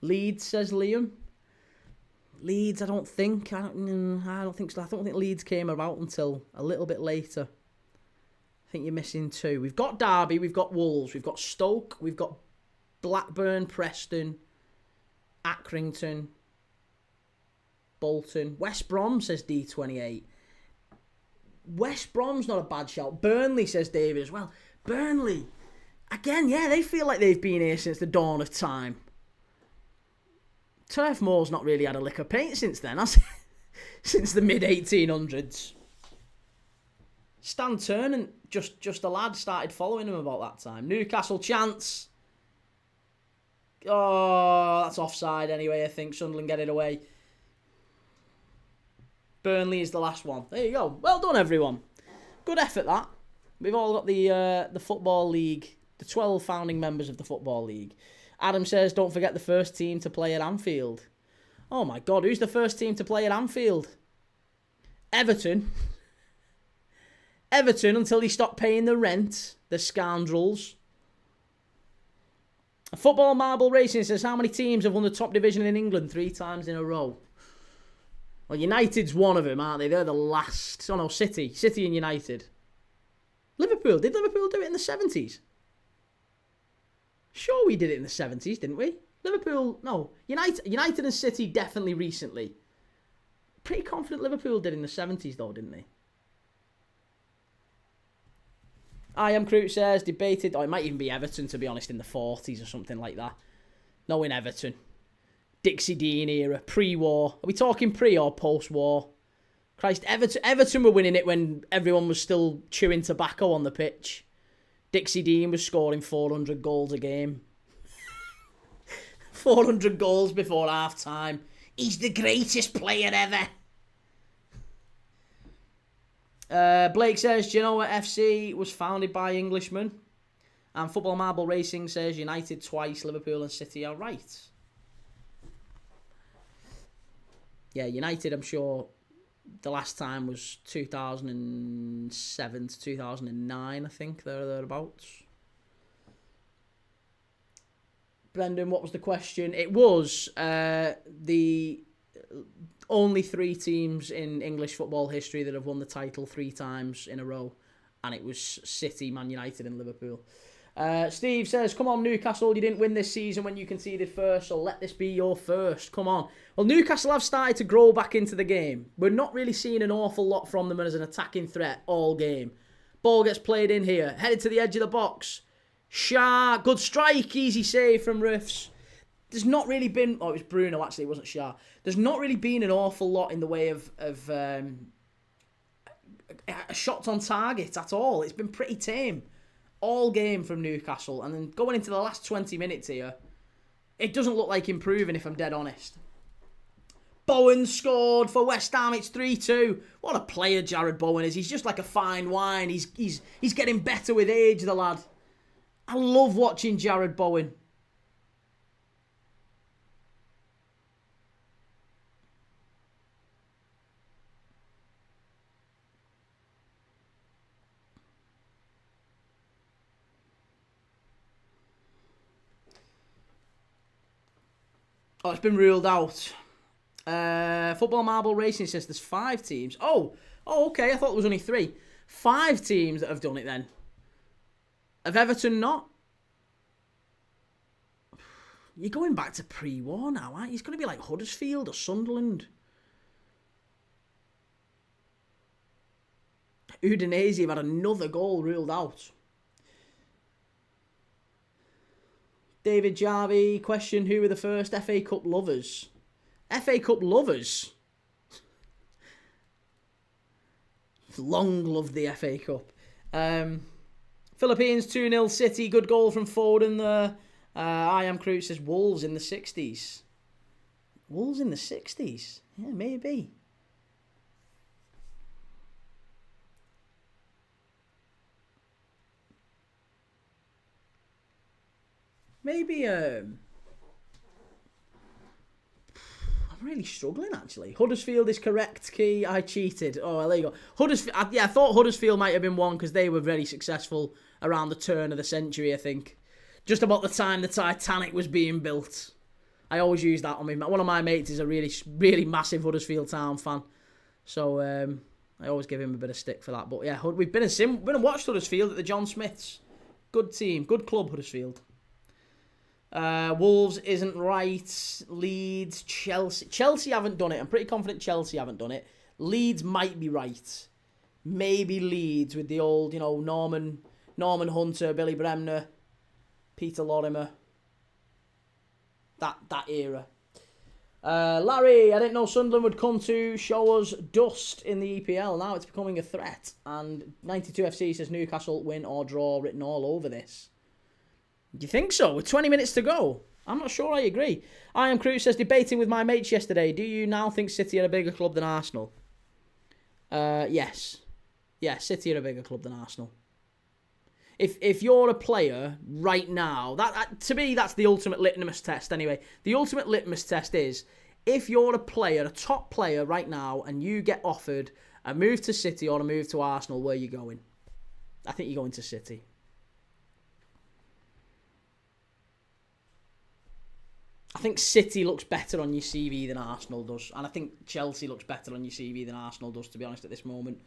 Leeds, says Liam. Leeds, I don't think so. I don't think Leeds came about until a little bit later. I think you're missing 2. We've got Derby, we've got Wolves, we've got Stoke, we've got Blackburn, Preston, Accrington, Bolton. West Brom, says D28. West Brom's not a bad shout. Burnley, says David as well. Burnley. Again, yeah, they feel like they've been here since the dawn of time. Turf Moor's not really had a lick of paint since then, has it? Since the mid-1800s. Stan Turnant, just a lad, started following him about that time. Newcastle chance. Oh, that's offside anyway, I think. Sunderland get it away. Burnley is the last one. There you go. Well done, everyone. Good effort, that. We've all got the Football League, the 12 founding members of the Football League. Adam says, don't forget the first team to play at Anfield. Oh my God, who's the first team to play at Anfield? Everton. Everton until they stop paying the rent. The scoundrels. Football Marble Racing says, how many teams have won the top division in England 3 times in a row? Well, United's one of them, aren't they? They're the last. Oh no, City. City and United. Liverpool. Did Liverpool do it in the 70s? Sure, we did it in the 70s, didn't we? Liverpool, no. United and City definitely recently. Pretty confident Liverpool did in the 70s, though, didn't they? I Am Crew says, debated, or it might even be Everton, to be honest, in the 40s or something like that. No, in Everton. Dixie Dean era, pre-war. Are we talking pre or post-war? Christ, Everton were winning it when everyone was still chewing tobacco on the pitch. Dixie Dean was scoring 400 goals a game. 400 goals before half-time. He's the greatest player ever. Blake says, Genoa FC was founded by Englishmen. And Football Marble Racing says United twice, Liverpool and City are right. Yeah, United, I'm sure the last time was 2007 to 2009, I think, thereabouts. Brendan, what was the question? It was the only 3 teams in English football history that have won the title 3 times in a row. And it was City, Man United and Liverpool. Steve says, come on, Newcastle, you didn't win this season when you conceded first, so let this be your first. Come on. Well, Newcastle have started to grow back into the game. We're not really seeing an awful lot from them as an attacking threat all game. Ball gets played in here, headed to the edge of the box. Shah, good strike, easy save from Riffs. There's not really been... Oh, it was Bruno, actually, it wasn't Shah. There's not really been an awful lot in the way of shots on target at all. It's been pretty tame. All game from Newcastle. And then going into the last 20 minutes here, it doesn't look like improving, if I'm dead honest. Bowen scored for West Ham. It's 3-2. What a player Jared Bowen is. He's just like a fine wine. He's getting better with age, the lad. I love watching Jared Bowen. Oh, it's been ruled out. Football Marble Racing says there's 5 teams. Oh, okay. I thought there was only 3. 5 teams that have done it then. Have Everton not? You're going back to pre-war now, aren't you? He's going to be like Huddersfield or Sunderland. Udinese have had another goal ruled out. David Jarvie, question, who were the first FA Cup lovers? FA Cup lovers? Long loved the FA Cup. Philippines 2-0 City. Good goal from Foden there. I Am Crew says Wolves in the 60s. Wolves in the 60s? Yeah, maybe. Maybe, I'm really struggling, actually. Huddersfield is correct, Key. I cheated. Oh, well, there you go. Huddersfield, yeah, I thought Huddersfield might have been one because they were very successful around the turn of the century, I think. Just about the time the Titanic was being built. I always use that on me. One of my mates is a really, really massive Huddersfield Town fan. So, I always give him a bit of stick for that. But, yeah, we've been and watched Huddersfield at the John Smiths. Good team. Good club, Huddersfield. Wolves isn't right. Leeds, Chelsea. Chelsea haven't done it. I'm pretty confident Chelsea haven't done it. Leeds might be right. Maybe Leeds with the old, Norman Hunter, Billy Bremner, Peter Lorimer. That era. Larry, I didn't know Sunderland would come to show us dust in the EPL. Now it's becoming a threat. And 92FC says Newcastle win or draw written all over this. Do you think so? With 20 minutes to go? I'm not sure I agree. I Am Crew says, debating with my mates yesterday, do you now think City are a bigger club than Arsenal? Yes. Yeah, City are a bigger club than Arsenal. If you're a player right now, that to me, that's the ultimate litmus test anyway. The ultimate litmus test is, if you're a player, a top player right now, and you get offered a move to City or a move to Arsenal, where are you going? I think you're going to City. I think City looks better on your CV than Arsenal does. And I think Chelsea looks better on your CV than Arsenal does, to be honest, at this moment.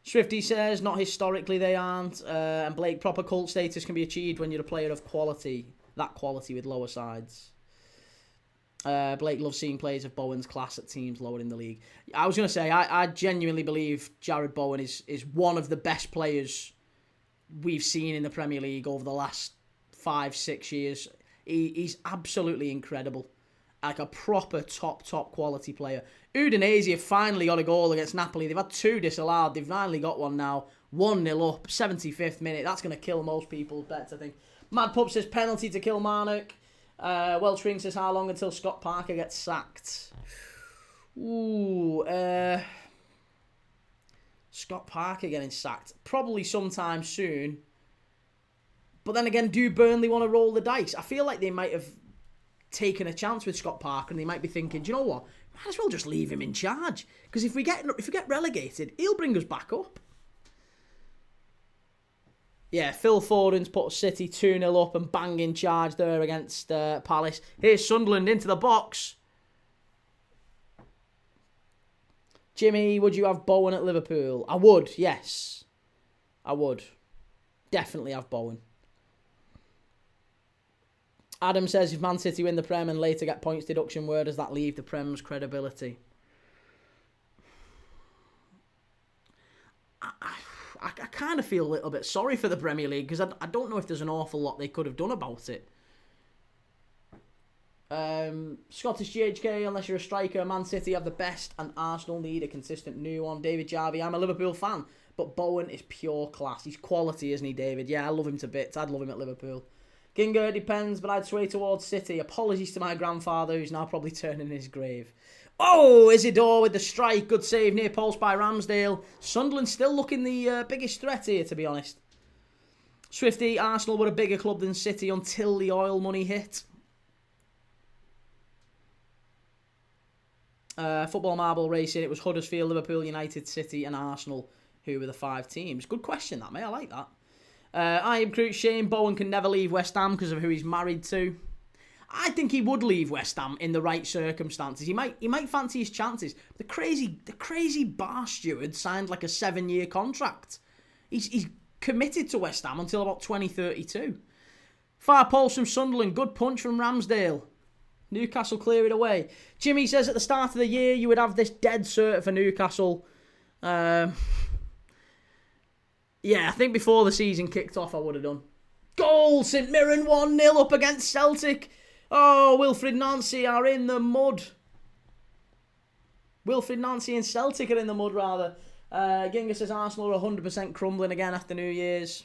Swifty says, not historically they aren't. And Blake, proper cult status can be achieved when you're a player of quality. That quality with lower sides. Blake loves seeing players of Bowen's class at teams lower in the league. I was going to say, I genuinely believe Jared Bowen is one of the best players we've seen in the Premier League over the last 5-6 years. He's absolutely incredible. Like a proper top quality player. Udinese have finally got a goal against Napoli. They've had 2 disallowed. They've finally got one now. 1-0 up, 75th minute. That's going to kill most people's bets, I think. Mad Pup says penalty to Kilmarnock. Welsh Ring says how long until Scott Parker gets sacked? Ooh, Scott Parker getting sacked. Probably sometime soon. But then again, do Burnley want to roll the dice? I feel like they might have taken a chance with Scott Parker and they might be thinking, do you know what? Might as well just leave him in charge. Because if we get relegated, he'll bring us back up. Yeah, Phil Foden's put City 2-0 up and bang in charge there against Palace. Here's Sunderland into the box. Jimmy, would you have Bowen at Liverpool? I would, yes. I would. Definitely have Bowen. Adam says, if Man City win the Prem and later get points deduction, where does that leave the Prem's credibility? I kind of feel a little bit sorry for the Premier League because I don't know if there's an awful lot they could have done about it. Scottish GHK, unless you're a striker, Man City have the best and Arsenal need a consistent new one. David Jarvie, I'm a Liverpool fan, but Bowen is pure class. He's quality, isn't he, David? Yeah, I love him to bits. I'd love him at Liverpool. Ginger, depends, but I'd sway towards City. Apologies to my grandfather, who's now probably turning in his grave. Oh, Isidore with the strike. Good save near post by Ramsdale. Sunderland still looking the biggest threat here, to be honest. Swifty, Arsenal were a bigger club than City until the oil money hit. Football Marble Racing, it was Huddersfield, Liverpool, United, City and Arsenal who were the 5 teams. Good question, that, mate. I like that. I am Crew. Shane Bowen can never leave West Ham because of who he's married to. I think he would leave West Ham in the right circumstances. He might fancy his chances. The crazy bar steward signed like a 7-year contract. He's committed to West Ham until about 2032. Far pulse from Sunderland. Good punch from Ramsdale. Newcastle clear it away. Jimmy says at the start of the year you would have this dead cert for Newcastle. Yeah, I think before the season kicked off I would have done. Goal! St Mirren 1-0 up against Celtic. Oh, Wilfred Nancy are in the mud. Wilfred Nancy and Celtic are in the mud, rather. Ginga says Arsenal are 100% crumbling again after New Year's.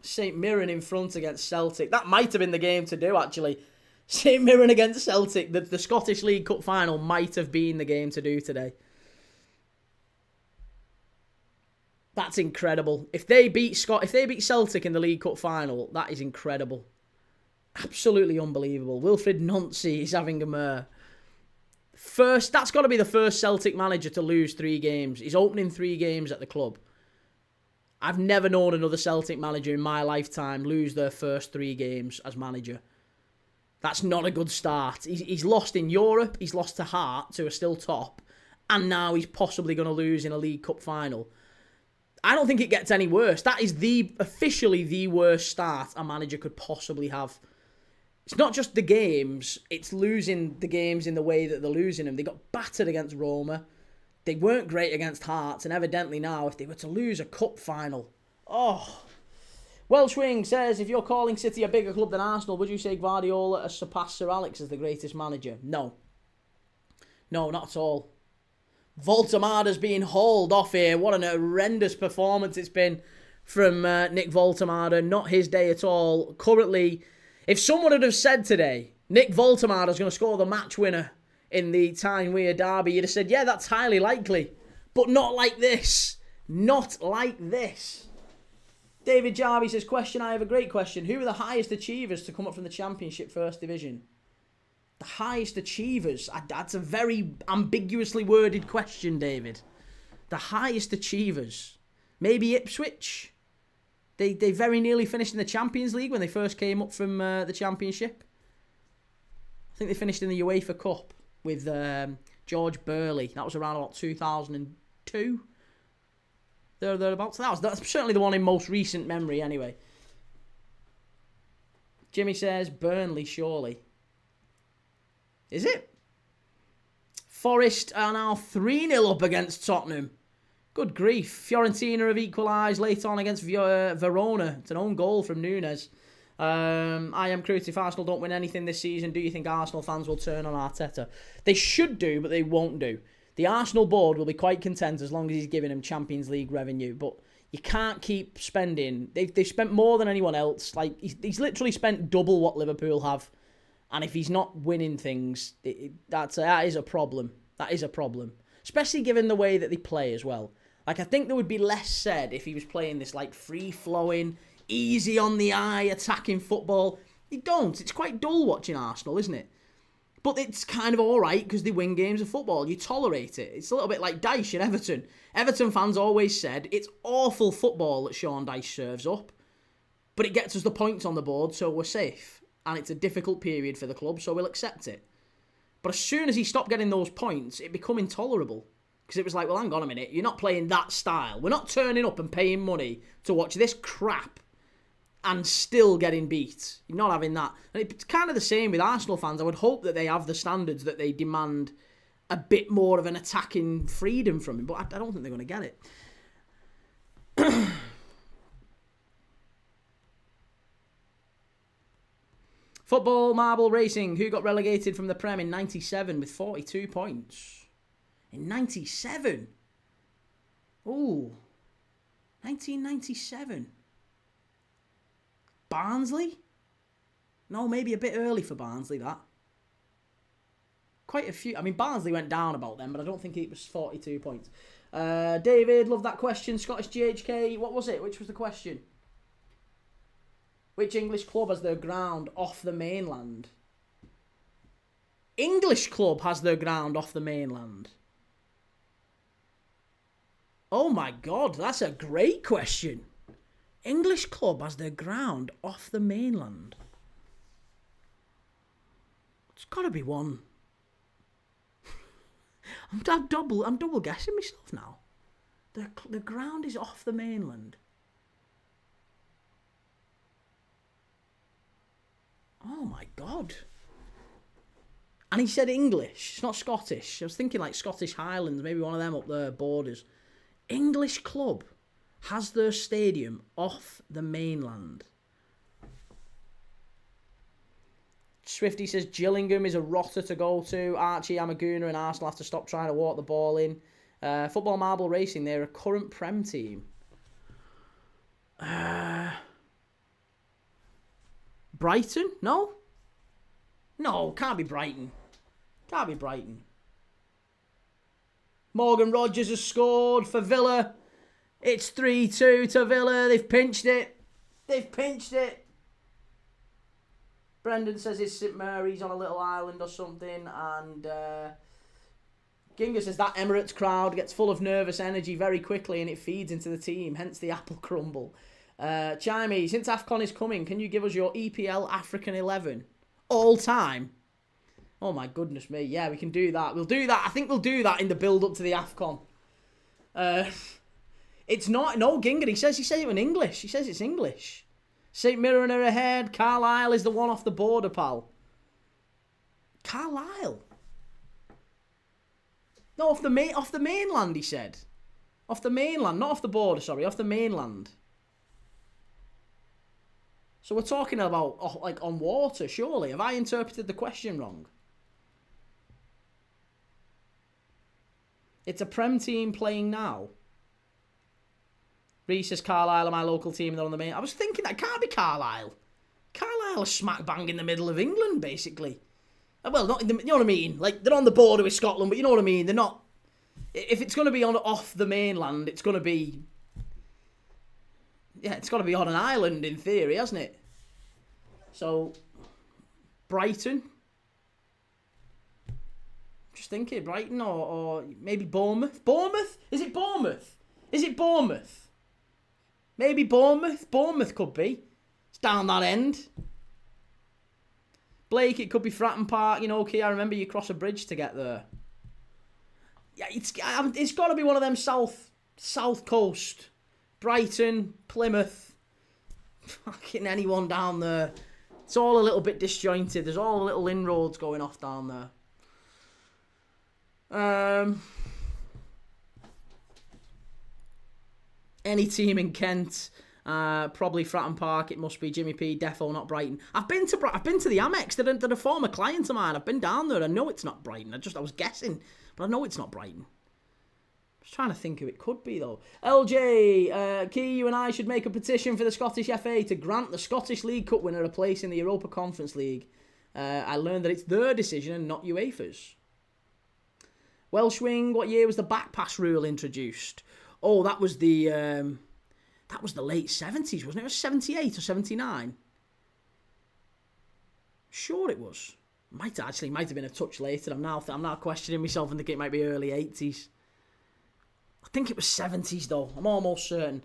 St Mirren in front against Celtic. That might have been the game to do, actually. St Mirren against Celtic. The Scottish League Cup final might have been the game to do today. That's incredible. If they beat Celtic in the League Cup final, that is incredible. Absolutely unbelievable. Wilfred Nancy is having a mare. That's got to be the first Celtic manager to lose 3 games. He's opening 3 games at the club. I've never known another Celtic manager in my lifetime lose their first 3 games as manager. That's not a good start. He's lost in Europe, he's lost to Heart, who are still top, and now he's possibly going to lose in a League Cup final. I don't think it gets any worse. That is officially the worst start a manager could possibly have. It's not just the games, it's losing the games in the way that they're losing them. They got battered against Roma. They weren't great against Hearts, and evidently now, if they were to lose a cup final... Oh... Welsh Wing says, if you're calling City a bigger club than Arsenal, would you say Guardiola has surpassed Sir Alex as the greatest manager? No. No, not at all. Voltemada's being hauled off here. What an horrendous performance it's been from Nick Voltemada. Not his day at all. Currently, if someone had have said today, Nick Voltemada's going to score the match winner in the Tyne-Wear derby, you'd have said, yeah, that's highly likely. But not like this. Not like this. David Jarvie says, I have a great question. Who are the highest achievers to come up from the Championship First Division? The highest achievers? That's a very ambiguously worded question, David. The highest achievers? Maybe Ipswich? They very nearly finished in the Champions League when they first came up from the Championship. I think they finished in the UEFA Cup with George Burley. That was around about 2002. Thereabouts. That's certainly the one in most recent memory, anyway. Jimmy says Burnley, surely. Is it? Forest are now 3-0 up against Tottenham. Good grief. Fiorentina have equalised late on against Verona. It's an own goal from Nunes. I am curious, if Arsenal don't win anything this season, do you think Arsenal fans will turn on Arteta? They should do, but they won't do. The Arsenal board will be quite content as long as he's giving them Champions League revenue, but you can't keep spending. They've spent more than anyone else. Like he's literally spent double what Liverpool have, and if he's not winning things, that is a problem. That is a problem, especially given the way that they play as well. Like I think there would be less said if he was playing this like free-flowing, easy on the eye, attacking football. You don't. It's quite dull watching Arsenal, isn't it? But it's kind of alright because they win games of football. You tolerate it. It's a little bit like Dyche and Everton. Everton fans always said it's awful football that Sean Dyche serves up, but it gets us the points on the board, so we're safe. And it's a difficult period for the club, so we'll accept it. But as soon as he stopped getting those points, it became intolerable. Because it was like, well, hang on a minute. You're not playing that style. We're not turning up and paying money to watch this crap and still getting beat. You're not having that. And it's kind of the same with Arsenal fans. I would hope that they have the standards that they demand a bit more of an attacking freedom from him, but I don't think they're going to get it. Football Marble Racing, who got relegated from the Prem in 97 with 42 points. In 97? Ooh. 1997. Barnsley? No, maybe a bit early for Barnsley, that. Quite a few. I mean, Barnsley went down about them, but I don't think it was 42 points. David, love that question. Scottish GHK, what was it? Which was the question? Which English club has their ground off the mainland? English club has their ground off the mainland. Oh my God, that's a great question. English club has their ground off the mainland. It's got to be one. I'm double guessing myself now. The ground is off the mainland. Oh my God. And he said English. It's not Scottish. I was thinking like Scottish Highlands, maybe one of them up the borders. English club has their stadium off the mainland. Swifty says Gillingham is a rotter to go to. Archie, Amaguna and Arsenal have to stop trying to walk the ball in. Football Marble Racing, they're a current Prem team. Brighton? No? No, can't be Brighton. Can't be Brighton. Morgan Rogers has scored for Villa. It's 3-2 to Villa. They've pinched it. They've pinched it. Brendan says it's St Mary's on a little island or something. And Ginga says that Emirates crowd gets full of nervous energy very quickly and it feeds into the team. Hence the apple crumble. Chimey, since AFCON is coming, can you give us your EPL African 11? All time? Oh my goodness me. Yeah, we can do that. We'll do that. I think we'll do that in the build-up to the AFCON. It's not... No, Ginga, he says it in English. He says it's English. St Mirren are ahead. Carlisle is the one off the border, pal. Carlisle? No, off the mainland, he said. Off the mainland. Not off the border, sorry. Off the mainland. So we're talking about, like, on water, surely. Have I interpreted the question wrong? It's a Prem team playing now. Reese says Carlisle are my local team and they're on the main. I was thinking that can't be Carlisle. Carlisle is smack bang in the middle of England, basically. Well, not in the, you know what I mean? Like, they're on the border with Scotland, but you know what I mean? They're not... If it's going to be off the mainland, it's going to be... Yeah, it's got to be on an island in theory, hasn't it? So, Brighton. Just thinking, Brighton or maybe Bournemouth. Bournemouth? Is it Bournemouth? Is it Bournemouth? Maybe Bournemouth. Bournemouth could be. It's down that end. Blake, it could be Fratton Park. You know, okay, I remember you cross a bridge to get there. Yeah, it's got to be one of them south coast. Brighton, Plymouth. Fucking anyone down there. It's all a little bit disjointed. There's all little inroads going off down there. Any team in Kent, probably Fratton Park. It must be Jimmy P. Defo, not Brighton. I've been to the Amex. They're a former client of mine. I've been down there. I know it's not Brighton. I was guessing, but I know it's not Brighton. I was trying to think who it could be though. LJ, Key, you and I should make a petition for the Scottish FA to grant the Scottish League Cup winner a place in the Europa Conference League. I learned that it's their decision and not UEFA's. Welsh Wing, what year was the back pass rule introduced? Oh, that was the late 70s, wasn't it? It was 78 or 79. Sure it was. Might have been a touch later. I'm now questioning myself and thinking it might be early 80s. I think it was 70s though. I'm almost certain.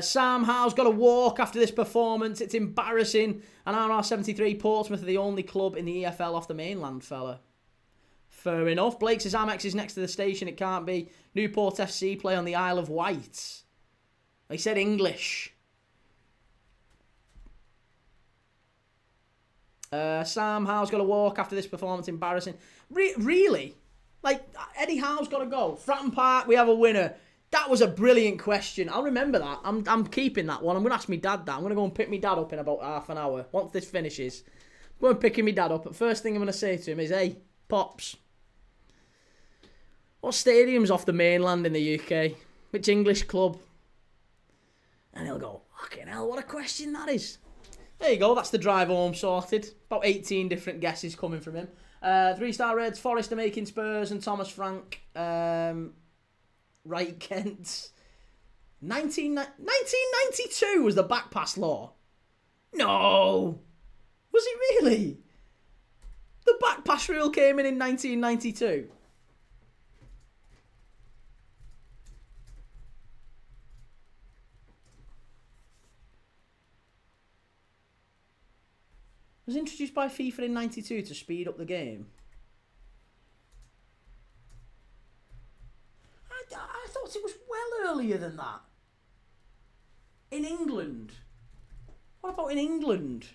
Sam Howe's got a walk after this performance. It's embarrassing. And RR73 Portsmouth are the only club in the EFL off the mainland, fella. Fair enough. Blake says Amex is next to the station. It can't be. Newport FC play on the Isle of Wight. He said English. Sam Howe's got to walk after this performance. Embarrassing. Really? Like, Eddie Howe's got to go. Fratton Park, we have a winner. That was a brilliant question. I'll remember that. I'm keeping that one. I'm going to ask my dad that. I'm going to go and pick my dad up in about half an hour. Once this finishes. I'm going picking my dad up. But first thing I'm going to say to him is, hey, Pops, what stadium's off the mainland in the UK? Which English club? And he'll go, fucking hell, what a question that is. There you go, that's the drive home sorted. About 18 different guesses coming from him. 3-star Reds, Forest are making Spurs and Thomas Frank. Right, Kent. 1992 was the back pass law. No! Was it really? The back pass rule came in 1992. Was introduced by FIFA in 92 to speed up the game. I thought it was well earlier than that. In England. What about in England?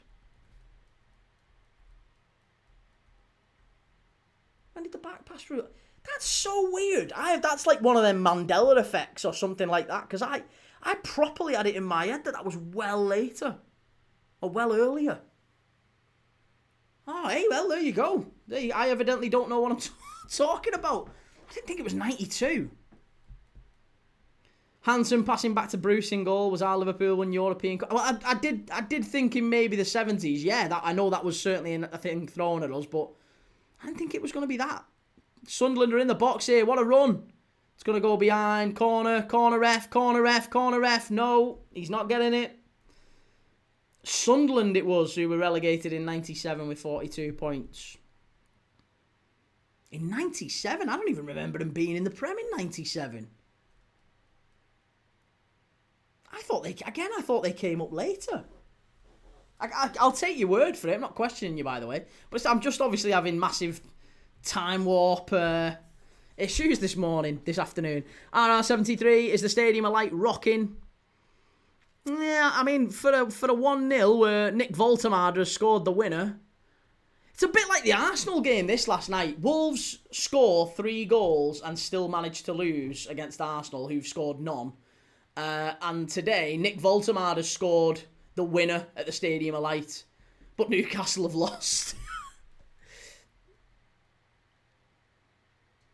When did the back pass through? That's so weird. That's like one of them Mandela effects or something like that. Because I properly had it in my head that was well later. Or well earlier. Oh, hey, well, there you go. I evidently don't know what I'm talking about. I didn't think it was 92. Hansen passing back to Bruce in goal. Was our Liverpool won European Cup? Well, I did think in maybe the 70s. Yeah, I know that was certainly a thing thrown at us, but I didn't think it was going to be that. Sunderland are in the box here. What a run. It's going to go behind. Corner ref. No, he's not getting it. Sunderland it was who were relegated in 97 with 42 points. In 97? I don't even remember them being in the Prem in 97. I thought they came up later. I'll take your word for it. I'm not questioning you, by the way. But I'm just obviously having massive time warp issues this afternoon. RR73, is the stadium a light rocking? Yeah, I mean, for a 1-0 where Nick Voltemade has scored the winner, it's a bit like the Arsenal game this last night. Wolves score 3 goals and still manage to lose against Arsenal, who've scored none. And today, Nick Voltemade has scored the winner at the Stadium of Light, but Newcastle have lost.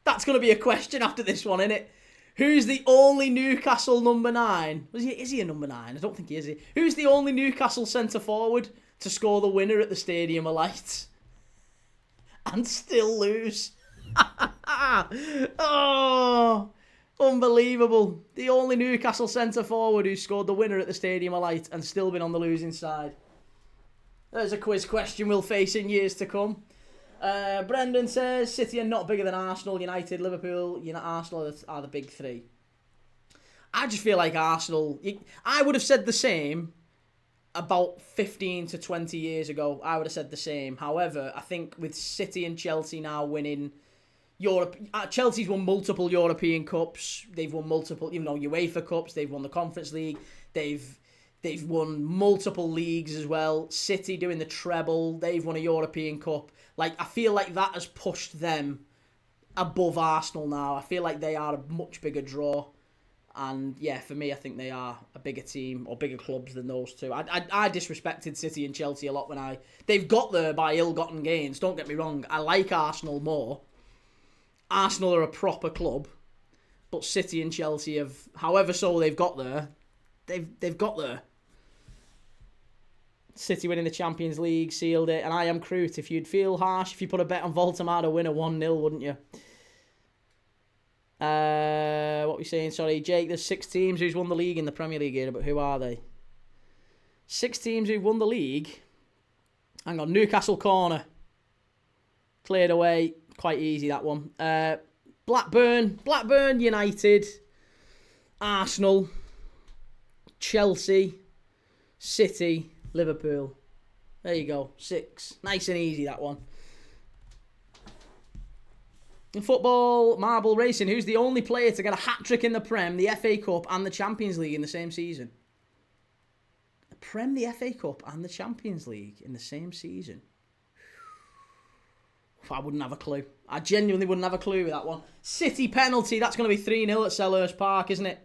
That's going to be a question after this one, isn't it? Who's the only Newcastle number 9? Is he a number 9? I don't think he is. Who's the only Newcastle centre forward to score the winner at the Stadium of Light and still lose? Oh, unbelievable. The only Newcastle centre forward who scored the winner at the Stadium of Light and still been on the losing side. There's a quiz question we'll face in years to come. Brendan says, City are not bigger than Arsenal, United, Liverpool, Arsenal are the big 3. I just feel like Arsenal... I would have said the same about 15 to 20 years ago. I would have said the same. However, I think with City and Chelsea now winning... Chelsea's won multiple European Cups. They've won multiple, UEFA Cups. They've won the Conference League. They've won multiple leagues as well. City doing the treble. They've won a European Cup. I feel like that has pushed them above Arsenal now. I feel like they are a much bigger draw. And yeah, for me, I think they are a bigger team or bigger clubs than those two. I disrespected City and Chelsea a lot when they've got there by ill-gotten gains. Don't get me wrong. I like Arsenal more. Arsenal are a proper club. But City and Chelsea have, however so they've got there, they've got there. City winning the Champions League, sealed it. And I am Crute. If you'd feel harsh if you put a bet on Voltemade winner 1-0, wouldn't you? What are we saying? Sorry, Jake, there's 6 teams who's won the league in the Premier League era, but who are they? 6 teams who've won the league. Hang on, Newcastle corner. Cleared away. Quite easy, that one. Blackburn United, Arsenal, Chelsea, City, Liverpool. There you go. 6. Nice and easy, that one. In football, marble racing. Who's the only player to get a hat-trick in the Prem, the FA Cup and the Champions League in the same season? The Prem, the FA Cup and the Champions League in the same season. I wouldn't have a clue. I genuinely wouldn't have a clue with that one. City penalty. That's going to be 3-0 at Selhurst Park, isn't it?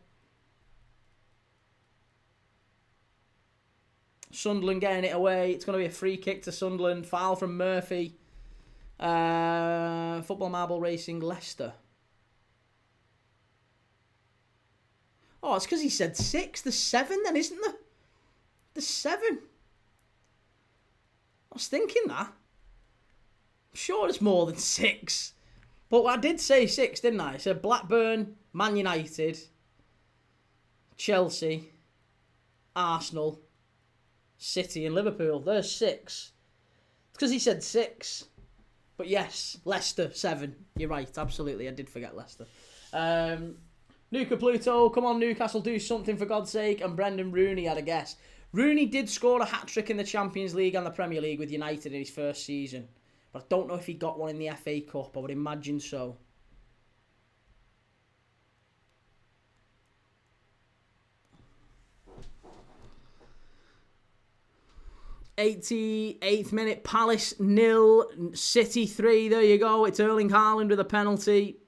Sunderland getting it away. It's going to be a free kick to Sunderland. Foul from Murphy. Football marble racing, Leicester. Oh, it's because he said 6. There's 7 then, isn't there? There's 7. I was thinking that. I'm sure it's more than 6. But I did say 6, didn't I? I said Blackburn, Man United, Chelsea, Arsenal, City and Liverpool. There's 6. It's because he said 6. But yes, Leicester, 7. You're right, absolutely. I did forget Leicester. Nuka Pluto, come on Newcastle, do something for God's sake. And Brendan Rooney had a guess. Rooney did score a hat-trick in the Champions League and the Premier League with United in his first season. But I don't know if he got one in the FA Cup. I would imagine so. 88th minute, Palace 0, City 3. There you go. It's Erling Haaland with a penalty.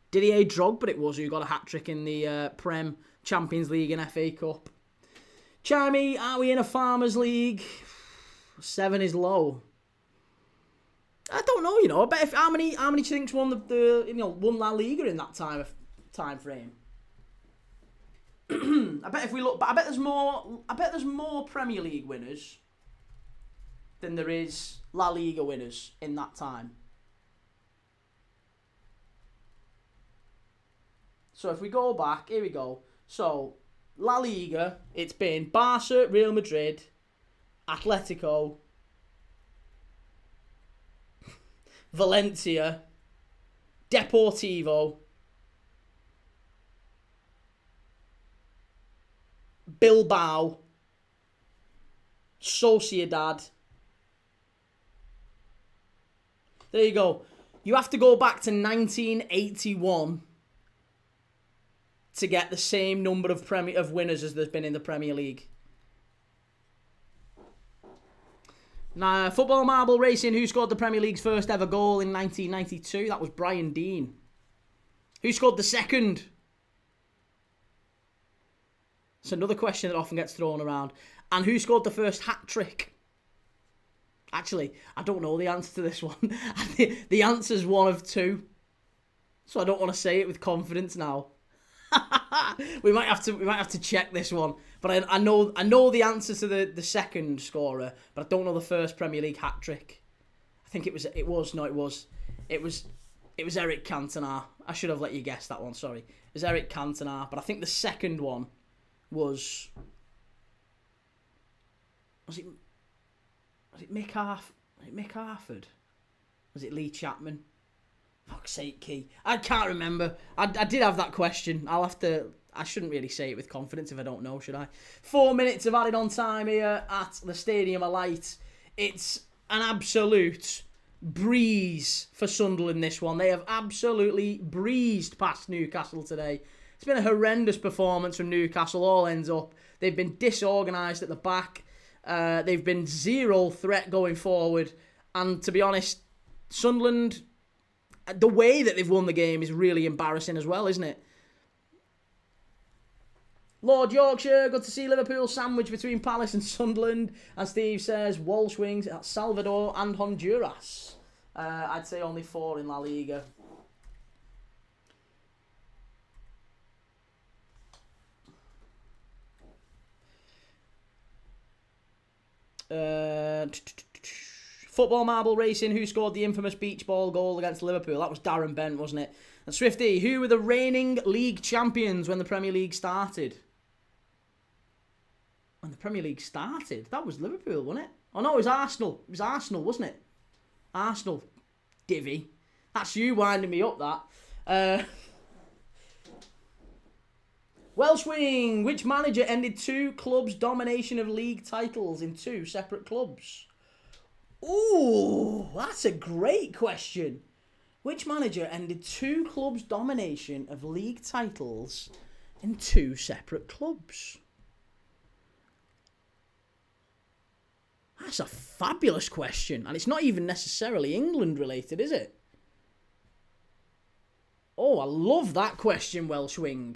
Didier Drogba, it was, who got a hat-trick in the Prem, Champions League and FA Cup. Chimey, are we in a Farmers League? 7 is low. I don't know, you know. I bet how many do you think's won won La Liga in that time frame? I bet if we look, but I bet there's more Premier League winners than there is La Liga winners in that time. So if we go back, here we go. So La Liga, it's been Barca, Real Madrid, Atletico, Valencia, Deportivo, Bilbao, Sociedad. There you go. You have to go back to 1981 to get the same number of winners as there's been in the Premier League. Now, Football Marble Racing, who scored the Premier League's first ever goal in 1992? That was Brian Dean. Who scored the second? It's another question that often gets thrown around. And who scored the first hat-trick? Actually, I don't know the answer to this one. The answer's one of two. So I don't want to say it with confidence now. we might have to check this one. But I know the answer to the second scorer, but I don't know the first Premier League hat-trick. I think it was Eric Cantona. I should have let you guess that one, sorry. It was Eric Cantona, but I think the second one was it Mick Harford? Was it Lee Chapman? Fuck's sake, Key. I can't remember. I did have that question. I shouldn't really say it with confidence if I don't know, should I? 4 minutes of added on time here at the Stadium of Light. It's an absolute breeze for Sunderland, this one. They have absolutely breezed past Newcastle today. It's been a horrendous performance from Newcastle, all ends up. They've been disorganised at the back. They've been zero threat going forward. And to be honest, Sunderland, the way that they've won the game is really embarrassing as well, isn't it? Lord Yorkshire, good to see Liverpool sandwiched between Palace and Sunderland. And Steve says, Walsh wings at Salvador and Honduras. I'd say only 4 in La Liga. Football Marble Racing, who scored the infamous beach ball goal against Liverpool? That was Darren Bent, wasn't it? And Swifty, who were the reigning league champions when the Premier League started? When the Premier League started? That was Liverpool, wasn't it? Oh no, it was Arsenal. It was Arsenal, wasn't it? Arsenal. Divvy. That's you winding me up, that. Welsh Wing, which manager ended 2 clubs' domination of league titles in 2 separate clubs? Ooh, that's a great question. Which manager ended 2 clubs' domination of league titles in 2 separate clubs? That's a fabulous question, and it's not even necessarily England related, is it? Oh, I love that question, Welsh Wing.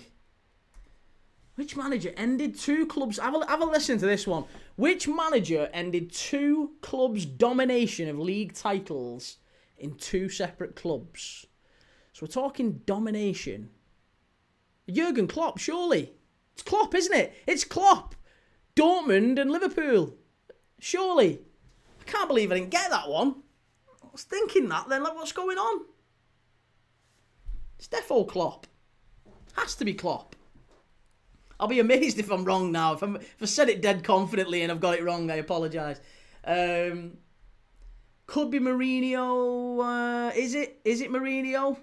Which manager ended 2 clubs... Have a listen to this one. Which manager ended 2 clubs' domination of league titles in 2 separate clubs? So we're talking domination. Jurgen Klopp, surely. It's Klopp, isn't it? It's Klopp. Dortmund and Liverpool. Surely. I can't believe I didn't get that one. I was thinking that then, like, what's going on? It's defo Klopp. Has to be Klopp. I'll be amazed if I'm wrong now. If I said it dead confidently and I've got it wrong, I apologise. Could be Mourinho. Is it Mourinho?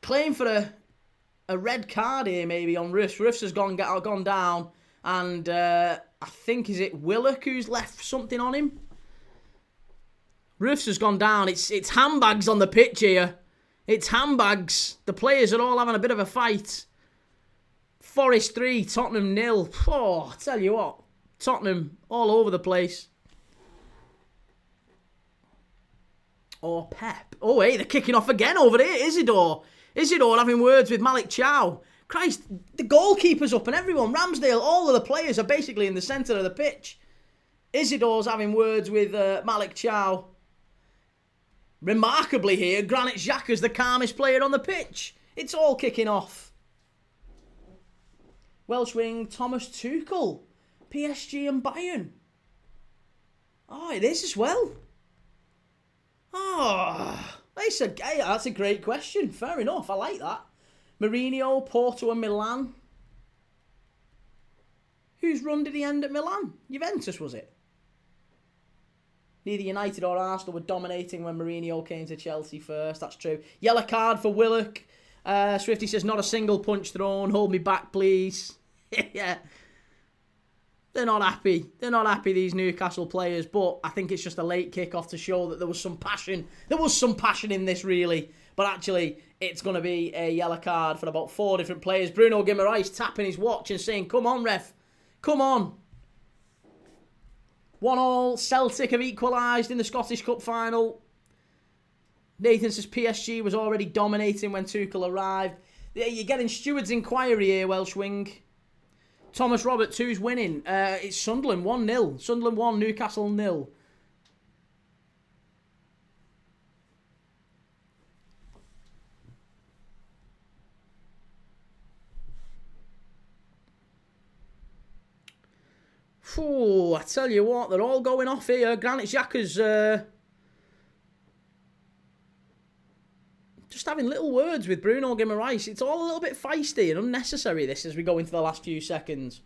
Claim for a red card here maybe on Riffs. Riffs has gone down. And I think, is it Willock who's left something on him? Riffs has gone down. It's handbags on the pitch here. It's handbags. The players are all having a bit of a fight. Forest 3, Tottenham 0. Oh, I tell you what. Tottenham all over the place. or Pep. Oh, hey, they're kicking off again over here. Isidore having words with Malik Chow. Christ, the goalkeeper's up and everyone, Ramsdale, all of the players are basically in the centre of the pitch. Isidore's having words with Malik Chow. Remarkably here, Granit Xhaka's the calmest player on the pitch. It's all kicking off. Welsh wing Thomas Tuchel. PSG and Bayern. Oh, it is as well. Oh, that's a great question. Fair enough, I like that. Mourinho, Porto and Milan. Whose run did he end at Milan? Juventus, was it? Neither United or Arsenal were dominating when Mourinho came to Chelsea first. That's true. Yellow card for Willock. Swifty says, not a single punch thrown. Hold me back, please. Yeah. They're not happy. They're not happy, these Newcastle players. But I think it's just a late kick-off to show that there was some passion. There was some passion in this, really. But actually, it's going to be a yellow card for about 4 different players. Bruno Guimaraes tapping his watch and saying, come on, ref. Come on. 1-1. Celtic have equalised in the Scottish Cup final. Nathan says PSG was already dominating when Tuchel arrived. You're getting Steward's inquiry here, Welsh wing. Thomas Roberts, who's winning? It's Sunderland 1-0. Sunderland 1, Newcastle 0. Phew, I tell you what, they're all going off here. Granit Xhaka's just having little words with Bruno Guimaraes. It's all a little bit feisty and unnecessary, this, as we go into the last few seconds.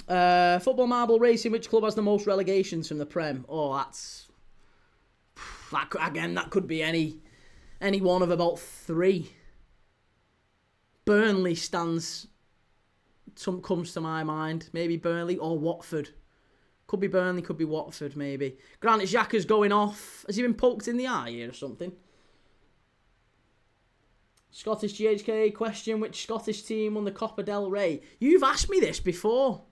Football Marble Racing, which club has the most relegations from the Prem? Oh, that could be any one of about 3. Burnley comes to my mind. Maybe Burnley or Watford. Could be Burnley, could be Watford, maybe. Granit Xhaka's going off. Has he been poked in the eye here or something? Scottish GHK question, which Scottish team won the Copa del Rey? You've asked me this before.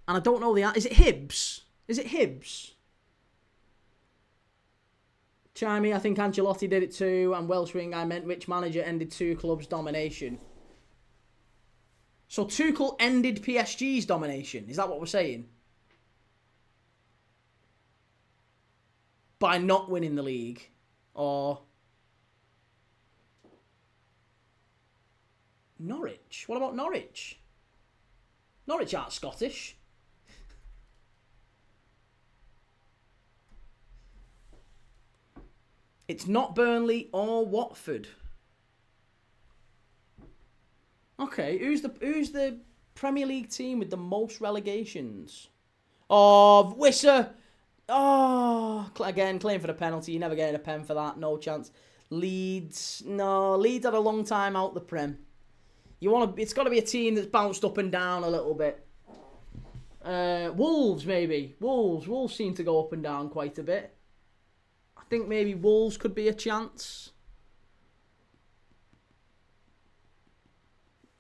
And I don't know the answer. Is it Hibs? Is it Hibs? Chimey, I think Ancelotti did it too. And Welsh wing, I meant which manager ended 2 clubs' domination? So Tuchel ended PSG's domination. Is that what we're saying? By not winning the league? Or Norwich? What about Norwich? Norwich aren't Scottish. It's not Burnley or Watford. Okay, who's the Premier League team with the most relegations? Oh, Wisser. Oh, again, claim for the penalty. You're never getting a pen for that. No chance. Leeds. No, Leeds had a long time out the Prem. It's got to be a team that's bounced up and down a little bit. Wolves, maybe. Wolves seem to go up and down quite a bit. I think maybe Wolves could be a chance.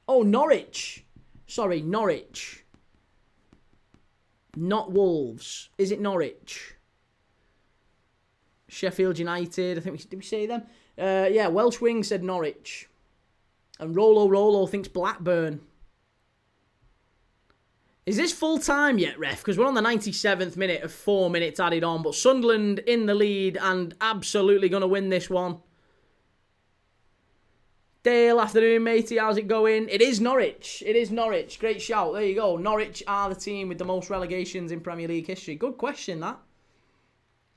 Oh, Norwich. Sorry, Norwich. Not Wolves. Is it Norwich? Sheffield United. I think did we say them? Yeah, Welsh wing said Norwich. And Rolo thinks Blackburn. Is this full time yet, ref? Because we're on the 97th minute of 4 minutes added on. But Sunderland in the lead and absolutely going to win this one. Dale, afternoon, matey. How's it going? It is Norwich. It is Norwich. Great shout. There you go. Norwich are the team with the most relegations in Premier League history. Good question, that.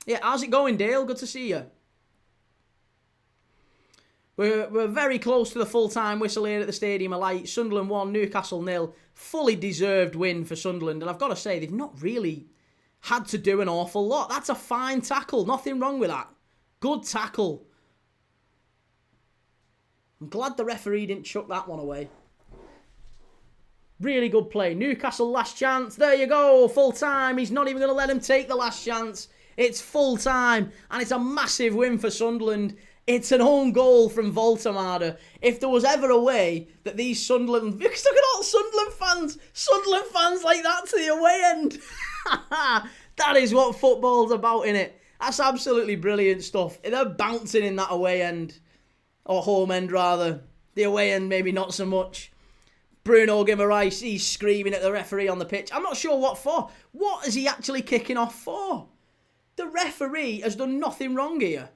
Yeah, how's it going, Dale? Good to see you. We're very close to the full-time whistle here at the Stadium of Light. Sunderland 1, Newcastle 0. Fully deserved win for Sunderland. And I've got to say, they've not really had to do an awful lot. That's a fine tackle. Nothing wrong with that. Good tackle. I'm glad the referee didn't chuck that one away. Really good play. Newcastle last chance. There you go. Full time. He's not even going to let him take the last chance. It's full time. And it's a massive win for Sunderland. It's an own goal from Voltemade. If there was ever a way that these Sunderland... Look at all Sunderland fans like that to the away end. That is what football's about, innit? That's absolutely brilliant stuff. They're bouncing in that away end. Or home end, rather. The away end, maybe not so much. Bruno Guimaraes, he's screaming at the referee on the pitch. I'm not sure what for. What is he actually kicking off for? The referee has done nothing wrong here.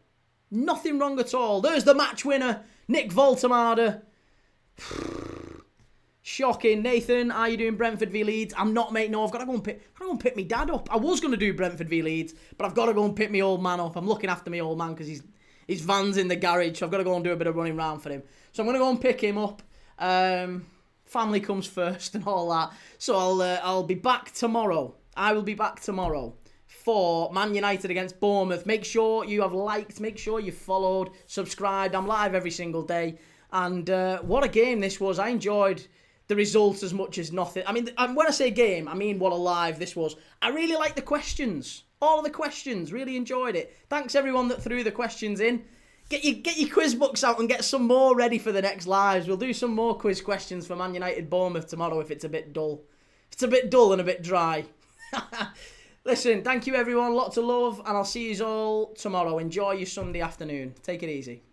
Nothing wrong at all. There's the match winner, Nick Voltemade. Shocking. Nathan, how are you doing? Brentford v Leeds? I'm not, mate. No, I've got to go and pick my dad up. I was going to do Brentford v Leeds, but I've got to go and pick my old man up. I'm looking after my old man because his van's in the garage, so I've got to go and do a bit of running around for him. So I'm going to go and pick him up. Family comes first and all that. So I'll be back tomorrow. I will be back tomorrow for Man United against Bournemouth. Make sure you have liked, make sure you followed, subscribed. I'm live every single day. And what a game this was. I enjoyed the results as much as nothing. I mean, when I say game, I mean what a live this was. I really liked the questions. All of the questions. Really enjoyed it. Thanks everyone that threw the questions in. Get your quiz books out and get some more ready for the next lives. We'll do some more quiz questions for Man United Bournemouth tomorrow if it's a bit dull. If it's a bit dull and a bit dry. Listen, thank you everyone. Lots of love and I'll see you all tomorrow. Enjoy your Sunday afternoon. Take it easy.